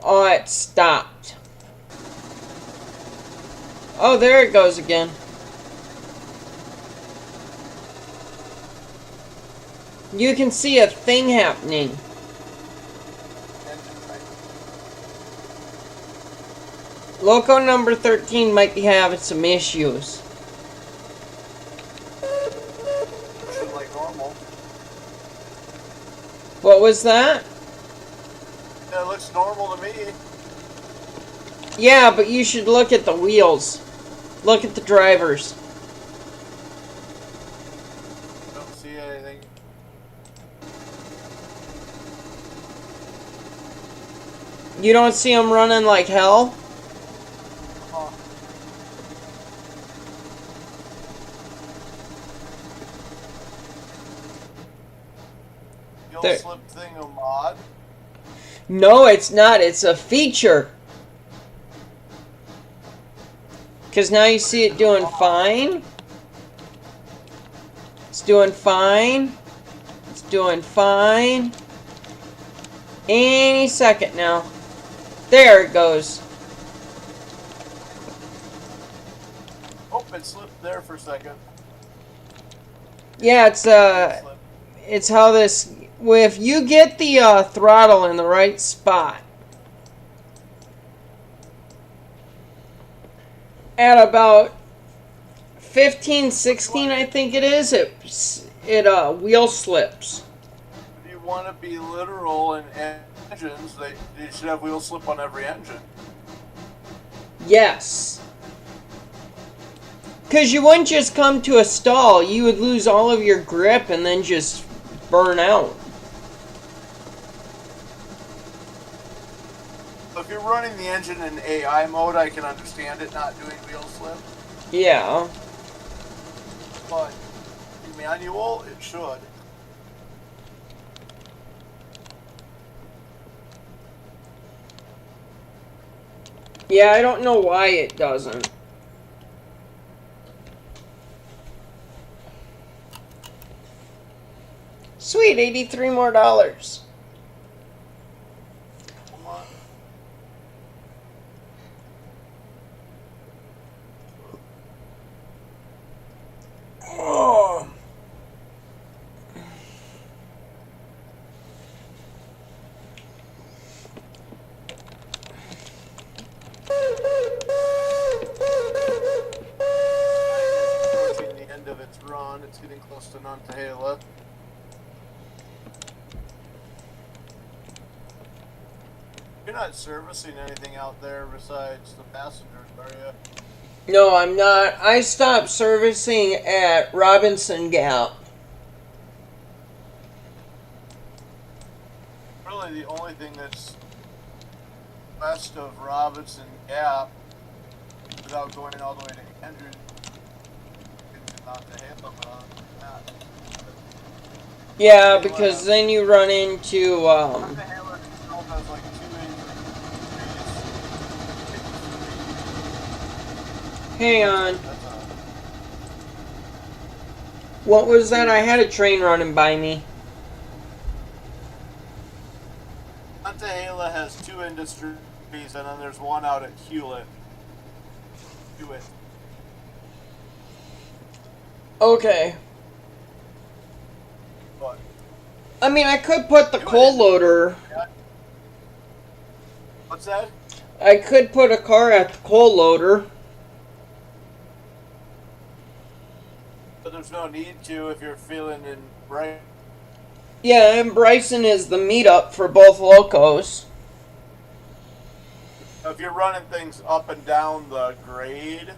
Oh, it stopped. Oh, there it goes again. You can see a thing happening. Loco number 13 might be having some issues. Like normal. What was that? It looks normal to me. Yeah, but you should look at the wheels. Look at the drivers. Don't see anything. You don't see them running like hell? You'll slip thing a mod? No, it's not. It's a feature. Because now you see it doing fine. It's doing fine. It's doing fine. Any second now. There it goes. Oh, it slipped there for a second. Yeah, it's how this... If you get the throttle in the right spot, at about 15, 16, I think it is, it wheel slips. If you want to be literal in engines, they should have wheel slip on every engine. Yes. Because you wouldn't just come to a stall, you would lose all of your grip and then just burn out. If you're running the engine in AI mode, I can understand it not doing wheel slip. Yeah. But in manual, it should. Yeah, I don't know why it doesn't. Sweet, $83 more. Come on. Oh. Approaching the end of its run, it's getting close to Nantahala. You're not servicing anything out there besides the passengers, are you? No, I'm not. I stopped servicing at Robinson Gap. Really, the only thing that's west of Robinson Gap, without going all the way to Andrew, not to handle that. Yeah, because then you run into, hang on. What was that? I had a train running by me. Nantahala has 2 industries, and then there's one out at Hewlett. Okay. What? I mean, I could put the coal loader. What's that? I could put a car at the coal loader. But there's no need to if you're feeling in right. Yeah, and Bryson is the meetup for both locos. If you're running things up and down the grade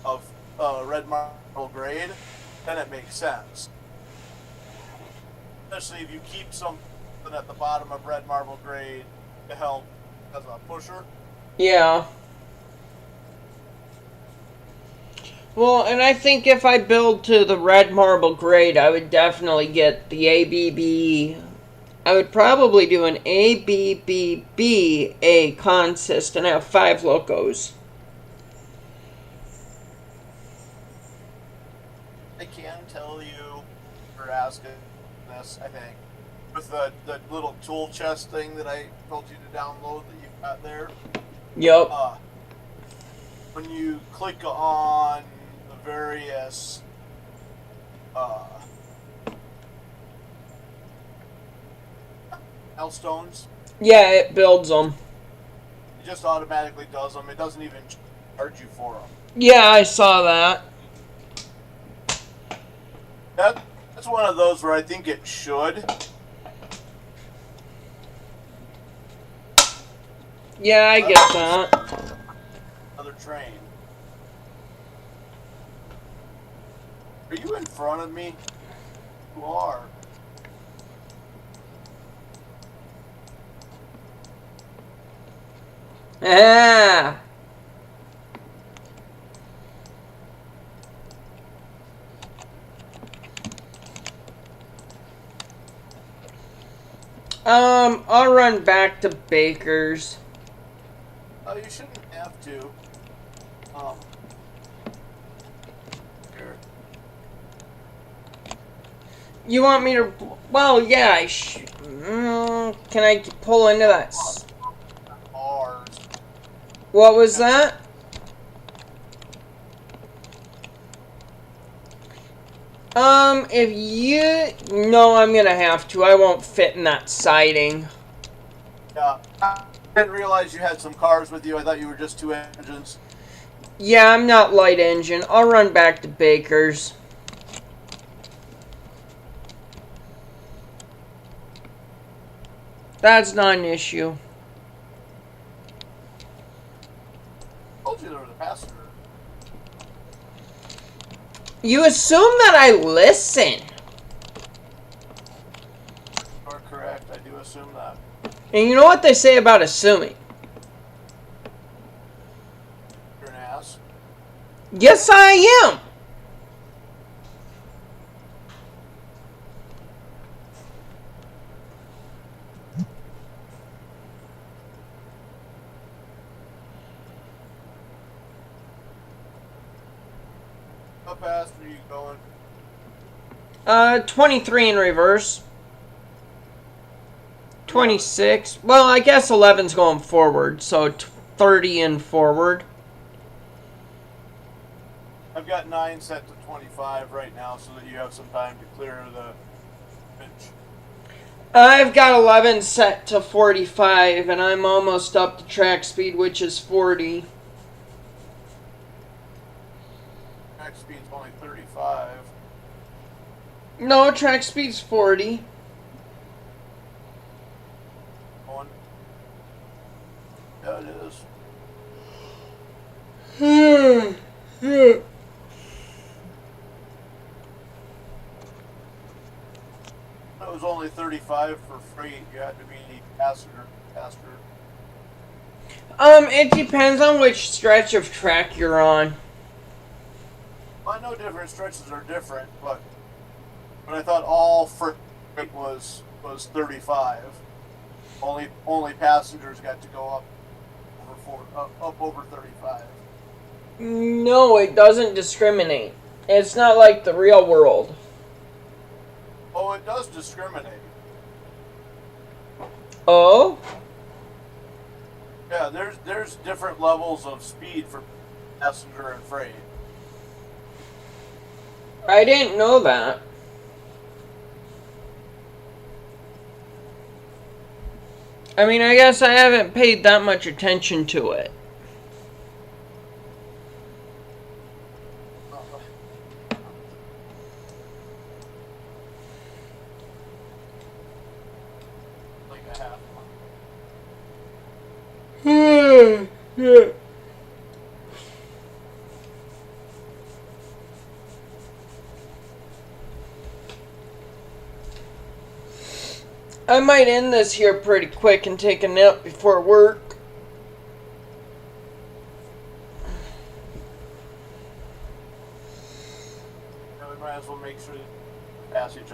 of red marble grade, then it makes sense. Especially if you keep something at the bottom of red marble grade to help as a pusher. Yeah. Well, and I think if I build to the red marble grade, I would definitely get the ABB. I would probably do an ABBA consist and have 5 locos. I can tell you for asking this, I think, with the little tool chest thing that I told you to download that you've got there. Yep. When you click on the various milestones, Yeah, it builds them. it just automatically does them. It doesn't even charge you for them. Yeah, I saw that. That's one of those where I think it should. Yeah, I get that. Another train. Are you in front of me? You are. Ah. I'll run back to Baker's. Oh, you shouldn't have to. Here. You want me to? Well, yeah. Can I pull into that? Ours. What was that? If you... No, I'm gonna have to. I won't fit in that siding. Yeah. I didn't realize you had some cars with you. I thought you were just 2 engines. Yeah, I'm not light engine. I'll run back to Baker's. That's not an issue. I told you there was a passenger. You assume that I listen. You're correct. I do assume that. And you know what they say about assuming? You're an ass. Yes, I am. How fast are you going? 23 in reverse. 26. Well, I guess 11's going forward, so 30 in forward. I've got 9 set to 25 right now so that you have some time to clear the bench. I've got 11 set to 45, and I'm almost up to track speed, which is 40. Track speed's only 35. No, track speed's 40. Going. Yeah, it is. It was only 35 for freight. You had to be passenger. It depends on which stretch of track you're on. Well, I know different stretches are different, but I thought all freight was 35. Only passengers got to go up over 35. No, it doesn't discriminate. It's not like the real world. Oh, it does discriminate. Oh? Yeah, there's different levels of speed for passenger and freight. I didn't know that. I mean, I guess I haven't paid that much attention to it. and a half. I might end this here pretty quick and take a nap before work. We might as well make sure passage.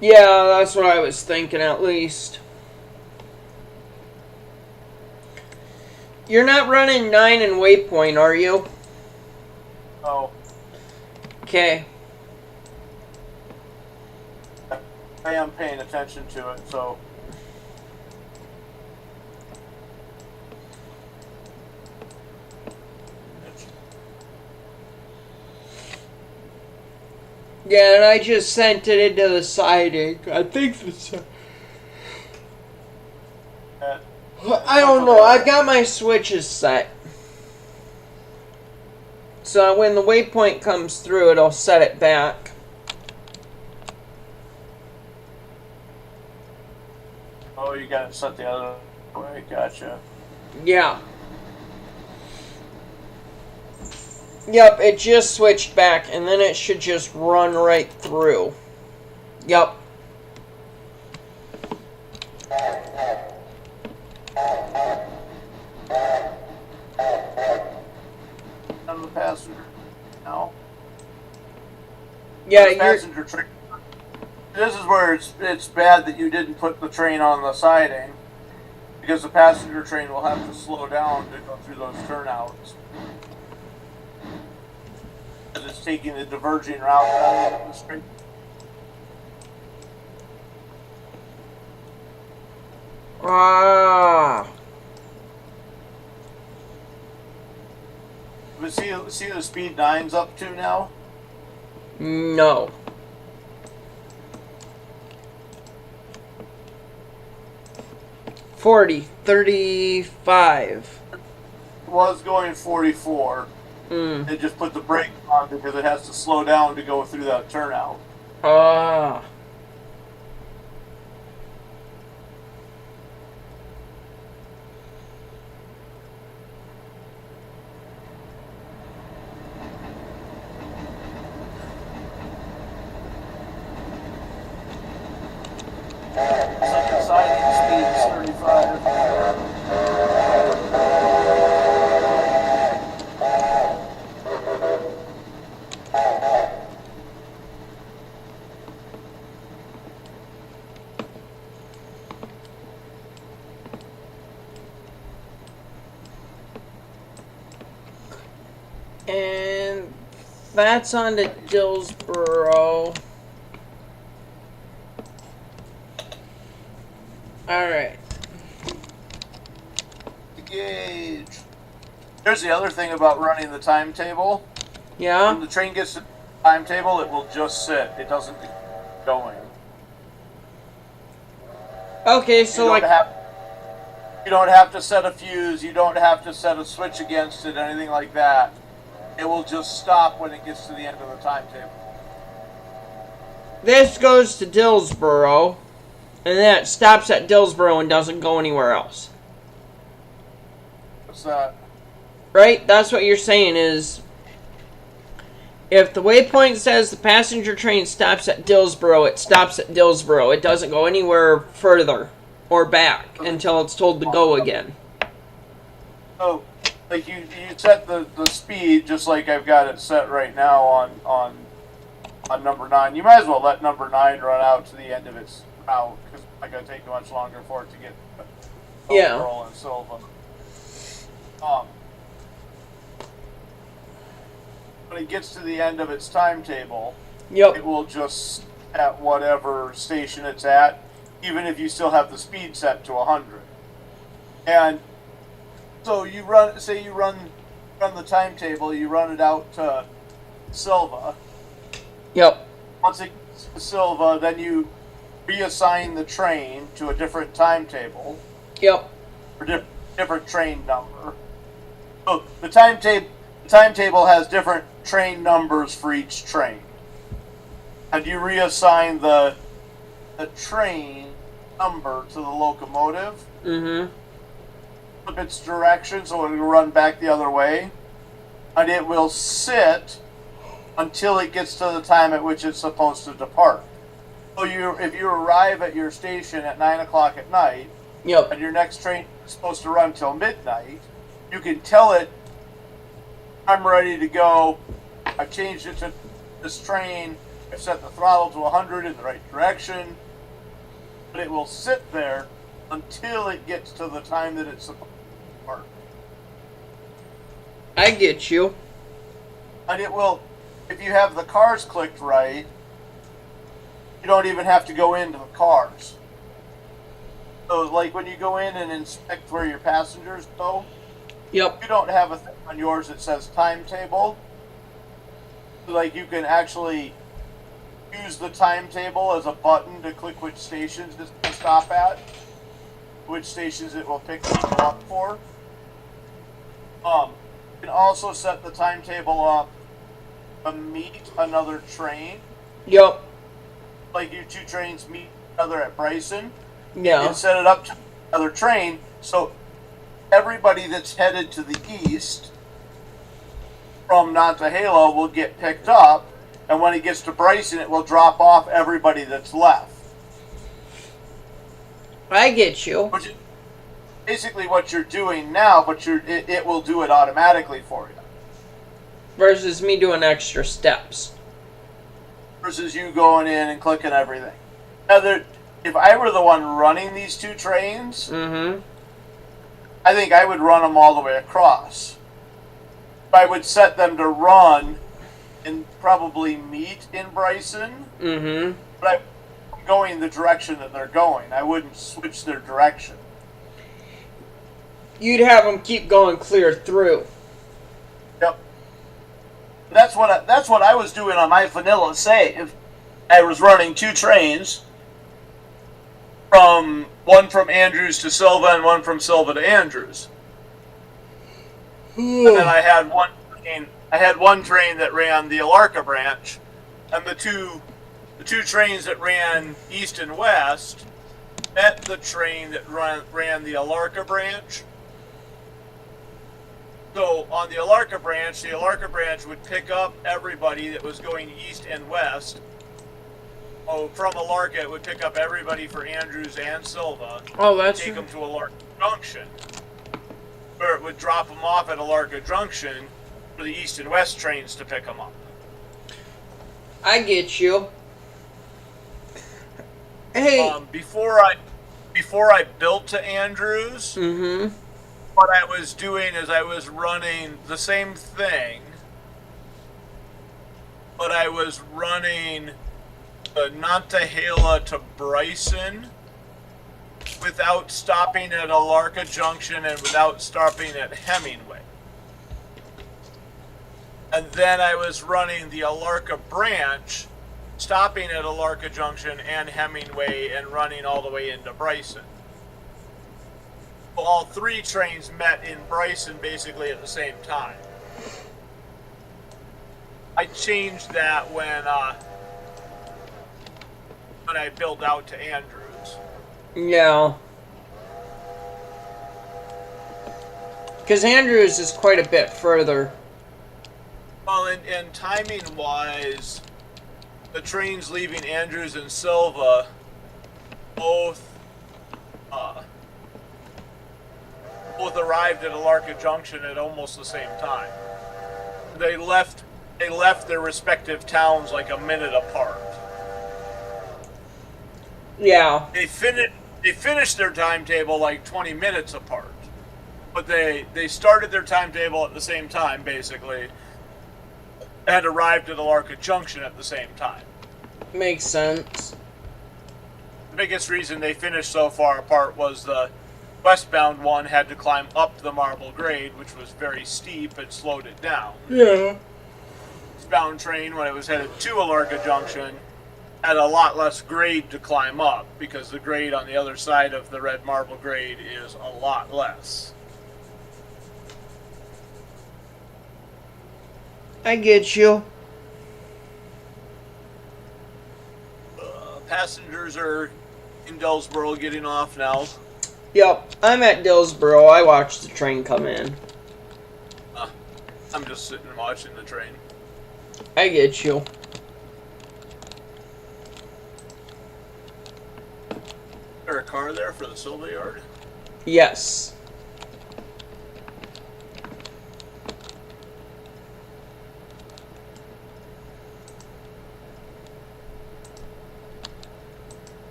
Yeah, that's what I was thinking at least. You're not running 9 in waypoint, are you? Oh. Okay. I am paying attention to it, so. Yeah, and I just sent it into the siding. I think the I don't know. I've got my switches set. So when the waypoint comes through, it'll set it back. Oh, you got it set the other way. Gotcha. Yeah. Yep, it just switched back, and then it should just run right through. Yep. On the passenger now. Yeah, the passenger train. This is where it's bad that you didn't put the train on the siding, because the passenger train will have to slow down to go through those turnouts. It's taking the diverging route out of the street. Ah. But see the speed 9's up to now? No. $40, $35. It was going 44. It just put the brake on because it has to slow down to go through that turnout. Ah. Second siding speed is 35. And that's on to Dillsboro. Alright. Gauge. Here's the other thing about running the timetable. Yeah? When the train gets to the timetable, it will just sit. It doesn't keep going. Okay, so You don't have to set a fuse. You don't have to set a switch against it, anything like that. It will just stop when it gets to the end of the timetable. this goes to Dillsboro, and then it stops at Dillsboro and doesn't go anywhere else. What's that? Right? That's what you're saying is, if the waypoint says the passenger train stops at Dillsboro, it stops at Dillsboro. It doesn't go anywhere further or back until it's told to go again. Oh, like you set the speed just like I've got it set right now on number 9. You might as well let number 9 run out to the end of its route because it's not going to take much longer for it to get Pearl and Silva. When it gets to the end of its timetable, Yep. it will just at whatever station it's at, even if you still have the speed set to 100. And so you run the timetable, you run it out to Silva. Yep. Once it gets to Silva, then you reassign the train to a different timetable. Yep. Or different train number. So the timetable has different train numbers for each train. And you reassign the train number to the locomotive, Mm-hmm. flip its direction so it will run back the other way, and it will sit until it gets to the time at which it's supposed to depart. So if you arrive at your station at 9 o'clock at night, Yep. and your next train is supposed to run till midnight, you can tell it, I'm ready to go, I've changed it to this train, I've set the throttle to 100 in the right direction, but it will sit there until it gets to the time that it's supposed to depart. I get you. And it will, if you have the cars clicked right, you don't even have to go into the cars. So, like when you go in and inspect where your passengers go, Yep. you don't have a thing on yours that says timetable. Like you can actually use the timetable as a button to click which stations to stop at, which stations it will pick people up for. You can also set the timetable up to meet another train. Yep. Like your two trains meet each other at Bryson. Yeah. And set it up to another train, so everybody that's headed to the east from Nontahela will get picked up, and when it gets to Bryson, it will drop off everybody that's left. I get you. Which is basically what you're doing now, but it will do it automatically for you. Versus me doing extra steps. Versus you going in and clicking everything. Now, if I were the one running these two trains, Mm-hmm. I think I would run them all the way across. I would set them to run and probably meet in Bryson, Mm-hmm. but I'm going the direction that they're going. I wouldn't switch their direction. You'd have them keep going clear through. Yep. That's what I was doing on my vanilla save. I was running two trains. One from Andrews to Silva and one from Silva to Andrews. And then I had one train that ran the ALCo branch, and the two trains that ran east and west met the train that ran the ALCo branch. So on the ALCo branch would pick up everybody that was going east and west. Oh, from ALCo, it would pick up everybody for Andrews and Silva. Oh, that's take them to ALCo Junction, where it would drop them off at ALCo Junction for the east and west trains to pick them up. I get you. Hey. Before I built to Andrews, Mm-hmm. what I was doing is I was running the same thing, but I was running the Nontahela to Bryson without stopping at ALCo Junction and without stopping at Hemingway. And then I was running the ALCo branch, stopping at ALCo Junction and Hemingway and running all the way into Bryson. All three trains met in Bryson basically at the same time. I changed that when I built out to Andrews. Yeah. Because Andrews is quite a bit further. Well, and timing-wise, the trains leaving Andrews and Silva both arrived at ALCo Junction at almost the same time. They left their respective towns like a minute apart. Yeah. They finished their timetable like 20 minutes apart. But they started their timetable at the same time, basically, and arrived at ALCo Junction at the same time. Makes sense. The biggest reason they finished so far apart was the westbound one had to climb up the marble grade, which was very steep and slowed it down. Yeah. Eastbound train, when it was headed to ALCo Junction, had a lot less grade to climb up because the grade on the other side of the red marble grade is a lot less. I get you. Passengers are In Dillsboro getting off now. Yep, I'm at Dillsboro. I watched the train come in. I'm just sitting and watching the train. I get you. Is there a car there for the Silva yard? Yes.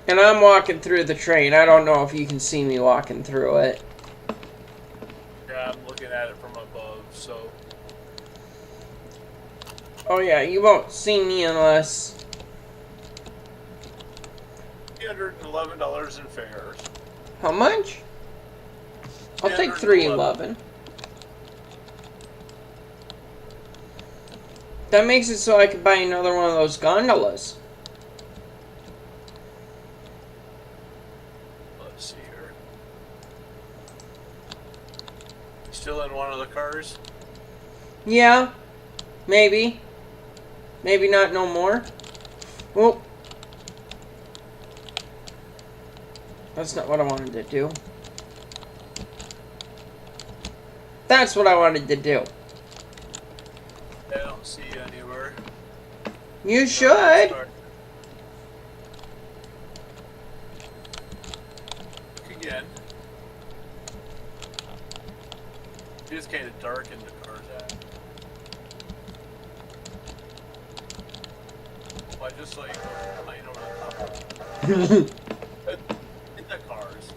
And I'm walking through the train. I don't know if you can see me walking through it. Yeah, I'm looking at it from above, so... Oh yeah, you won't see me unless... $311 in fares. How much? I'll take $311. That makes it so I could buy another one of those gondolas. Let's see here. Still in one of the cars? Yeah. Maybe. Maybe not no more. Well, that's not what I wanted to do. That's what I wanted to do. I don't see you anywhere. You should. Again. It's kind of dark in the cars at. I just saw you flying over the top. In the cars.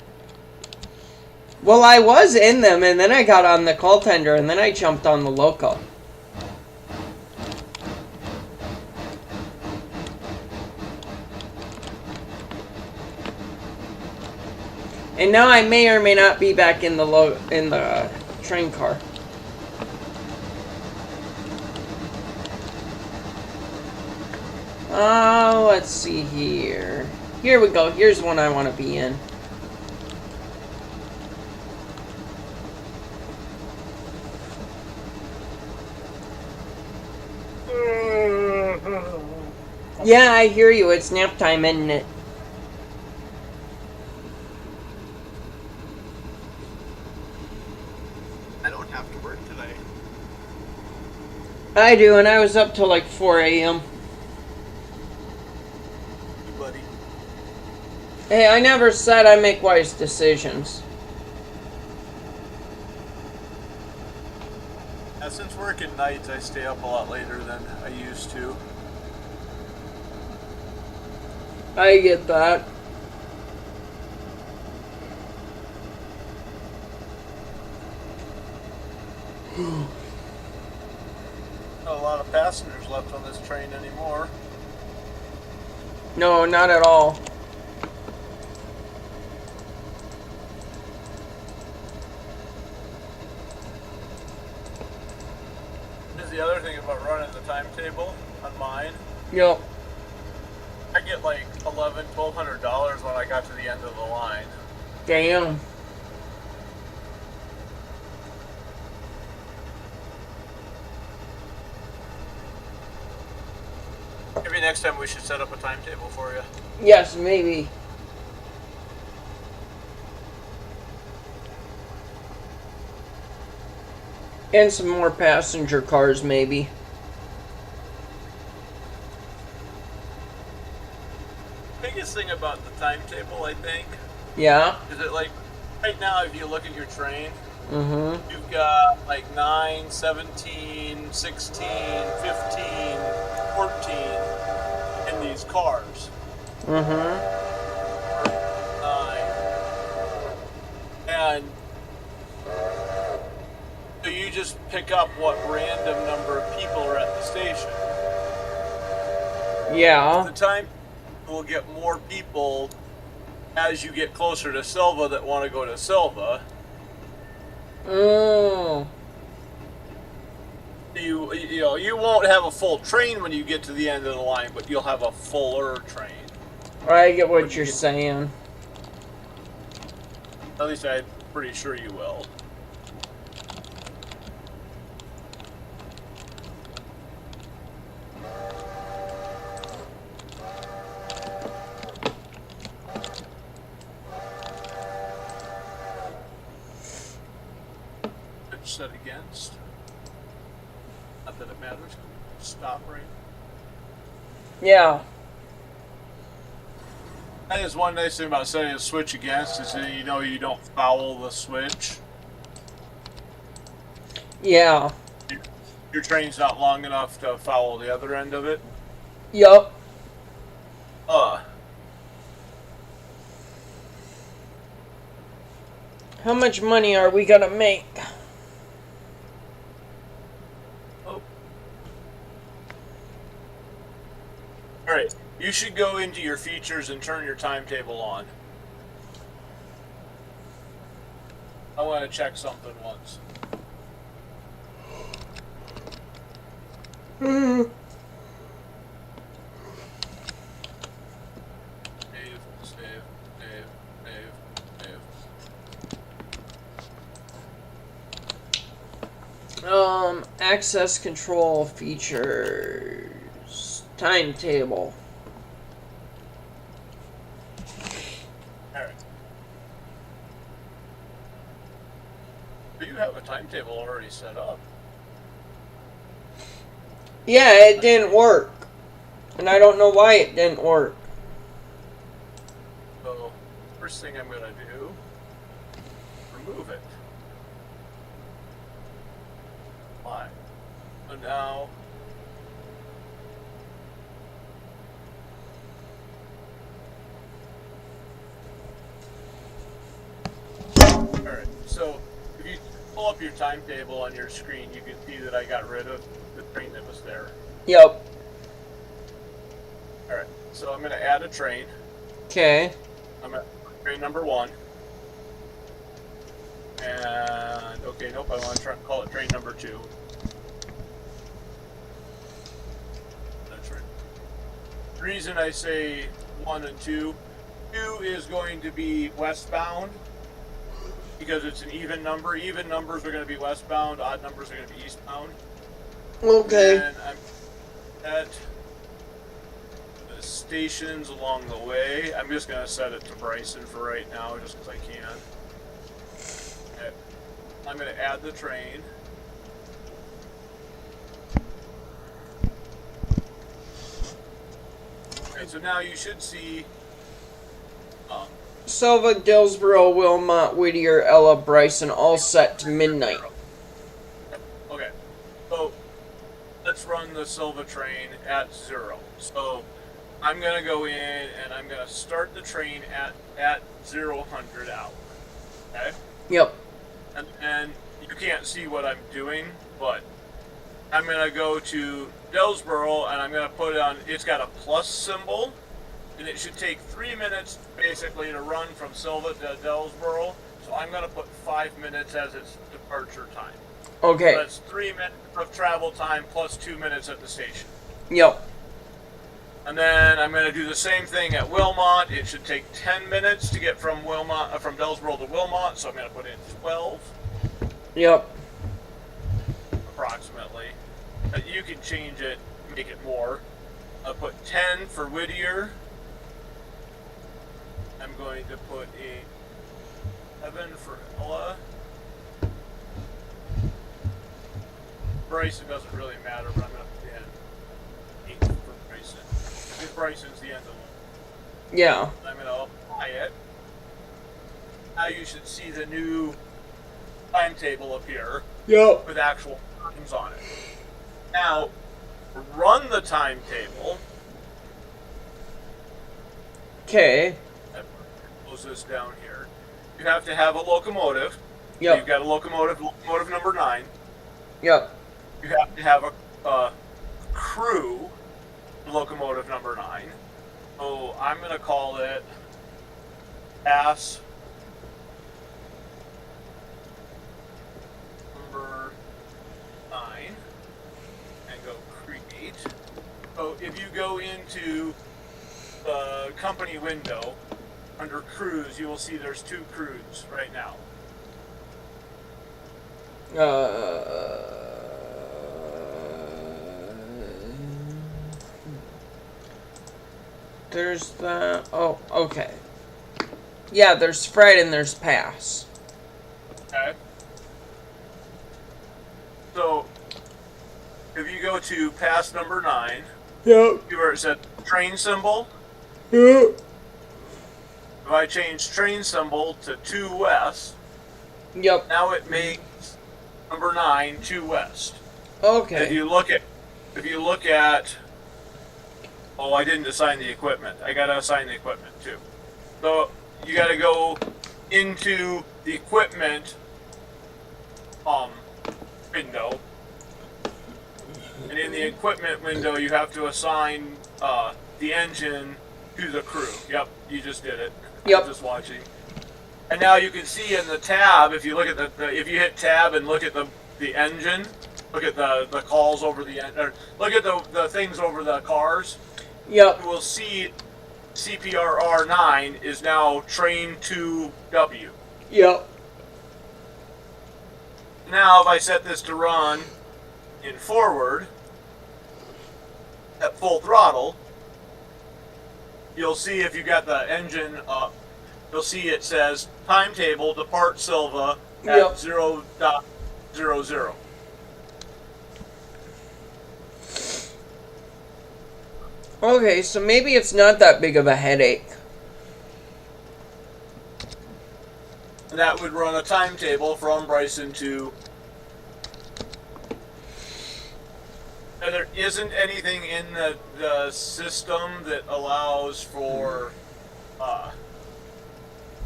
Well, I was in them, and then I got on the call tender, and then I jumped on the loco. And now I may or may not be back in the train car. Let's see here. Here we go. Here's one I want to be in. Yeah, I hear you. It's nap time, isn't it? I don't have to work today. I do, and I was up till like 4 a.m. Buddy. Hey, I never said I make wise decisions. Since working nights, I stay up a lot later than I used to. I get that. Not a lot of passengers left on this train anymore. No, not at all. Here's the other thing about running the timetable on mine. Yep. I get like $1,200 when I got to the end of the line. Damn. Maybe next time we should set up a timetable for you. Yes, maybe. And some more passenger cars, maybe. Biggest thing about the timetable, I think, Yeah. is that like right now, if you look at your train, Mm-hmm. you've got like 9, 17, 16, 15, 14 in these cars. Mm-hmm. 9. And so you just pick up what random number of people are at the station. Yeah. The time will get more people as you get closer to Silva that want to go to Silva. Mm. You won't have a full train when you get to the end of the line, but you'll have a fuller train. I get what you're saying. At least I'm pretty sure you will. set against. Not that it matters. Stop right. Yeah. That is one nice thing about setting a switch against is that you know you don't foul the switch. Yeah. Your train's not long enough to foul the other end of it. Yup. How much money are we gonna make? Oh. Alright, you should go into your features and turn your timetable on. I want to check something once. Access control features. Timetable. Alright. You have a timetable already set up. Yeah, it didn't work. And I don't know why it didn't work. So, first thing I'm going to do, remove it. Why? So now, alright, so if you pull up your timetable on your screen, you can see that I got rid of the train that was there. Yep. Alright, so I'm going to add a train. Okay. I'm at train number 1. And, okay, nope, I want to try and call it train number 2. That's right. The reason I say 1 and 2, 2 is going to be westbound because it's an even number. Even numbers are going to be westbound, odd numbers are going to be eastbound. Okay. And I'm at the stations along the way. I'm just going to set it to Bryson for right now just because I can. Okay. I'm going to add the train. Okay, so now you should see Silva, Dillsboro, Wilmot, Whittier, Ella, Bryson, all set to midnight. Okay, so let's run the Silva train at 0. So I'm going to go in and I'm going to start the train at 0-100 hour. Okay? Yep. And you can't see what I'm doing, but I'm going to go to Dillsboro and I'm going to put it on, it's got a plus symbol, and it should take 3 minutes basically to run from Silva to Dillsboro. So I'm going to put 5 minutes as its departure time. Okay. So that's 3 minutes of travel time plus 2 minutes at the station. Yep. And then I'm going to do the same thing at Wilmot. It should take 10 minutes to get from from Dillsboro to Wilmot, so I'm going to put in 12. Yep. Approximately. You can change it, make it more. I'll put 10 for Whittier. I'm going to put a 7 for Ella. Bryson doesn't really matter, but I'm going to put in 8 for Bryson. Because Bryson's the end of the line. Yeah. I'm going to apply it. Now you should see the new timetable appear. Yep. With actual times on it. Now, run the timetable. Okay. Close this down here. You have to have a locomotive. Yep. You've got a locomotive number 9. Yep. You have to have a crew, locomotive number 9. So I'm going to call it ASS number 9 and go create. So if you go into the company window under crews, you will see there's 2 crews right now. There's the... Oh, okay. Yeah, there's Fred and there's Pass. Okay. if you go to pass number 9, Yep. see where it said train symbol? Yep. If I change train symbol to 2 west, Yep. now it makes number 9 2 west. Okay. If you look at, oh, I didn't assign the equipment. I gotta assign the equipment too. So you gotta go into the equipment window, and in the equipment window you have to assign the engine to the crew. Yep, you just did it. Yep. I'm just watching. And now you can see in the tab, if you look at if you hit tab and look at the engine, look at the calls over the end, or look at the things over the cars. Yep. You will see CPRR9 is now train 2W. Yep. Now if I set this to run in forward at full throttle, you'll see if you got the engine up, you'll see it says timetable depart Silva at Yep. 0.00. Okay, so maybe it's not that big of a headache. And that would run a timetable from Bryson to... And there isn't anything in the system that allows for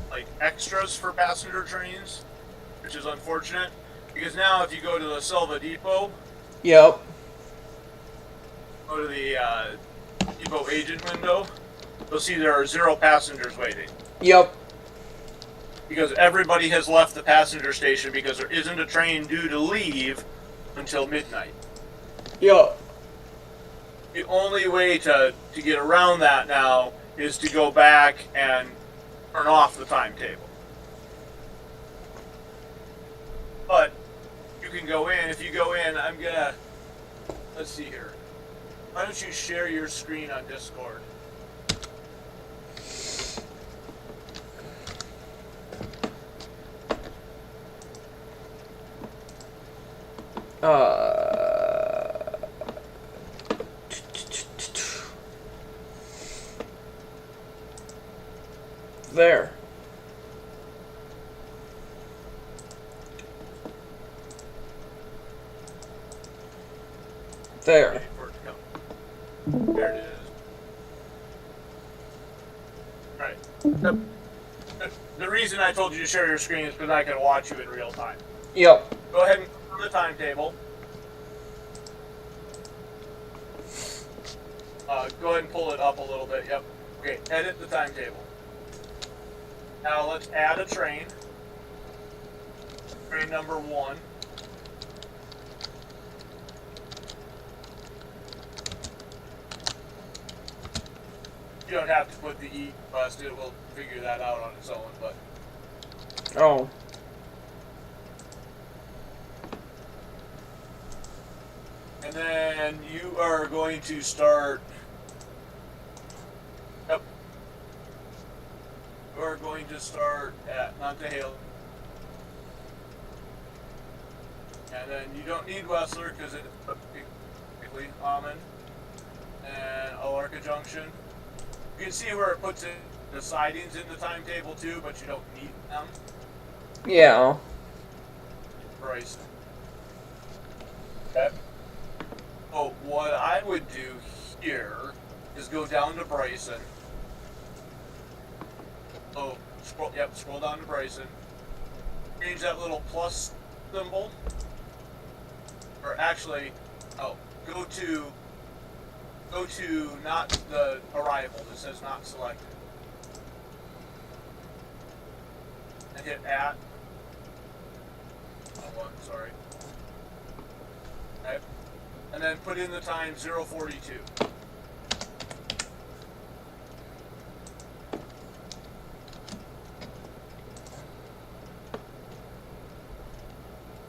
like extras for passenger trains, which is unfortunate. Because now if you go to the Silva Depot, Yep. go to the Depot agent window, you'll see there are 0 passengers waiting. Yep. Because everybody has left the passenger station because there isn't a train due to leave until midnight. Yep. The only way to get around that now is to go back and turn off the timetable. But you can go in. If you go in, I'm gonna... Let's see here. Why don't you share your screen on Discord? There. There. There it is. Right. The reason I told you to share your screen is because I can watch you in real time. Yep. Go ahead and click on the timetable. Go ahead and pull it up a little bit. Yep. Okay, edit the timetable. Now let's add a train. Train number 1. You don't have to put the E bust, it will figure that out on its own, but... Oh. And then you are going to start... Yep. You are going to start at Montehale. And then you don't need Wessler because it's basically Almond and Alarka Junction. You can see where it puts in the sidings in the timetable too, but you don't need them. Yeah. Bryson. Okay. Oh, what I would do here is go down to Bryson. Oh, scroll down to Bryson. Change that little plus symbol. Or actually, go to not the arrival. It says not selected. And hit at. Oh, sorry. Okay. And then put in the time 042.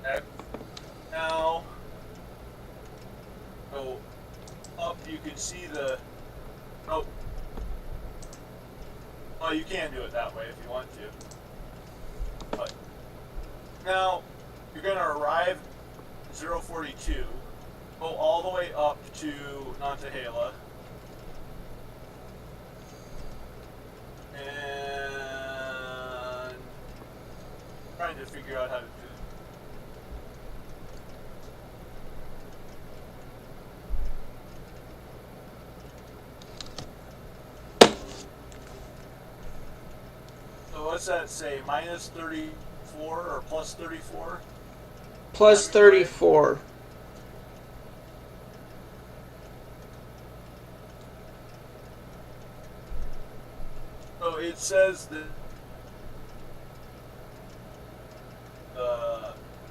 Okay. Now, go up, you can see the, oh, well, you can do it that way if you want to. But now, you're going to arrive 042, go all the way up to Nantahala. And trying to figure out how to do it. So what's that say? Minus 34 or plus 34? Plus 34. So it says that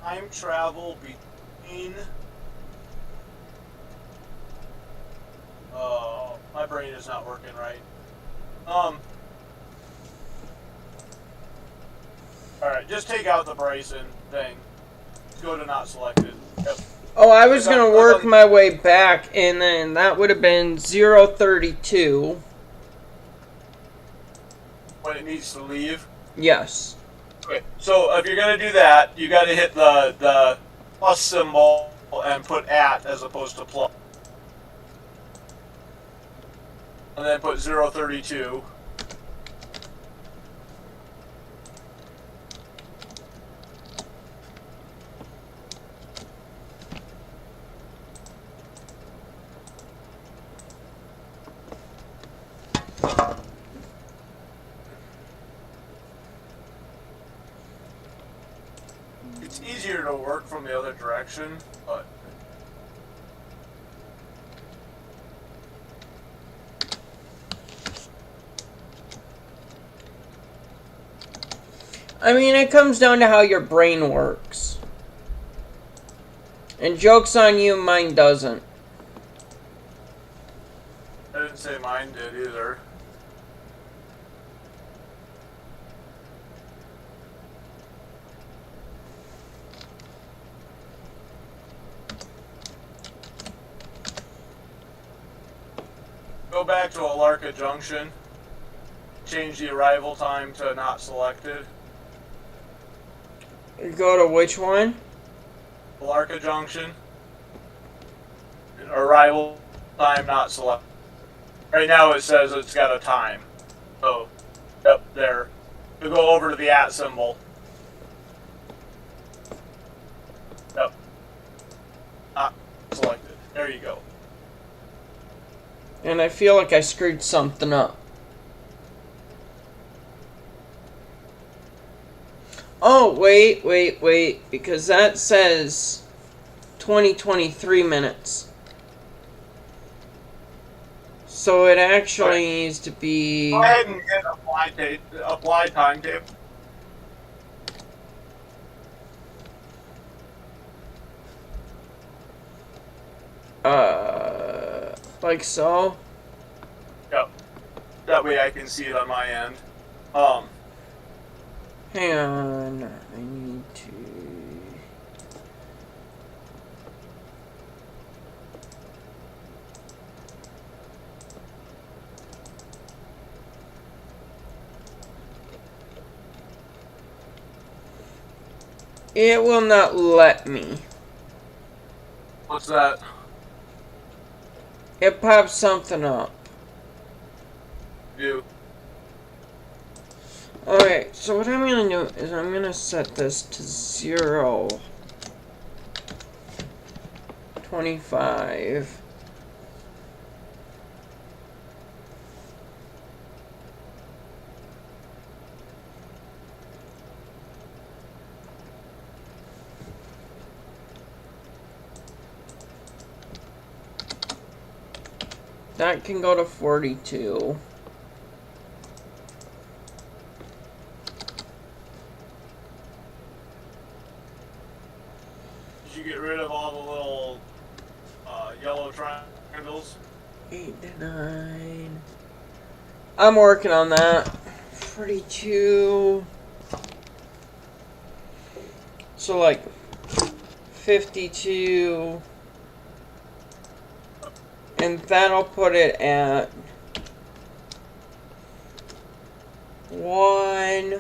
time travel between. Oh, my brain is not working right. Alright, just take out the Bryson thing. Go to not selected. Yep. Oh, I was going to work my way back, and then that would have been 032. When it needs to leave? Yes. Okay, so if you're going to do that, you got to hit the plus symbol and put at as opposed to plus. And then put 032. It's easier to work from the other direction, but I mean, it comes down to how your brain works. And joke's on you, mine doesn't. I didn't say mine did either. Go back to ALCo Junction. Change the arrival time to not selected. Go to which one? ALCo Junction. Arrival time not selected. Right now it says it's got a time. So, yep, there. You go over to the @ symbol. Yep. Not selected. There you go. And I feel like I screwed something up. Oh, wait, because that says 23 minutes. So it actually needs to be... Go ahead and hit apply timetable. Like so? Yep. That way I can see it on my end. Hang on, I need to... It will not let me. What's that? It pops something up. You. Alright, so what I'm gonna do is I'm gonna set this to 0.25. That can go to 42. Did you get rid of all the little yellow triangles? 8 to 9. I'm working on that. 42. So like 52. And that'll put it at 1.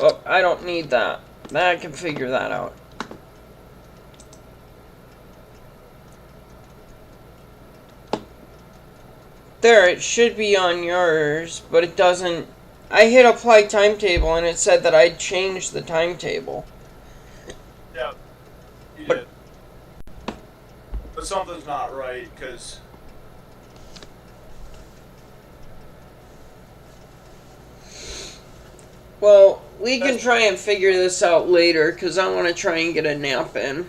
Oh, I don't need that. I can figure that out. There, it should be on yours, but it doesn't. I hit apply timetable and it said that I'd changed the timetable. Yeah, you did. But something's not right, because... Well, we can try and figure this out later, because I want to try and get a nap in.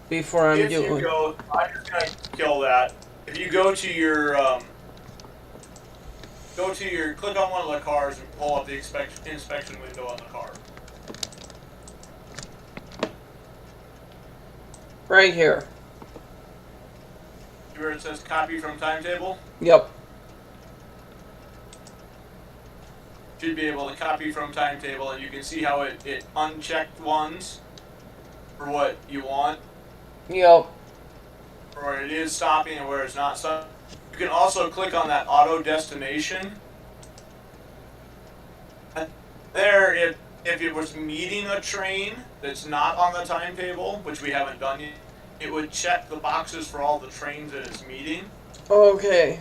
Before I'm doing... If you go... I'm just going to kill that. If you go to your... click on one of the cars and pull up the inspection window on the car. Right here. See where it says copy from timetable? Yep. Should be able to copy from timetable, and you can see how it unchecked ones for what you want. Yep. For where it is stopping and where it's not stopping. You can also click on that auto destination. And there, if it was meeting a train that's not on the timetable, which we haven't done yet, it would check the boxes for all the trains that it's meeting. Okay.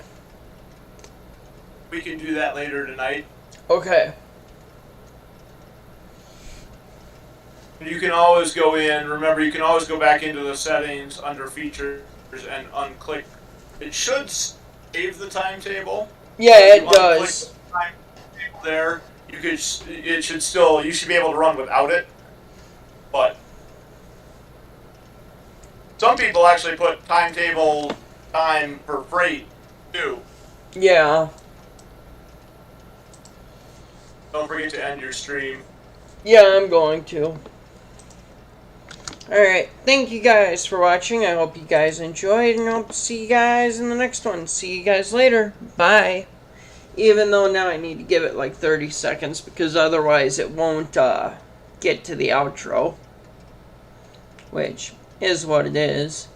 We can do that later tonight. Okay. You can always go in, remember you can always go back into the settings under features and unclick. It should save the timetable. Yeah, it does. The timetable there, you should be able to run without it. But some people actually put timetable time for freight too. Yeah. Don't forget to end your stream. Yeah, I'm going to. Alright, thank you guys for watching. I hope you guys enjoyed, and I hope to see you guys in the next one. See you guys later. Bye. Even though now I need to give it like 30 seconds, because otherwise it won't get to the outro. Which is what it is.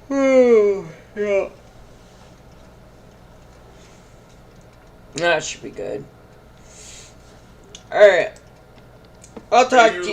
Yeah. That should be good. Alright. I'll talk to you.